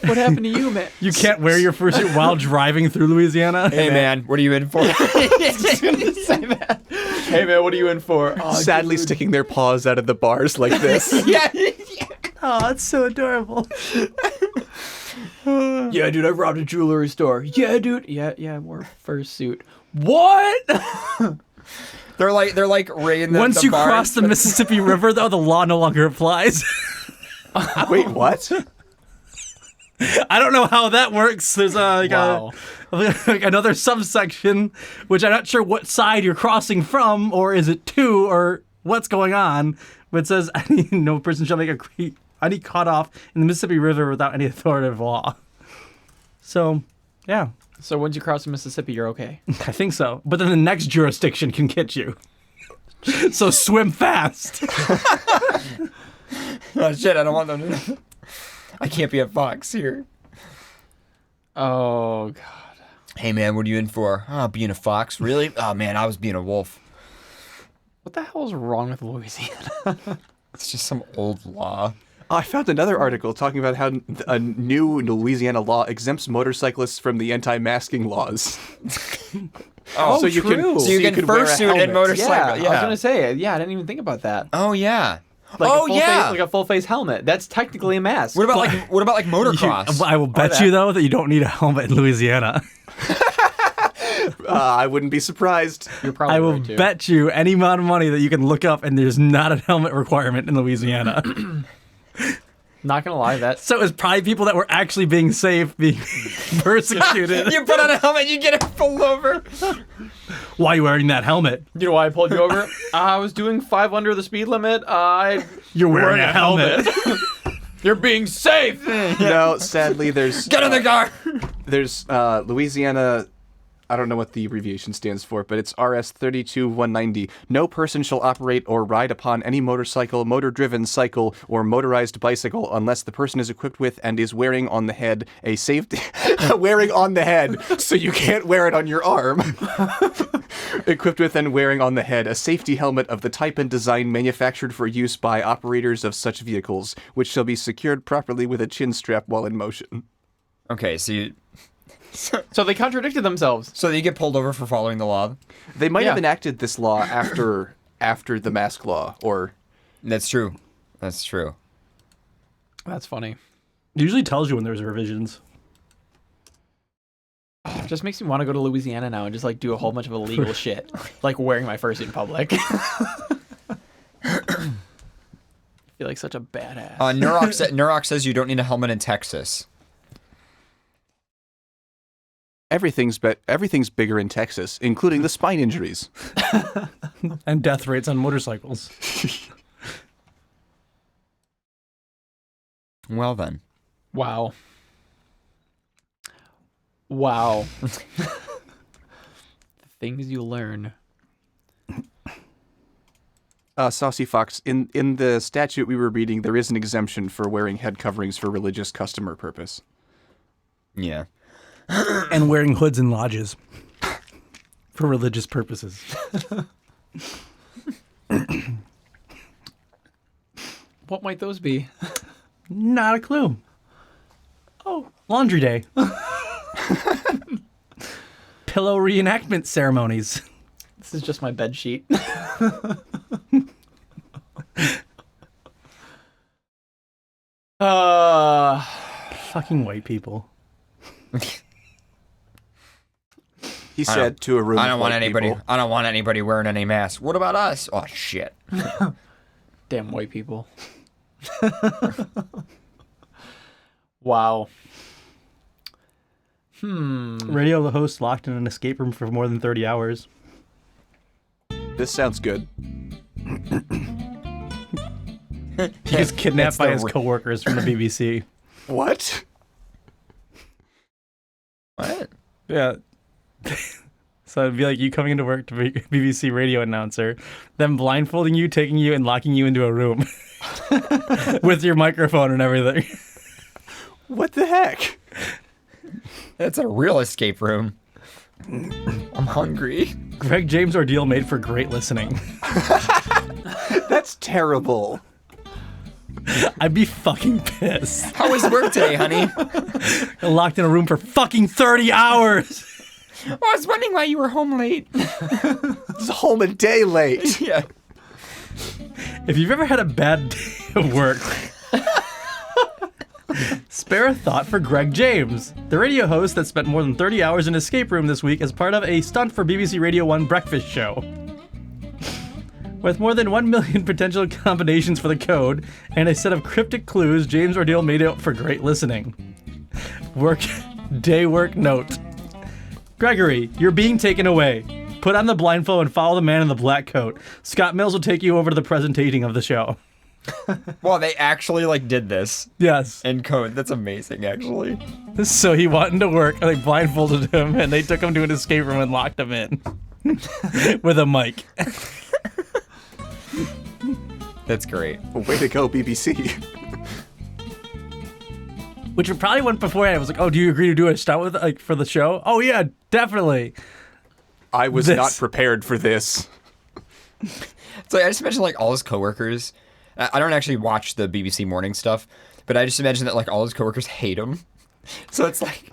What happened to you, man? You can't wear your fursuit while driving through Louisiana. Hey, man, what are you in for? Just gonna say that. Hey, man, what are you in for? Oh, Sadly dude. sticking their paws out of the bars like this. Yeah. Oh, it's so adorable. Yeah, dude, I robbed a jewelry store. Yeah, dude. Yeah, I wore a fursuit. What? They're like raiding the Once the you bars. cross the Mississippi River, though, the law no longer applies. Wait, what? I don't know how that works. There's like another subsection, which I'm not sure what side you're crossing from, or is it to, or what's going on. But it says no person shall make any cut off in the Mississippi River without any authoritative law. So, yeah. So once you cross the Mississippi, you're okay. I think so. But then the next jurisdiction can get you. So swim fast. Oh shit! I don't want them to know. I can't be a fox here. Oh god. Hey man, what are you in for? Oh, being a fox? Really? Oh man, I was being a wolf. What the hell is wrong with Louisiana? It's just some old law. I found another article talking about how a new Louisiana law exempts motorcyclists from the anti-masking laws. Oh, so you true. So you can fursuit and motorcycle. Yeah, I was gonna say, I didn't even think about that. Oh yeah. Like a full face helmet. That's technically a mask. What about like motocross? I will bet you though that you don't need a helmet in Louisiana. I wouldn't be surprised. You're probably I will right, too. bet you any amount of money that you can look up, and there's not a helmet requirement in Louisiana. Not gonna lie, that. So it's probably people that were actually being safe being persecuted. You put on a helmet, you get it pulled over. Why are you wearing that helmet? You know why I pulled you over? I was doing 5 under the speed limit. You're wearing a helmet. You're being safe. No, sadly, there's Get in the car. There's Louisiana. I don't know what the abbreviation stands for, but it's RS-32190. No person shall operate or ride upon any motorcycle, motor-driven cycle, or motorized bicycle unless the person is equipped with and is wearing on the head a safety... wearing on the head, so you can't wear it on your arm. Equipped with and wearing on the head a safety helmet of the type and design manufactured for use by operators of such vehicles, which shall be secured properly with a chin strap while in motion. Okay, So they contradicted themselves. So you get pulled over for following the law? They might have enacted this law after the mask law, or... That's true. That's true. That's funny. It usually tells you when there's revisions. It just makes me want to go to Louisiana now and just like do a whole bunch of illegal shit, like wearing my fursuit in public. I feel like such a badass. Nurox says you don't need a helmet in Texas. Everything's bigger in Texas, including the spine injuries. And death rates on motorcycles. Well then. Wow. The things you learn. Saucy Fox, in the statute we were reading, there is an exemption for wearing head coverings for religious customer purpose. Yeah. And wearing hoods in lodges for religious purposes. What might those be? Not a clue. Oh, laundry day. Pillow reenactment ceremonies. This is just my bed sheet. Fucking white people. He said to a room. I don't of want white anybody. people. I don't want anybody wearing any masks. What about us? Oh shit. Damn white people. Wow. Radio the host locked in an escape room for more than 30 hours. This sounds good. He was kidnapped by his coworkers from the BBC. What? What? Yeah. So it'd be like you coming into work to be BBC radio announcer, them blindfolding you, taking you, and locking you into a room with your microphone and everything. What the heck? That's a real escape room. I'm hungry. Greg James' ordeal made for great listening. That's terrible. I'd be fucking pissed. How was work today, honey? Locked in a room for fucking 30 hours. I was wondering why you were home late. It's home a day late. Yeah. If you've ever had a bad day of work, spare a thought for Greg James, the radio host that spent more than 30 hours in an escape room this week as part of a stunt for BBC Radio 1 breakfast show. With more than 1 million potential combinations for the code and a set of cryptic clues, James' ordeal made it for great listening. Day work note. Gregory, you're being taken away. Put on the blindfold and follow the man in the black coat. Scott Mills will take you over to the presenting of the show. Well, they actually did this. Yes. In code. That's amazing, actually. So he wanted to work, and they blindfolded him, and they took him to an escape room and locked him in. With a mic. That's great. Way to go, BBC. Which probably went beforehand. I was like, oh, do you agree to do a stunt with for the show? Oh, yeah, definitely. I was not prepared for this. So I just imagine all his coworkers I don't actually watch the BBC morning stuff, but I just imagine that like all his coworkers hate him. So it's like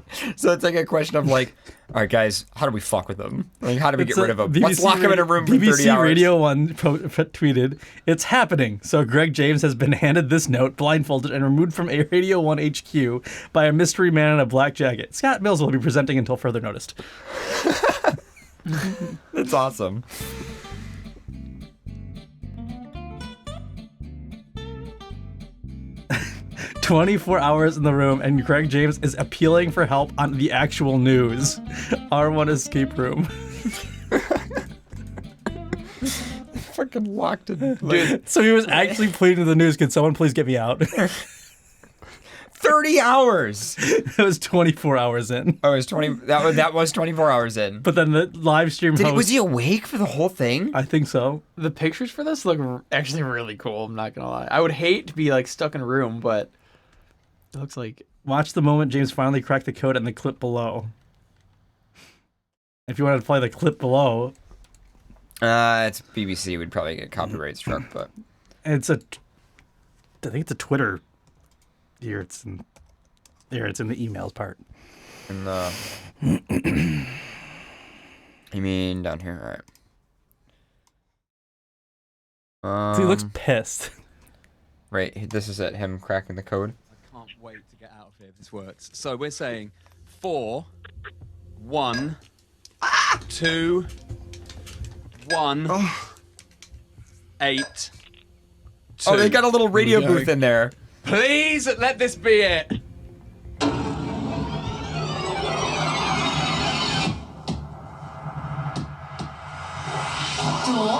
a question of like, all right, guys, how do we fuck with them? Like, how do we get rid of them? Let's lock him in a room for 30 hours. BBC Radio 1 tweeted, "It's happening. So Greg James has been handed this note, blindfolded, and removed from a Radio 1 HQ by a mystery man in a black jacket. Scott Mills will be presenting until further notice." That's awesome. "24 hours in the room, and Greg James is appealing for help on the actual news. R1 escape room." Fucking locked in. Dude, so he was actually pleading to the news, "Can someone please get me out?" 30 hours. It was 24 hours in. Oh, it was 20. That was 24 hours in. But then the live stream host... Was he awake for the whole thing? I think so. The pictures for this look actually really cool. I'm not gonna lie. I would hate to be like stuck in a room, but it looks like. Watch the moment James finally cracked the code and the clip below. If you wanted to play the clip below, it's BBC. We'd probably get copyright struck, but I think it's a Twitter. Here it's in the emails part. In the you mean down here? All right. So he looks pissed. Right, this is it. Him cracking the code. I can't wait to get out of here if this works. So we're saying 4, 1, 2, 1, 8. 2. Oh, they got a little radio booth in there. Please let this be it. Door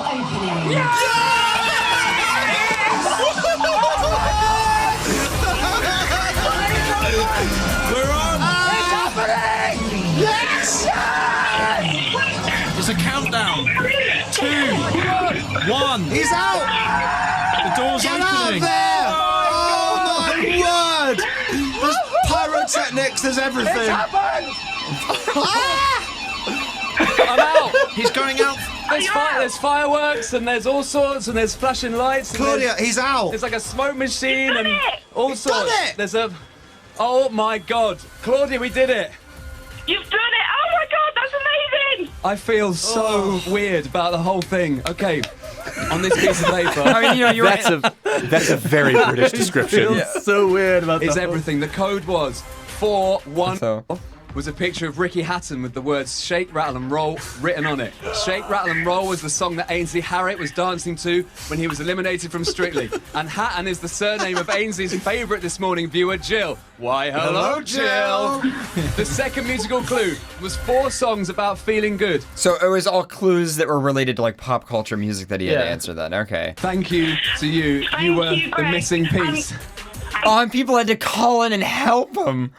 opening. We're on. It's happening. Yes. It's a countdown. 2, 1. He's out. The door's Get opening. out there. Oh my word. There's pyrotechnics. There's everything. It's happened. I'm out. He's going out. There's fireworks and there's all sorts and there's flashing lights. And Claudia, he's out. There's like a smoke machine and all He's sorts. done it. There's a. Oh my God, Claudia, we did it. You've done it! Oh my God, that's amazing! I feel so weird about the whole thing. Okay, on this piece of paper. I mean, you know, that's a very British description. Feels so weird about It's the whole- everything. The code was 4, 1. So. Was a picture of Ricky Hatton with the words "Shake, Rattle and Roll" written on it. "Shake, Rattle and Roll" was the song that Ainsley Harriott was dancing to when he was eliminated from Strictly. And Hatton is the surname of Ainsley's favourite This Morning viewer, Jill. Why, hello, Jill! The second musical clue was 4 songs about feeling good. So it was all clues that were related to like pop culture music that he had to answer then. Okay. Thank you to you. You were the Greg. missing piece. Oh, and people had to call in and help him.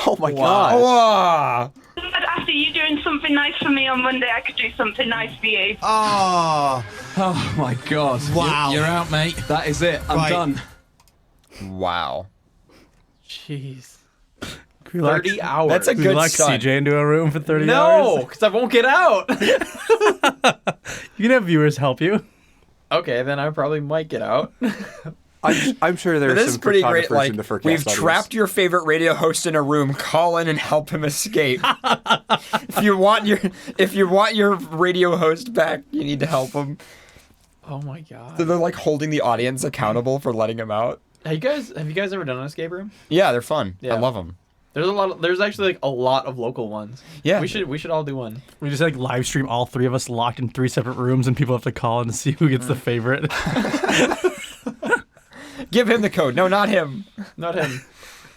Oh my God. Wow. After you doing something nice for me on Monday, I could do something nice for you. Oh my God. Wow. You're out, mate. That is it. I'm done. Wow. Jeez. 30 hours. That's a Could good you lock start. CJ into a room for 30 hours? No, because I won't get out. You can have viewers help you. Okay, then I probably might get out. I'm sure there's This is some pretty great. photographers Like in the FurCast we've audience. trapped your favorite radio host in a room. Call in and help him escape. If you want your radio host back, you need to help him. Oh my God. So they're like holding the audience accountable for letting him out. Have you guys ever done an escape room? Yeah, they're fun. Yeah. I love them. There's actually like a lot of local ones. Yeah. We should all do one. We just like live stream all 3 of us locked in 3 separate rooms, and people have to call in to see who gets the favorite. Give him the code. No, not him. Not him.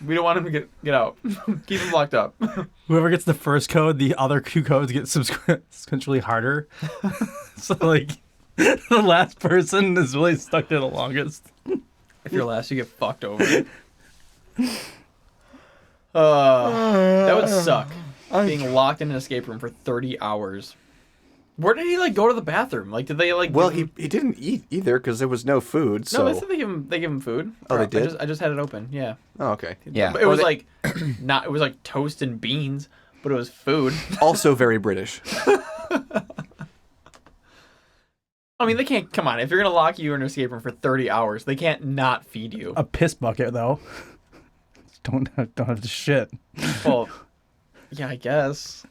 We don't want him to get out. Keep him locked up. Whoever gets the first code, the other 2 codes get subsequently harder. So like the last person is really stuck there the longest. If you're last, you get fucked over. That would suck. Being locked in an escape room for 30 hours. Where did he like go to the bathroom? Like, did they like? Well, he didn't eat either because there was no food. So. No, they give him food. Oh, they did? I just had it open. Yeah. Oh, okay. Yeah. But it was like it was like toast and beans, but it was food. Also very British. I mean, they can't. Come on, if you're gonna lock you in an escape room for 30 hours, they can't not feed you. A piss bucket, though. Don't have to shit. Well, yeah, I guess.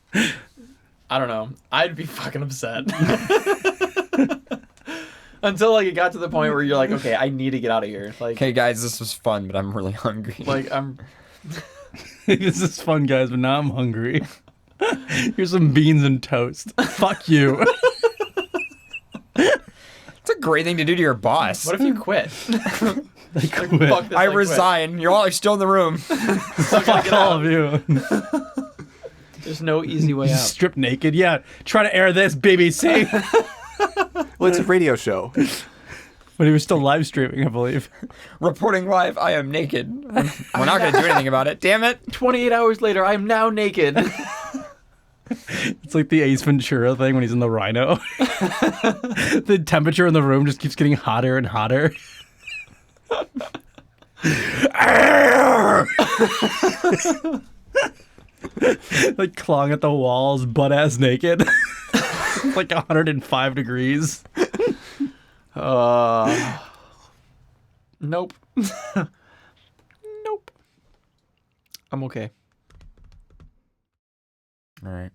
I don't know. I'd be fucking upset. Until like it got to the point where you're like, okay, I need to get out of here. Like, hey guys, this was fun, but I'm really hungry. Like I'm. This is fun, guys, but now I'm hungry. Here's some beans and toast. Fuck you. It's a great thing to do to your boss. What if you quit? I quit. I resign. You're all still in the room. Fuck all of you. There's no easy way out. Strip naked. Yeah. Try to air this, BBC. Well, it's a radio show. But he was still live streaming, I believe. Reporting live, I am naked. We're not going to do anything about it. Damn it. 28 hours later, I am now naked. It's like the Ace Ventura thing when he's in the rhino. The temperature in the room just keeps getting hotter and hotter. Like clawing at the walls, butt ass naked. Like 105 degrees. Nope. Nope. I'm okay. All right.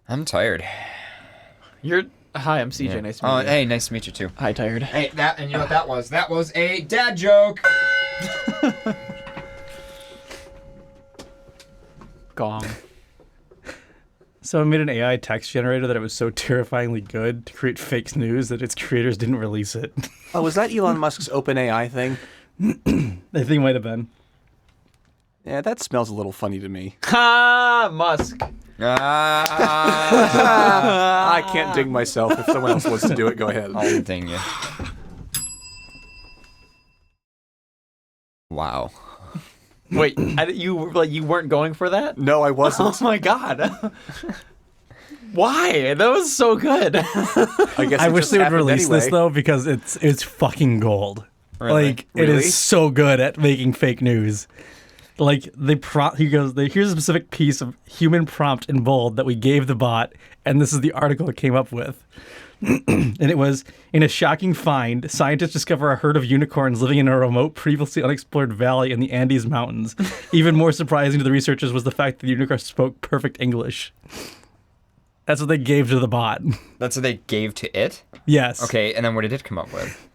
I'm tired. Hi, I'm CJ. Nice to meet you. Hey, nice to meet you too. Hi, tired. Hey, and you know what that was? That was a dad joke. Gong. So I made an AI text generator that it was so terrifyingly good to create fake news that its creators didn't release it. Oh, was that Elon Musk's OpenAI thing? I think it might have been. Yeah, that smells a little funny to me. Ha! Musk. I can't ding myself. If someone else wants to do it, go ahead. I'll ding you. Wow. Wait, you weren't going for that? No, I wasn't. Oh my god. Why? That was so good. I wish they would release this though because it's fucking gold. Really? Like it is so good at making fake news. Like here's a specific piece of human prompt in bold that we gave the bot, and this is the article it came up with. And it was, in a shocking find, scientists discover a herd of unicorns living in a remote, previously unexplored valley in the Andes Mountains. Even more surprising to the researchers was the fact that the unicorns spoke perfect English. That's what they gave to the bot. That's what they gave to it? Yes. Okay, and then what did it come up with?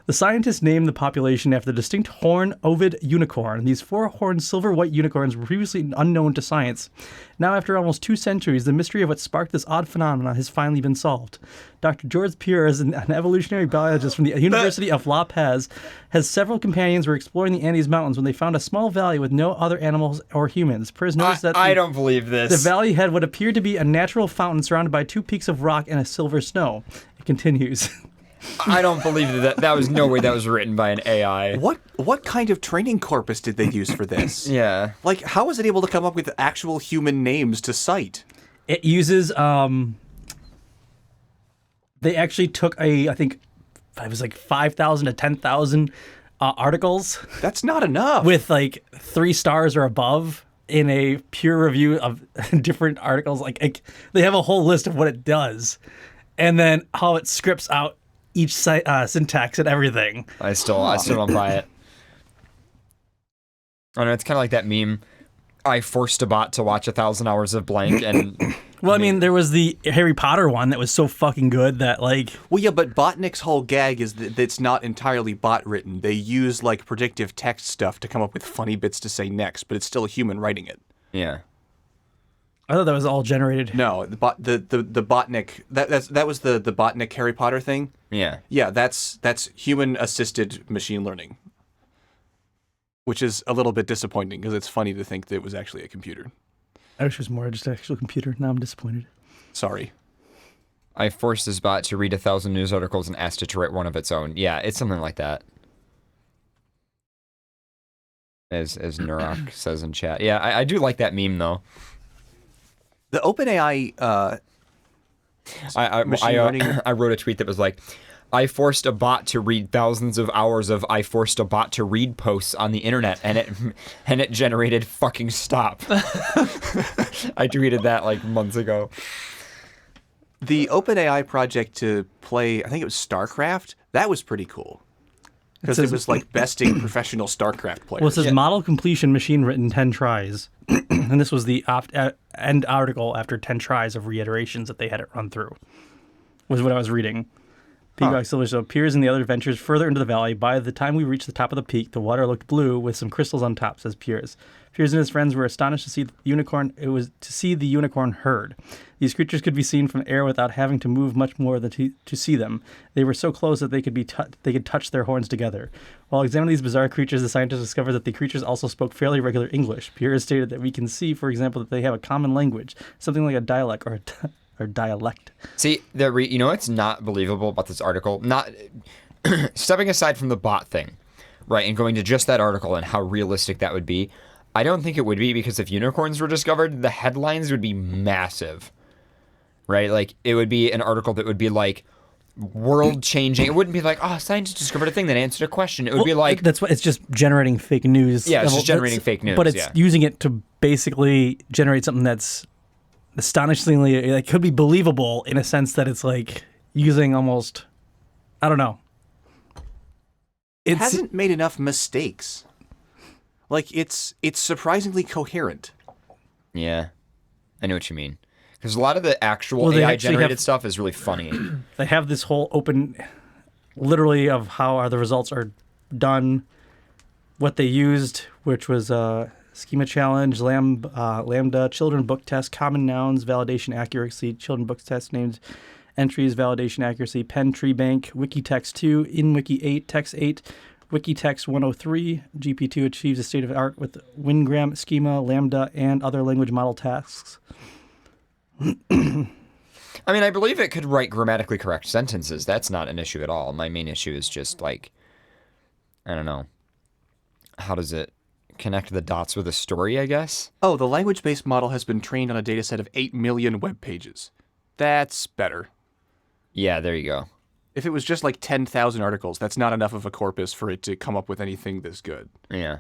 The scientists named the population after the distinct horn-ovid unicorn. These four-horned silver-white unicorns were previously unknown to science. Now, after almost 2 centuries, the mystery of what sparked this odd phenomenon has finally been solved. Dr. George Pure, an evolutionary biologist from the University of La Paz, has several companions who were exploring the Andes Mountains when they found a small valley with no other animals or humans. Pures noticed that I don't believe this. The valley had what appeared to be a natural fountain surrounded by 2 peaks of rock and a silver snow. It continues. I don't believe that. That was no way that was written by an AI. What kind of training corpus did they use for this? Yeah. Like, how was it able to come up with actual human names to cite? It uses, they actually took I think it was like 5,000 to 10,000 articles. That's not enough. With like 3 stars or above in a peer review of different articles. Like they have a whole list of what it does. And then how it scripts out each syntax and everything. I still don't buy it. I don't know, it's kind of like that meme. I forced a bot to watch 1,000 hours of blank, and well, I mean, there was the Harry Potter one that was so fucking good that like. Well, yeah, but Botnik's whole gag is that it's not entirely bot written. They use like predictive text stuff to come up with funny bits to say next, but it's still a human writing it. Yeah. I thought that was all generated. No, the Botnik that was the Botnik Harry Potter thing. Yeah. Yeah, that's human assisted machine learning. Which is a little bit disappointing because it's funny to think that it was actually a computer. I wish it was more just an actual computer. Now I'm disappointed. Sorry. I forced this bot to read 1,000 news articles and asked it to write one of its own. Yeah, it's something like that. As Nurak says in chat. Yeah, I do like that meme though. The OpenAI machine learning. I wrote a tweet that was like, I forced a bot to read thousands of hours of I forced a bot to read posts on the internet, and it generated fucking stop. I tweeted that like months ago. The OpenAI project to play, I think it was StarCraft, that was pretty cool. Because it was like besting professional StarCraft players. Well, it says model completion machine written 10 tries. And this was the end article after 10 tries of reiterations that they had it run through, was what I was reading. Peacock Silver so appears in the other adventures further into the valley. By the time we reached the top of the peak, the water looked blue with some crystals on top, says Piers. Piers and his friends were astonished to see the unicorn. It was to see the unicorn herd. These creatures could be seen from air without having to move much more than to see them. They were so close that they could touch their horns together. While examining these bizarre creatures, the scientists discovered that the creatures also spoke fairly regular English. Piers stated that we can see, for example, that they have a common language, something like a dialect or dialect. See, you know what's not believable about this article? Not stepping aside from the bot thing, right, and going to just that article and how realistic that would be. I don't think it would be, because if unicorns were discovered, the headlines would be massive, right? Like, it would be an article that would be like world-changing. It wouldn't be like, oh, scientists discovered a thing that answered a question. It would be like... That's what it's just generating fake news. Yeah, it's just generating fake news. But it's using it to basically generate something that's astonishingly, like, could be believable in a sense that it's like using almost, I don't know. It hasn't made enough mistakes. Like, it's surprisingly coherent. Yeah, I know what you mean. Because a lot of the actual AI-generated stuff is really funny. They have this whole open, literally, of how the results are done, what they used, which was schema challenge, lambda, children book test, common nouns, validation accuracy, children book test, named entries, validation accuracy, pen tree bank, Wikitext 2, InWiki 8, text 8, Wikitext 103, GP2 achieves a state of art with Wingram, schema, lambda, and other language model tasks. I mean, I believe it could write grammatically correct sentences. That's not an issue at all. My main issue is just like, I don't know. How does it connect the dots with a story, I guess? Oh, the language-based model has been trained on a dataset of 8 million web pages. That's better. Yeah, there you go. If it was just like 10,000 articles, that's not enough of a corpus for it to come up with anything this good. Yeah.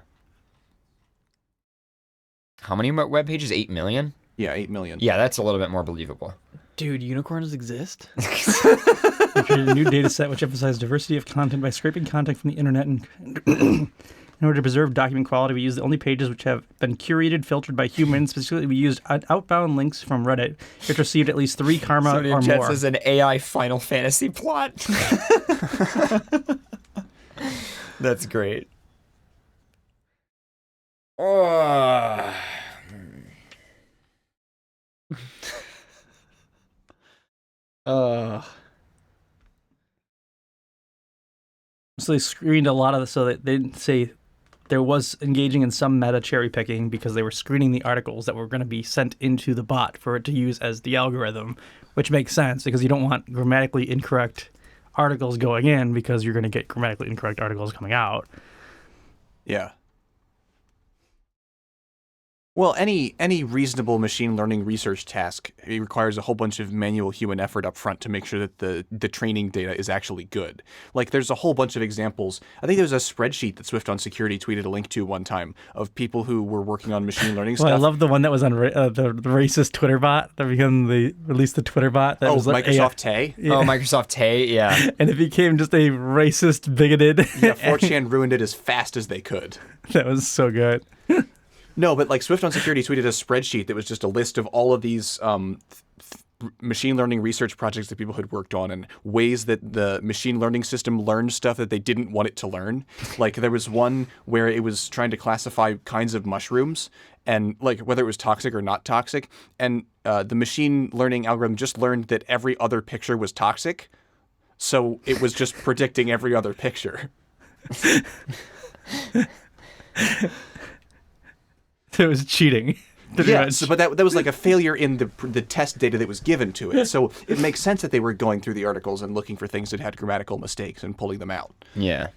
How many web pages? 8 million? Yeah, 8 million. Yeah, that's a little bit more believable. Dude, unicorns exist? We created a new data set which emphasized diversity of content by scraping content from the internet. And in order to preserve document quality, we used the only pages which have been curated, filtered by humans. Specifically, we used outbound links from Reddit, which received at least 3 karma or Jets more. is an AI Final Fantasy plot. That's great. Oh. So they screened a lot of this, so that they didn't say there was engaging in some meta cherry picking because they were screening the articles that were going to be sent into the bot for it to use as the algorithm, which makes sense because you don't want grammatically incorrect articles going in because you're going to get grammatically incorrect articles coming out. Yeah. Well, any reasonable machine learning research task, it requires a whole bunch of manual human effort up front to make sure that the training data is actually good. Like, there's a whole bunch of examples. I think there was a spreadsheet that Swift on Security tweeted a link to one time of people who were working on machine learning stuff. I love the one that was on the racist Twitter bot. That released the Twitter bot. That was like Microsoft Tay? Yeah. Oh, Microsoft Tay, yeah. And it became just a racist, bigoted. Yeah, 4chan ruined it as fast as they could. That was so good. No, but like Swift on Security tweeted a spreadsheet that was just a list of all of these machine learning research projects that people had worked on and ways that the machine learning system learned stuff that they didn't want it to learn. Like there was one where it was trying to classify kinds of mushrooms and like whether it was toxic or not toxic. And the machine learning algorithm just learned that every other picture was toxic. So it was just predicting every other picture. It was cheating. Yes, but that was like a failure in the test data that was given to it. So it makes sense that they were going through the articles and looking for things that had grammatical mistakes and pulling them out. Yeah.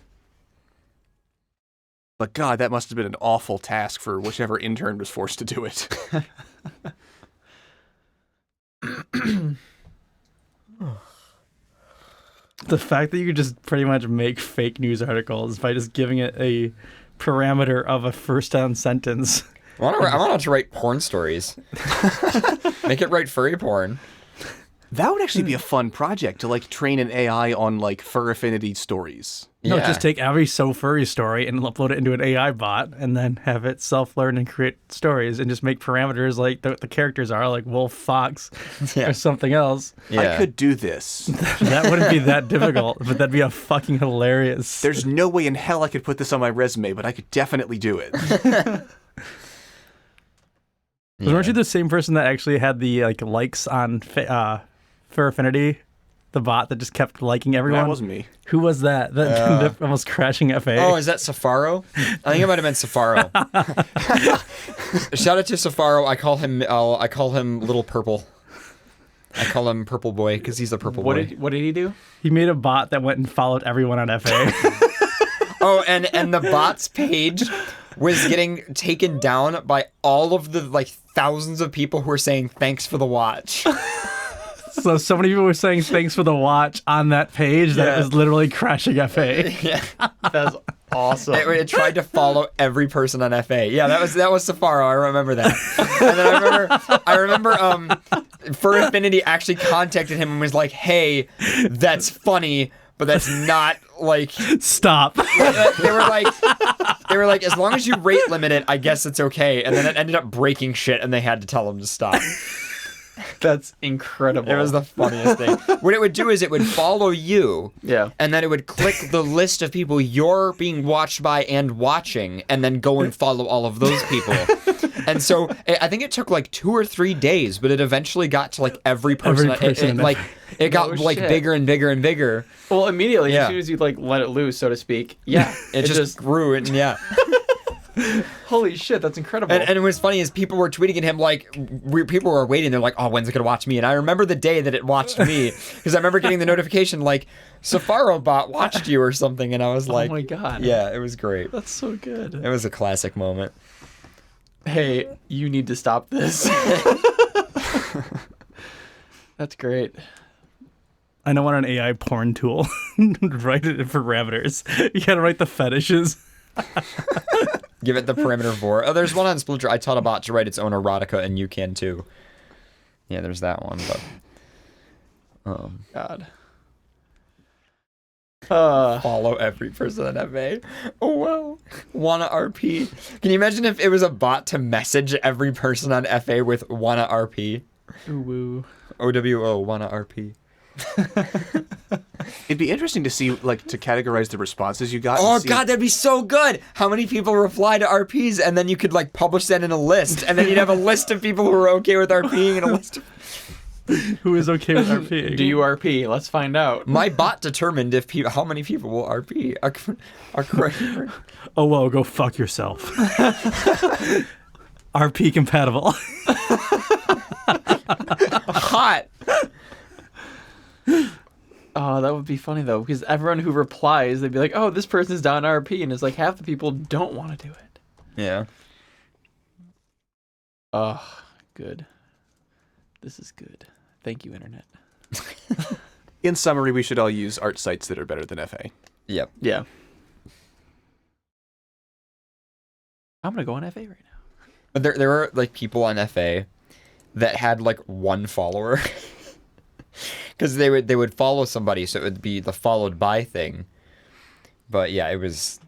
But God, that must have been an awful task for whichever intern was forced to do it. The fact that you could just pretty much make fake news articles by just giving it a parameter of a first-down sentence. I want to write porn stories. Make it write furry porn. That would actually be a fun project to like train an AI on like fur affinity stories. No, just take every So Furry story and upload it into an AI bot and then have it self-learn and create stories and just make parameters like the characters are, like wolf, fox, or something else. I could do this. That wouldn't be that difficult, but that'd be a fucking hilarious. There's no way in hell I could put this on my resume, but I could definitely do it. Weren't you the same person that actually had the likes on Fur Affinity? The bot that just kept liking everyone? That wasn't me. Who was that? That ended up almost crashing FA. Oh, is that Safaro? I think it might have been Safaro. Shout out to Safaro. I call him Little Purple. I call him Purple Boy because he's a purple boy. What did he do? He made a bot that went and followed everyone on FA. Oh, and the bot's page was getting taken down by all of the thousands of people who were saying thanks for the watch. So many people were saying thanks for the watch on that page that it was literally crashing FA. Yeah, that's awesome. It tried to follow every person on FA. Yeah, that was Safaro. I remember that. And then I remember Fur Affinity actually contacted him and was like, "Hey, that's funny, but that's not like stop." They were like, as long as you rate limit it, I guess it's okay. And then it ended up breaking shit, and they had to tell him to stop. That's incredible. It was the funniest thing. What it would do is it would follow you. Yeah. And then it would click the list of people you're being watched by and watching, and then go and follow all of those people. And so I think it took 2 or 3 days, but it eventually got to every person. It got bigger and bigger and bigger. Well, immediately as soon as you let it loose, so to speak. Yeah. it just grew and yeah. Holy shit, that's incredible. And what's funny is people were tweeting at him people were waiting. They're like, oh, when's it going to watch me? And I remember the day that it watched me because I remember getting the notification Safaro bot watched you or something. And I was like, oh my God. Yeah, it was great. That's so good. It was a classic moment. Hey, you need to stop this. That's great. I know, want an AI porn tool. Write it in parameters. You gotta write the fetishes. Give it the parameter for. Oh, there's one on Splinter. I taught a bot to write its own erotica, and you can too. Yeah, there's that one. But God. Follow every person on FA. Oh wow. Wanna RP. Can you imagine if it was a bot to message every person on FA with wanna RP? Ooh woo. OWO wanna RP. It'd be interesting to see, to categorize the responses you got. Oh God, that'd be so good. How many people reply to RPs, and then you could publish that in a list, and then you'd have a list of people who are okay with RPing and a list of who is okay with RPing. Do you RP? Let's find out. My bot determined how many people will RP. Oh well, go fuck yourself. RP compatible. Hot. Oh, that would be funny though, because everyone who replies, they'd be like, "Oh, this person's down RP," and it's half the people don't want to do it. Yeah. Oh, good. This is good. Thank you, Internet. In summary, we should all use art sites that are better than FA. Yep. Yeah. I'm gonna go on FA right now. But there were people on FA that had one follower. Because they would follow somebody, so it would be the followed by thing. But yeah, it was.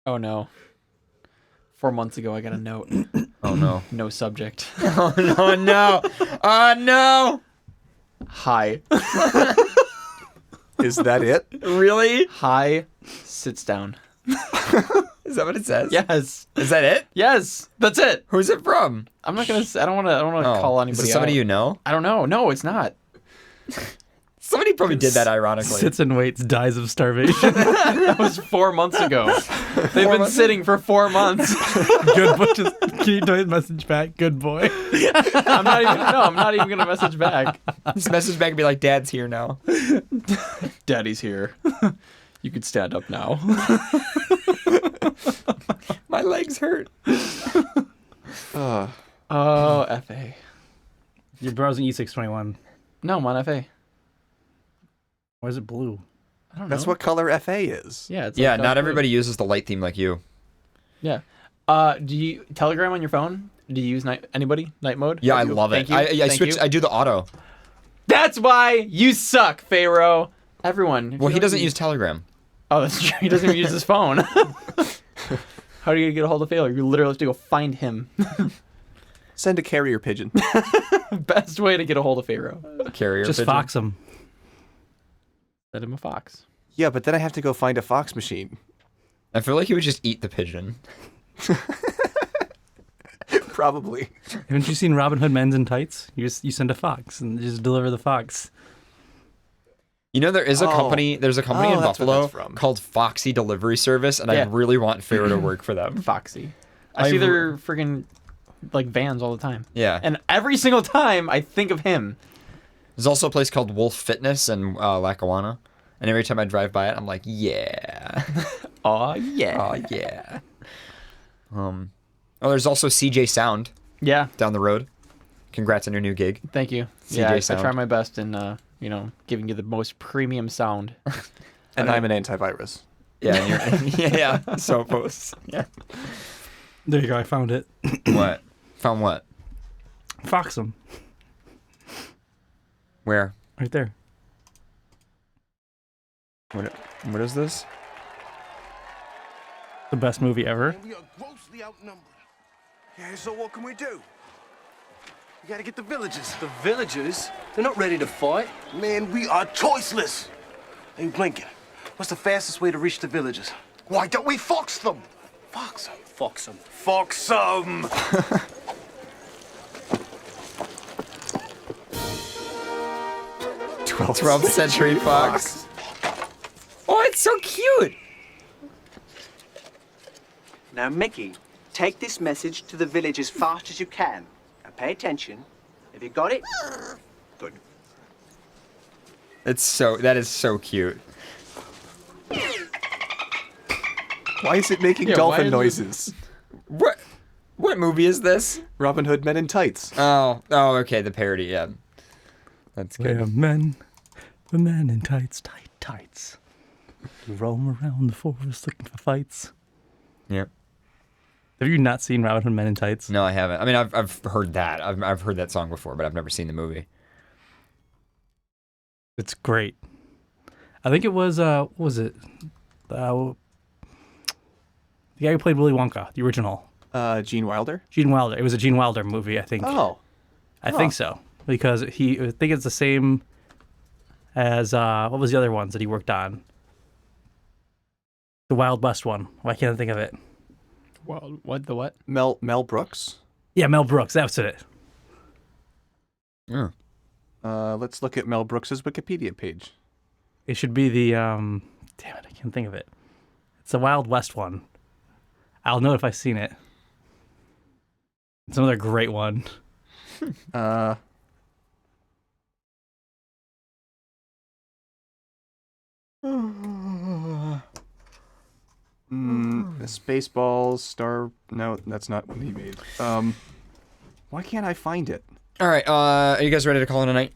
Oh no. 4 months ago, I got a note. Oh no. No subject. Oh no! Oh no! Hi. Is that it? Really? Hi. Sits down. Is that what it says? Yes. Is that it? Yes. That's it. Who's it from? I'm not gonna. I don't want to call anybody. Is it somebody out. you know? I don't know. No, it's not. Somebody probably did that ironically. Sits and waits, dies of starvation. That was 4 months ago. They've been sitting for 4 months. Good boy. Can you do a message back? Good boy. I'm not even gonna message back. This message back would be like, "Dad's here now. Daddy's here. You could stand up now." My legs hurt. Oh, FA. You're browsing E621. No, I'm on FA. Why is it blue? I don't know. That's what color FA is. Yeah. It's not everybody uses the light theme like you. Yeah. Do you Telegram on your phone? Do you use anybody night mode? Yeah, I love it. I switch. I do the auto. That's why you suck, Pharaoh. Everyone. Well, he doesn't use Telegram. Oh, that's true. He doesn't even use his phone. How do you get a hold of Pharaoh? You literally have to go find him. Send a carrier pigeon. Best way to get a hold of Pharaoh. Carrier Just pigeon. fox him. Send him a fox. Yeah, but then I have to go find a fox machine. I feel like he would just eat the pigeon. Probably. Haven't you seen Robin Hood Men in Tights? You send a fox and just deliver the fox. You know, there is a company. There's a company in that's what Buffalo that's from. called Foxy Delivery Service, and I really want Pharaoh to work for them. Foxy. I see their friggin' like vans all the time. Yeah. And every single time I think of him. There's also a place called Wolf Fitness in Lackawanna, and every time I drive by it, I'm like, yeah. Oh yeah. Oh yeah. Oh, there's also CJ Sound. Yeah. Down the road. Congrats on your new gig. Thank you. CJ I Sound. try my best in giving you the most premium sound. And I'm an antivirus. Yeah, and you're, yeah. Sophos. Yeah. There you go. I found it. What? Found what? Fox him. Where? Right there. What is this? The best movie ever. We are grossly outnumbered. Yeah, so what can we do? We gotta get the villagers. The villagers? They're not ready to fight. Man, we are choiceless. Hey, Lincoln, what's the fastest way to reach the villagers? Why don't we fox them? Fox them. Fox them. Fox them. 12th century fox. Oh, it's so cute. Now, Mickey, take this message to the village as fast as you can. Now, pay attention. Have you got it? Good. That is so cute. Why is it making dolphin noises? What movie is this? Robin Hood Men in Tights. Oh, okay, the parody, yeah. That's good. We're men in tights, tights. We roam around the forest looking for fights. Yep. Have you not seen Robin Hood Men in Tights? No, I haven't. I mean, I've heard that. I've heard that song before, but I've never seen the movie. It's great. I think it was what was it? The guy who played Willy Wonka, the original. Gene Wilder? Gene Wilder. It was a Gene Wilder movie, I think. Oh. I think so. Because I think it's the same as what was the other ones that he worked on? The Wild West one. Why can't I think of it? Well, what the what? Mel Brooks? Yeah, Mel Brooks. That's it. Yeah. Let's look at Mel Brooks's Wikipedia page. It should be the damn it, I can't think of it. It's the Wild West one. I'll know if I've seen it. It's another great one. Spaceballs, Star. No, that's not what he made. Why can't I find it? All right, are you guys ready to call it a night?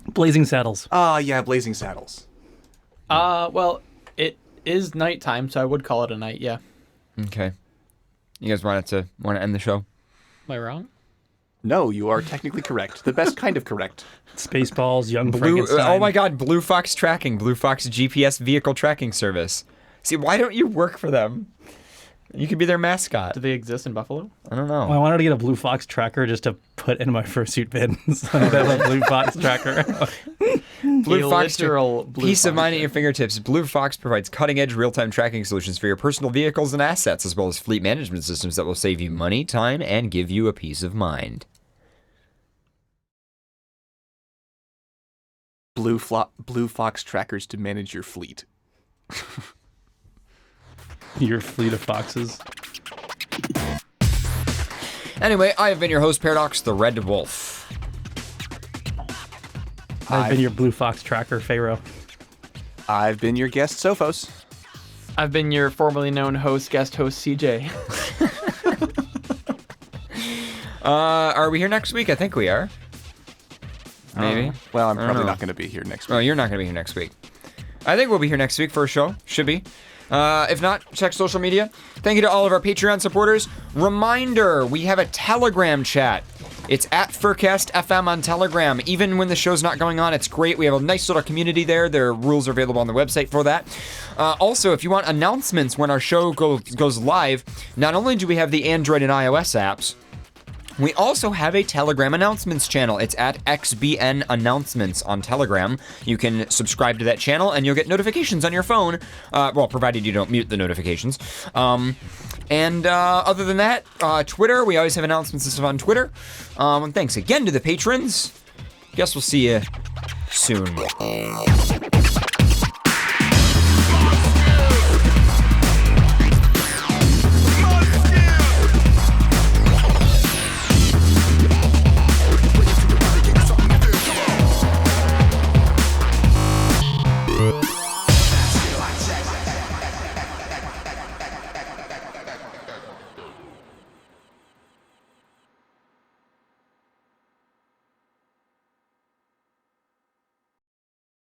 Blazing Saddles. Yeah, Blazing Saddles. Well, it is nighttime, so I would call it a night. Yeah. Okay. You guys want to end the show? Am I wrong? No, you are technically correct. The best kind of correct. Spaceballs, Young Blue. Frankenstein. Oh my God, Blue Fox Tracking, Blue Fox GPS vehicle tracking service. See, why don't you work for them? You could be their mascot. Do they exist in Buffalo? I don't know. Well, I wanted to get a Blue Fox tracker just to put in my fursuit bin. So I have a Blue Fox tracker. Blue Fox, literal Blue peace of Fox mind at your fingertips. Blue Fox provides cutting-edge real-time tracking solutions for your personal vehicles and assets, as well as fleet management systems that will save you money, time, and give you a peace of mind. Blue Fox trackers to manage your fleet. Your fleet of foxes. Anyway, I have been your host, Paradox the Red Wolf. I've been your Blue Fox tracker, Pharaoh. I've been your guest, Sophos. I've been your formerly known guest host, CJ. Are we here next week? I think we are. Maybe. Well, I'm probably not going to be here next week. Oh, you're not going to be here next week. I think we'll be here next week for a show. Should be. If not, check social media. Thank you to all of our Patreon supporters. Reminder, we have a Telegram chat. It's at FurCast FM on Telegram. Even when the show's not going on, it's great. We have a nice little community there. Their rules are available on the website for that. Also, if you want announcements when our show goes live, not only do we have the Android and iOS apps, we also have a Telegram announcements channel. It's at XBN Announcements on Telegram. You can subscribe to that channel and you'll get notifications on your phone. Well, provided you don't mute the notifications. And other than that, Twitter, we always have announcements and stuff on Twitter. And thanks again to the patrons. Guess we'll see you soon.